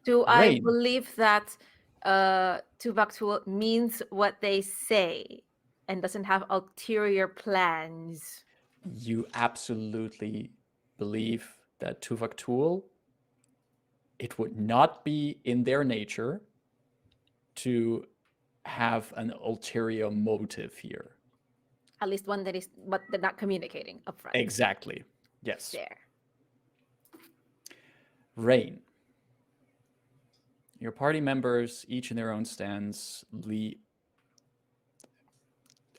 Do I Rayn. believe that Tuvok-Tool means what they say and doesn't have ulterior plans? You absolutely believe that Tuvok-Tool, it would not be in their nature to have an ulterior motive here. At least one that is, but they're not communicating upfront. Exactly. Yes. There. Rayn. Your party members, each in their own stance,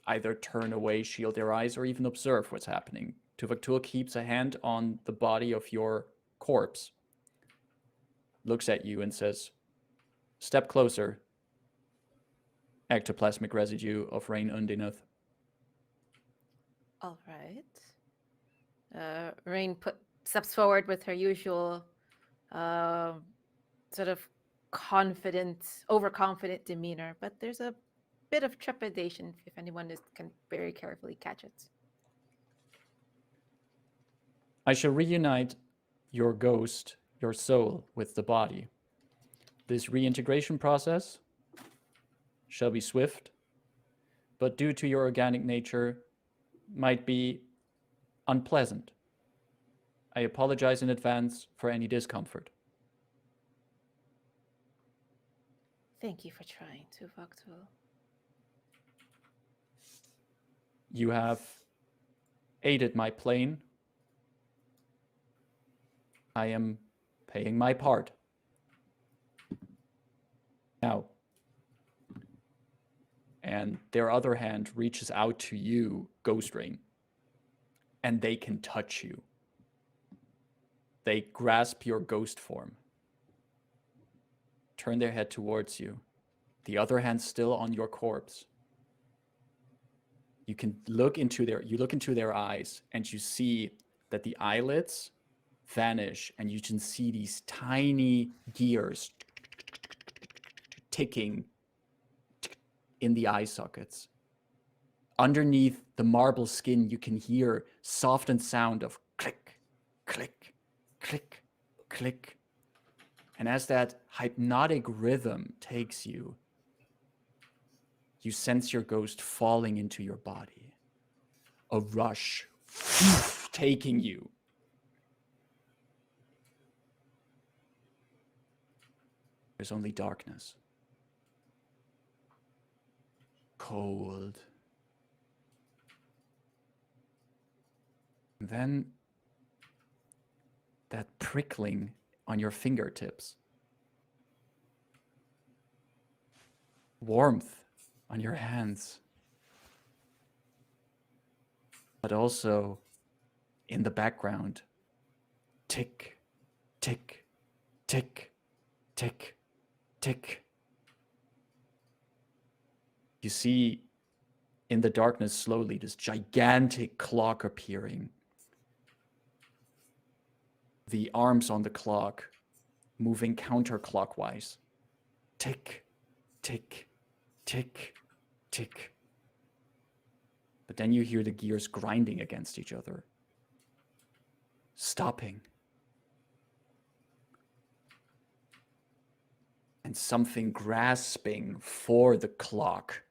either turn away, shield their eyes, or even observe what's happening. Tuvok-Tool keeps a hand on the body of your corpse, looks at you and says, "Step closer. Ectoplasmic residue of Rayn Undineth." All right. Rayn steps forward with her usual sort of overconfident demeanor, but there's a bit of trepidation if anyone can very carefully catch it. I shall reunite your ghost, your soul, with the body. This reintegration process shall be swift, but due to your organic nature, might be unpleasant. I apologize in advance for any discomfort. Thank you for trying to Vaktul. You have aided my plane. I am paying my part. Now, and their other hand reaches out to you, Ghost Rain, and they can touch you. They grasp your ghost form, turn their head towards you, the other hand still on your corpse. You can look into their eyes, and you see that the eyelids vanish, and you can see these tiny gears ticking in the eye sockets. Underneath the marble skin, you can hear softened sound of click, click, click, click. And as that hypnotic rhythm takes you, you sense your ghost falling into your body. A rush taking you. There's only darkness. Cold. And then that prickling on your fingertips. Warmth on your hands. But also in the background, tick, tick, tick, tick, tick. You see in the darkness slowly this gigantic clock appearing. The arms on the clock moving counterclockwise. Tick, tick, tick, tick. But then you hear the gears grinding against each other. Stopping. And something grasping for the clock.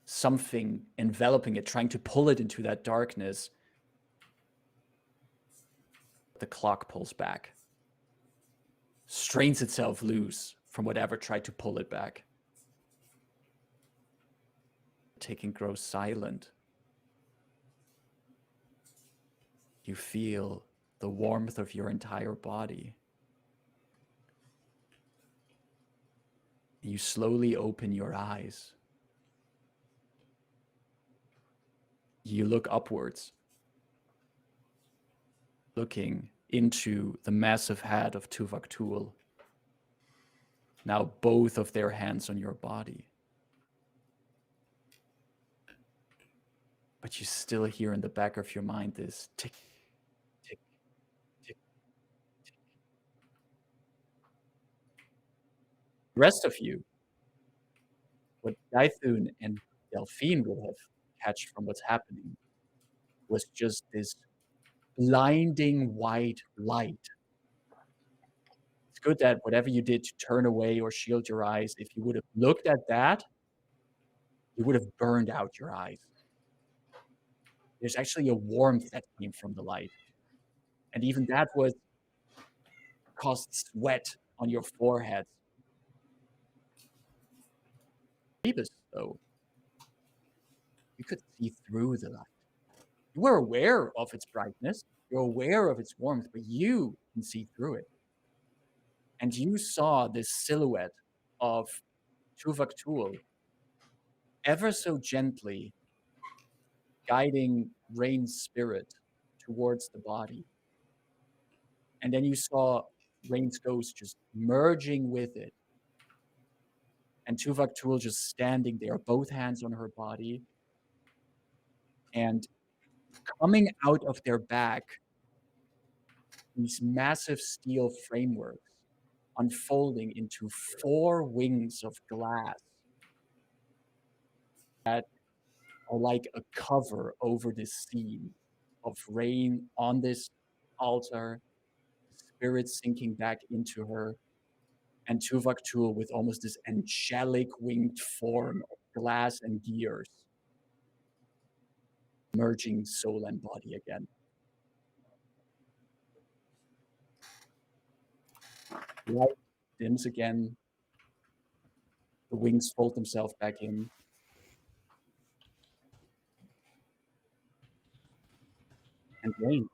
Something enveloping it, trying to pull it into that darkness. The clock pulls back. Strains itself loose from whatever tried to pull it back. Taking grows silent. You feel the warmth of your entire body. You slowly open your eyes. You look upwards, looking into the massive head of Tuvok. Now both of their hands on your body. But you still hear in the back of your mind this tick, tick, tick, tick. The rest of you, what Dythun and Delphine will have catched from what's happening was just this blinding white light. It's good that whatever you did to turn away or shield your eyes, if you would have looked at that, you would have burned out your eyes. There's actually a warmth that came from the light. And even that was caused sweat on your forehead. Rebus, though, you could see through the light. You were aware of its brightness, you're aware of its warmth, but you can see through it. And you saw this silhouette of Tuvok ever so gently guiding Rayn's spirit towards the body. And then you saw Rayn's ghost just merging with it. And Tuvok just standing there, both hands on her body. And coming out of their back, these massive steel frameworks unfolding into 4 wings of glass that are like a cover over this scene of Rayn on this altar, spirit sinking back into her, and Tuvok with almost this angelic winged form of glass and gears, merging soul and body again. Light dims again. The wings fold themselves back in. And Rayn,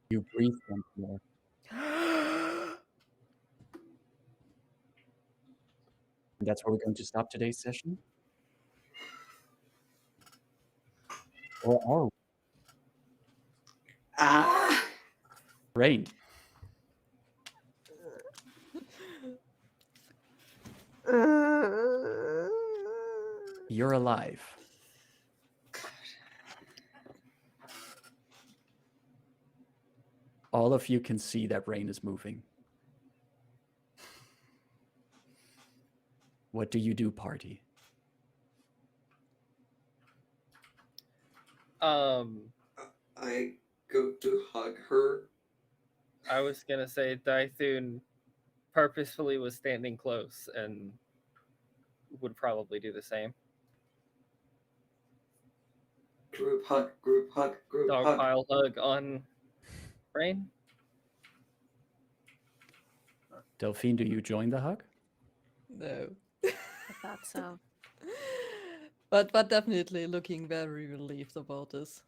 you breathe once more. And that's where we're going to stop today's session. Or are we? Ah! Rayn, you're alive. All of you can see that Rayn is moving. What do you do, party? I go to hug her. I was gonna say Dythun purposefully was standing close and would probably do the same. Group hug, group hug, group Dog hug. pile hug on Rayn. Delphine, do you join the hug? No. I thought so. But definitely looking very relieved about this.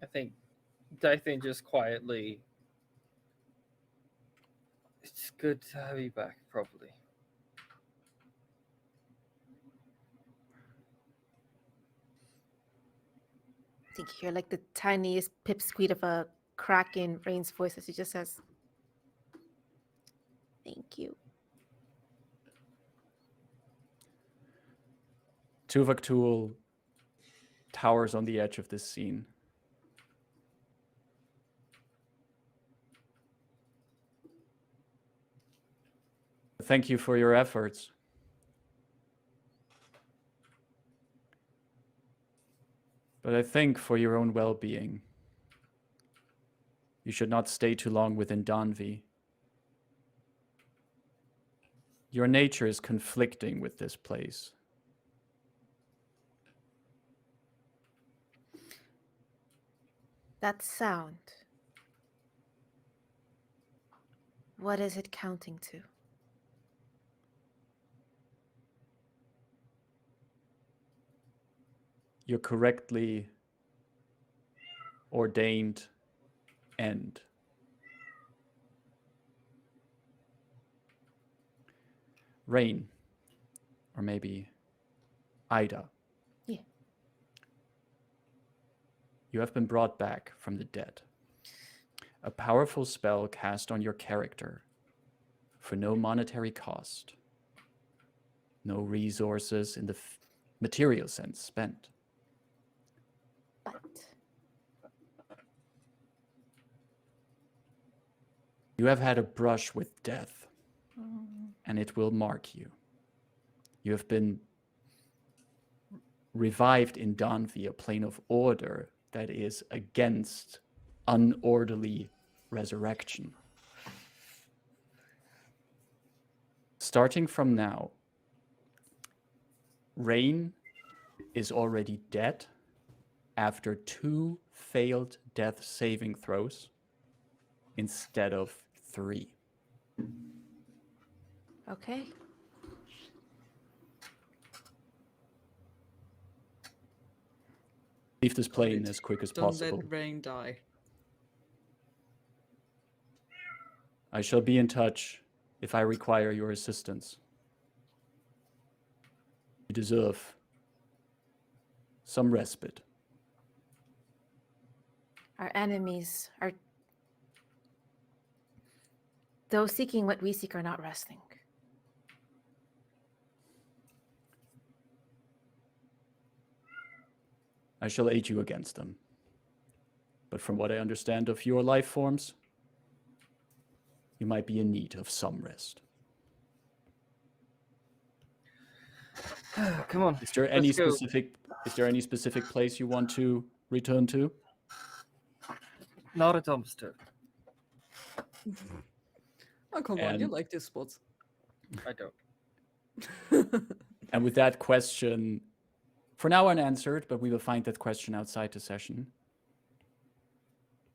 I think Dythun just quietly. It's good to have you back, probably. I think you hear like the tiniest pipsqueak of a crack in Rain's voice as he just says, "Thank you." Tuvok towers on the edge of this scene. Thank you for your efforts. But I think for your own well-being, you should not stay too long within Daanvi. Your nature is conflicting with this place. That sound. What is it counting to? Your correctly ordained end. Rayn, or maybe Ida. Yeah. You have been brought back from the dead. A powerful spell cast on your character for no monetary cost. No resources in the material sense spent. But You have had a brush with death, and it will mark you. You have been revived in Daanvi, a plane of order that is against unorderly resurrection. Starting from now, Rayn is already dead after 2 failed death saving throws instead of 3. okay. Leave this plane as quick as Don't possible. let Rain die. I shall be in touch if I require your assistance. You deserve some respite. Our enemies are. Those seeking what we seek are not resting. I shall aid you against them. But from what I understand of your life forms, you might be in need of some rest. Come on. Is there any let's go. specific Is there any specific place you want to return to? Not a dumpster. Oh, come on, you And- like these spots. I don't. And with that question, for now unanswered, but we will find that question outside the session.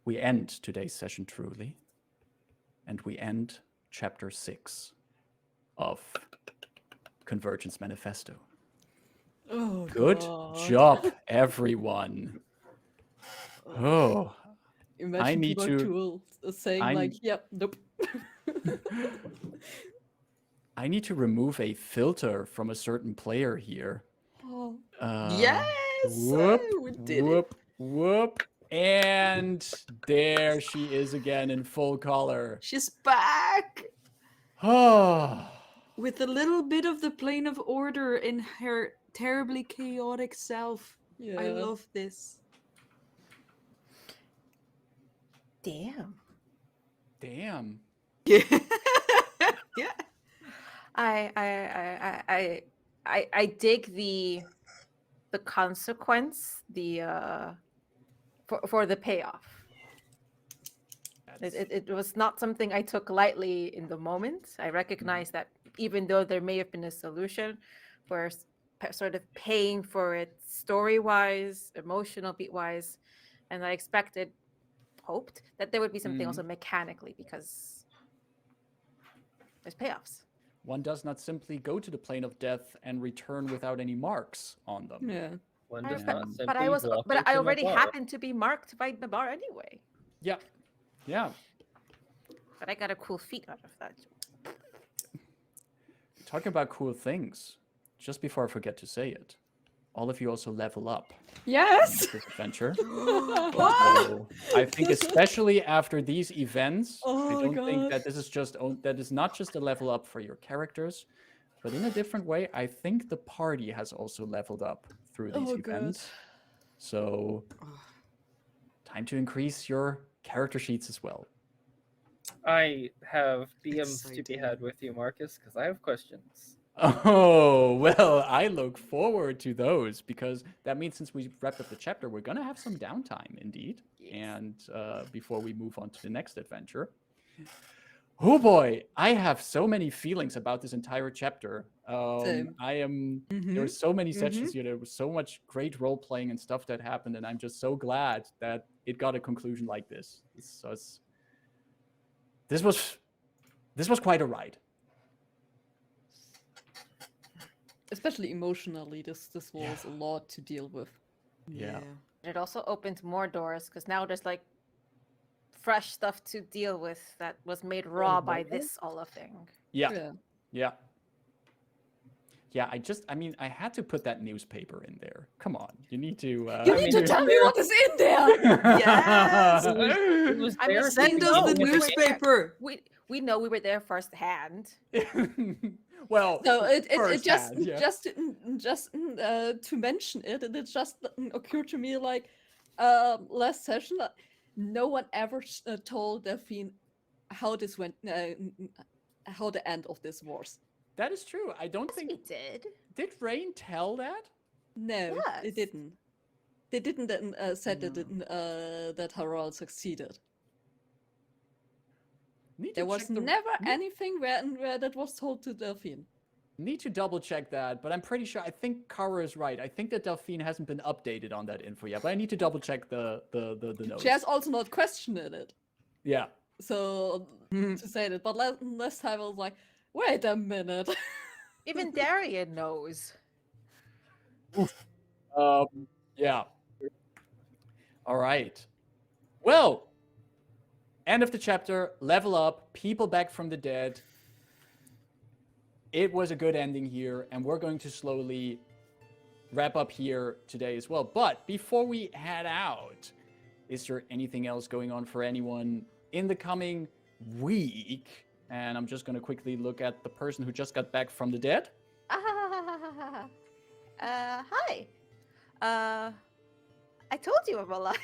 We end today's session truly, and we end chapter 6 of Convergence Manifesto. Oh, Good God. job, everyone. Oh, Imagine need people to- tools saying I'm- like, yep, nope. I need to remove a filter from a certain player here. Oh. Uh, Yes! Whoop, we did whoop, whoop. And there she is again in full color. She's back! Oh, With a little bit of the plane of order in her terribly chaotic self. Yeah. I love this. Damn. damn. Yeah. Yeah. I dig the consequence, for the payoff. It was not something I took lightly in the moment. I recognize that even though there may have been a solution, we're sort of paying for it story-wise, emotional beat-wise, and I hoped that there would be something also mechanically, because there's payoffs. One does not simply go to the plane of death and return without any marks on them. Yeah. One I- does but, not but simply I was, walk but I into already Navarre. happened to be marked by the bar anyway. Yeah. Yeah. But I got a cool feat out of that. Talking about cool things, just before I forget to say it, all of you also level up in Yes! this adventure. What? So I think especially after these events, Oh I don't think gosh. that this is that is not just a level up for your characters, but in a different way, I think the party has also leveled up through these Oh, God. events. So time to increase your character sheets as well. I have DMs to be Exciting. had with you, Marcus, because I have questions. Oh, well, I look forward to those because that means since we wrapped up the chapter, we're going to have some downtime indeed. Yes. And before we move on to the next adventure. Oh boy, I have so many feelings about this entire chapter. Same. There were so many sessions here. There was so much great role playing and stuff that happened. And I'm just so glad that it got a conclusion like this. This was quite a ride. Especially emotionally, this was a lot to deal with. Yeah. It also opened more doors because now there's like fresh stuff to deal with that was made raw by this all of thing. Yeah. Yeah. Yeah, I had to put that newspaper in there. Come on, you need to. You need to tell me what is in there! Yes! It was I mean, there Send to us the begin with. newspaper! We know we were there firsthand. Well, So it just firsthand, yeah. just to mention it, and it just occurred to me like last session. No one ever told Delphine how this went, how the end of this was. that is true. I don't Yes, think we did. did Rayn tell that. No, they Yes. didn't. They didn't said that Harald succeeded. Need to There was check the- never anything where that was told to Delphine. Need to double check that, but I'm pretty sure. I think Kara is right. I think that Delphine hasn't been updated on that info yet, but I need to double check the notes. She has also not questioned it. Yeah. So to say that, but last time I was like, wait a minute. Even Darian knows. Yeah. All right. Well, end of the chapter, level up, people back from the dead. It was a good ending here, and we're going to slowly wrap up here today as well. But before we head out, is there anything else going on for anyone in the coming week? And I'm just going to quickly look at the person who just got back from the dead. Hi. I told you I'm alive.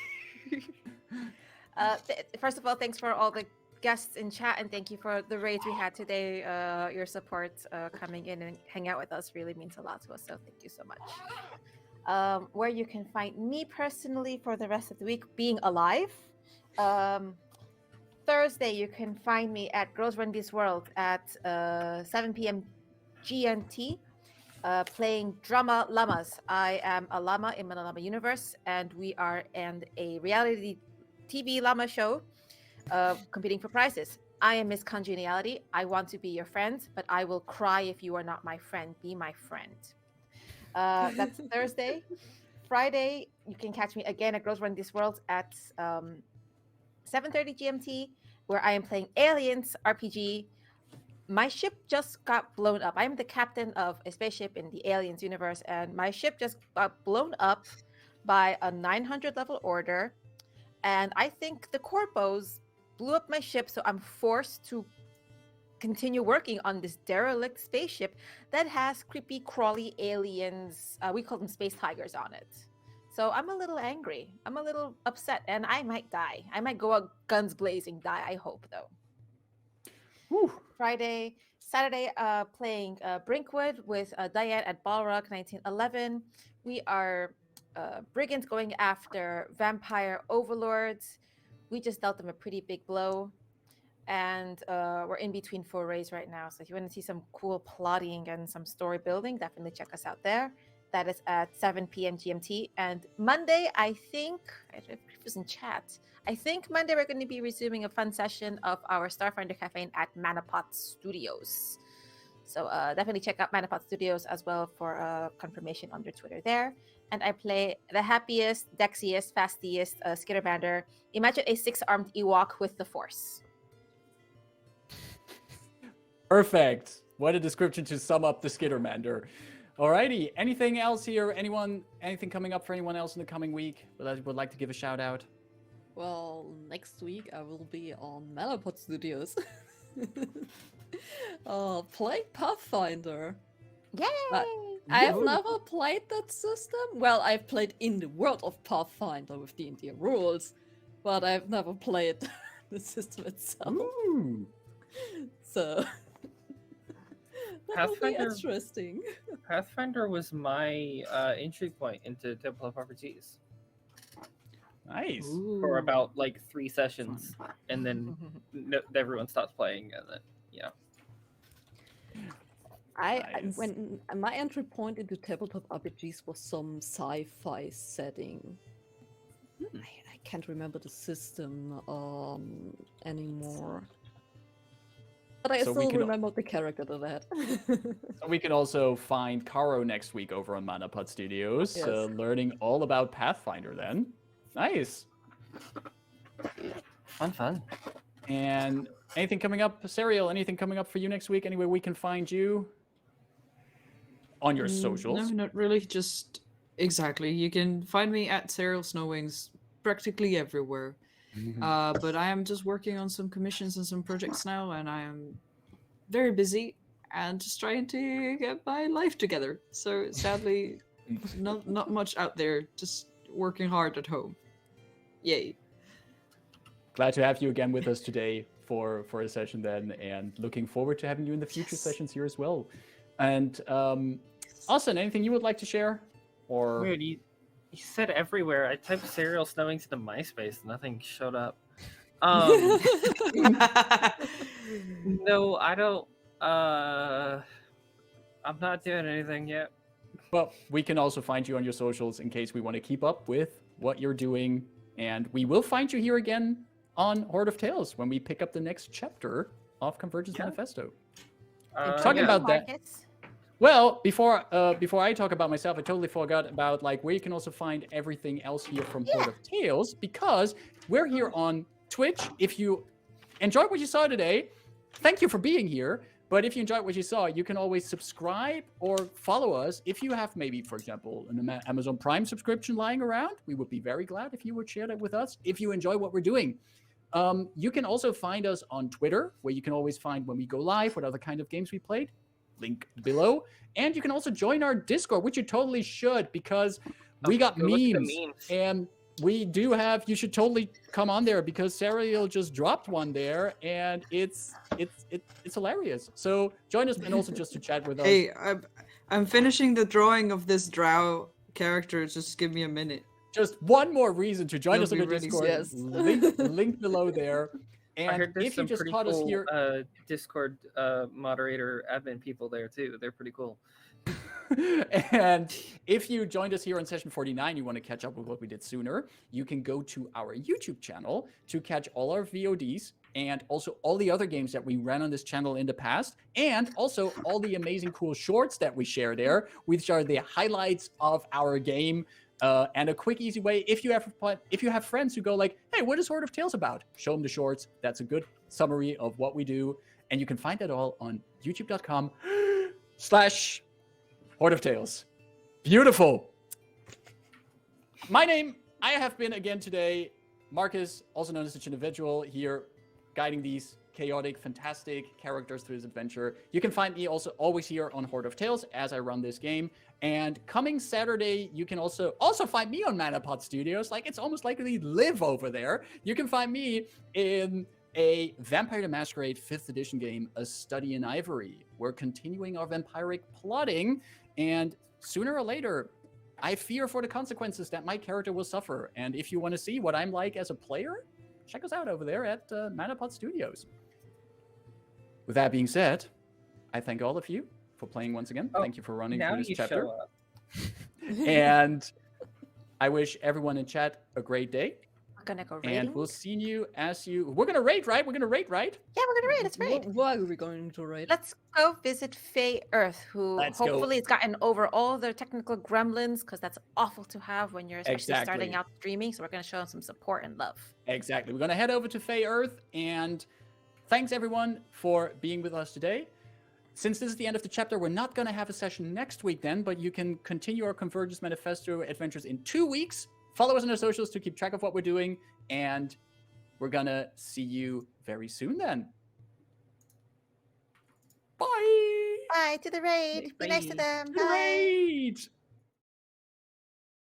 First of all, thanks for all the guests in chat, and thank you for the raids we had today. Your support coming in and hang out with us really means a lot to us, so thank you so much. where you can find me personally for the rest of the week being alive. Thursday, you can find me at Girls Run This World at 7 p.m. GMT, playing Drama Llamas. I am a llama in the Llama universe, and we are in a reality TV llama show competing for prizes. I am Miss Congeniality. I want to be your friend, but I will cry if you are not my friend. Be my friend. That's Thursday. Friday, you can catch me again at Girls Run This World at 7:30 GMT, where I am playing Aliens RPG. My ship just got blown up. I'm the captain of a spaceship in the Aliens universe, and my ship just got blown up by a 900 level order. And I think the corpos blew up my ship, so I'm forced to continue working on this derelict spaceship that has creepy, crawly aliens. We call them space tigers on it. So I'm a little angry. I'm a little upset, and I might die. I might go out guns blazing, die. I hope, though. Whew. Friday, Saturday, playing Brinkwood with Diane at Balrog 1911. We are brigands going after vampire overlords. We just dealt them a pretty big blow. And we're in between forays right now. So if you want to see some cool plotting and some story building, definitely check us out there. That is at 7 p.m. GMT. And Monday, I think, I don't know if it was in chat, I think Monday we're going to be resuming a fun session of our Starfinder Cafe at Manipot Studios. So definitely check out Manipot Studios as well for confirmation on their Twitter there. And I play the happiest, dexiest, fastiest Skittermander. Imagine a 6-armed Ewok with the Force. Perfect. What a description to sum up the Skittermander. Alrighty. Anything else here? Anything coming up for anyone else in the coming week that I would like to give a shout out? Well, next week I will be on Manipot Studios. Playing Pathfinder. Yay! I have never played that system. Well, I've played in the world of Pathfinder with D&D rules, but I've never played the system itself. Ooh. So that will be Pathfinder- interesting. Pathfinder was my entry point into tabletop RPGs Nice. for about like 3 sessions, and then everyone stopped playing, and then Nice. When my entry point into tabletop RPGs was some sci-fi setting. I can't remember the system anymore. But I So we still can- remember the character to that. So we can also find Caro next week over on Manipot Studios, Yes. learning all about Pathfinder then. Nice. fun. And anything coming up, Serial, anything coming up for you next week? Anywhere we can find you? On your socials? No, not really. Just exactly. You can find me at Serial Snowwings practically everywhere. But I am just working on some commissions and some projects now, and I am very busy and just trying to get my life together. So sadly, not much out there. Just working hard at home. Yay. Glad to have you again with us today for a session then, and looking forward to having you in the future sessions here as well. And Austin, anything you would like to share? Or Weird, you said everywhere. I typed Serial Snowing to the MySpace, nothing showed up. No, I don't. I'm not doing anything yet. well, we can also find you on your socials in case we want to keep up with what you're doing. And we will find you here again on Horde of Tales when we pick up the next chapter of Convergence Manifesto. Talking yeah. about that. Marcus? Well, before I talk about myself, I totally forgot about like where you can also find everything else here from Horde of Tales, because we're here on Twitch. If you enjoyed what you saw today, thank you for being here. But if you enjoyed what you saw, you can always subscribe or follow us. If you have maybe, for example, an Amazon Prime subscription lying around, we would be very glad if you would share that with us. If you enjoy what we're doing, you can also find us on Twitter, where you can always find when we go live, what other kind of games we played. Link below. And you can also join our Discord, which you totally should, because we got Go look at the memes. memes. And we do have, you should totally come on there, because Serial just dropped one there, and it's hilarious. So join us, and also just to chat with us. Hey, I'm finishing the drawing of this drow character. Just give me a minute. Just one more reason to join You'll us on be the ready Discord. Yes. Link below there. I And heard there's if you some just pretty caught us cool here, Discord moderator admin people there too. They're pretty cool. and if you joined us here on session 49, you want to catch up with what we did sooner, you can go to our YouTube channel to catch all our VODs and also all the other games that we ran on this channel in the past, and also all the amazing cool shorts that we share there, which are the highlights of our game. And a quick, easy way, if you have friends who go like, hey, what is Horde of Tales about? Show them the shorts. That's a good summary of what we do. And you can find that all on youtube.com/Horde of Tales. Beautiful. I have been again today, Marcus, also known as the individual, here guiding these chaotic, fantastic characters through this adventure. You can find me also always here on Horde of Tales as I run this game. And coming Saturday, you can also find me on Manapod Studios. Like, it's almost like we live over there. You can find me in a Vampire the Masquerade 5th edition game, A Study in Ivory. We're continuing our vampiric plotting, and sooner or later, I fear for the consequences that my character will suffer. And if you want to see what I'm like as a player, check us out over there at Manapod Studios. With that being said, I thank all of you for playing once again. Thank you for running Now through this you chapter. show up. And I wish everyone in chat a great day. We're gonna go raiding. And we'll see you we're gonna raid, right? We're gonna raid, right? Yeah, we're gonna raid. Let's raid. Why are we going to raid? Let's go visit Fae Earth, who Let's go. hopefully has gotten over all their technical gremlins, because that's awful to have when you're especially Exactly. starting out streaming. So we're gonna show them some support and love. Exactly. We're gonna head over to Fae Earth, and thanks everyone for being with us today. Since this is the end of the chapter, we're not gonna have a session next week then, but you can continue our Convergence Manifesto adventures in 2 weeks. Follow us on our socials to keep track of what we're doing, and we're gonna see you very soon then. Bye! Bye to the raid. Be nice to Bye. them. To the Bye. raid!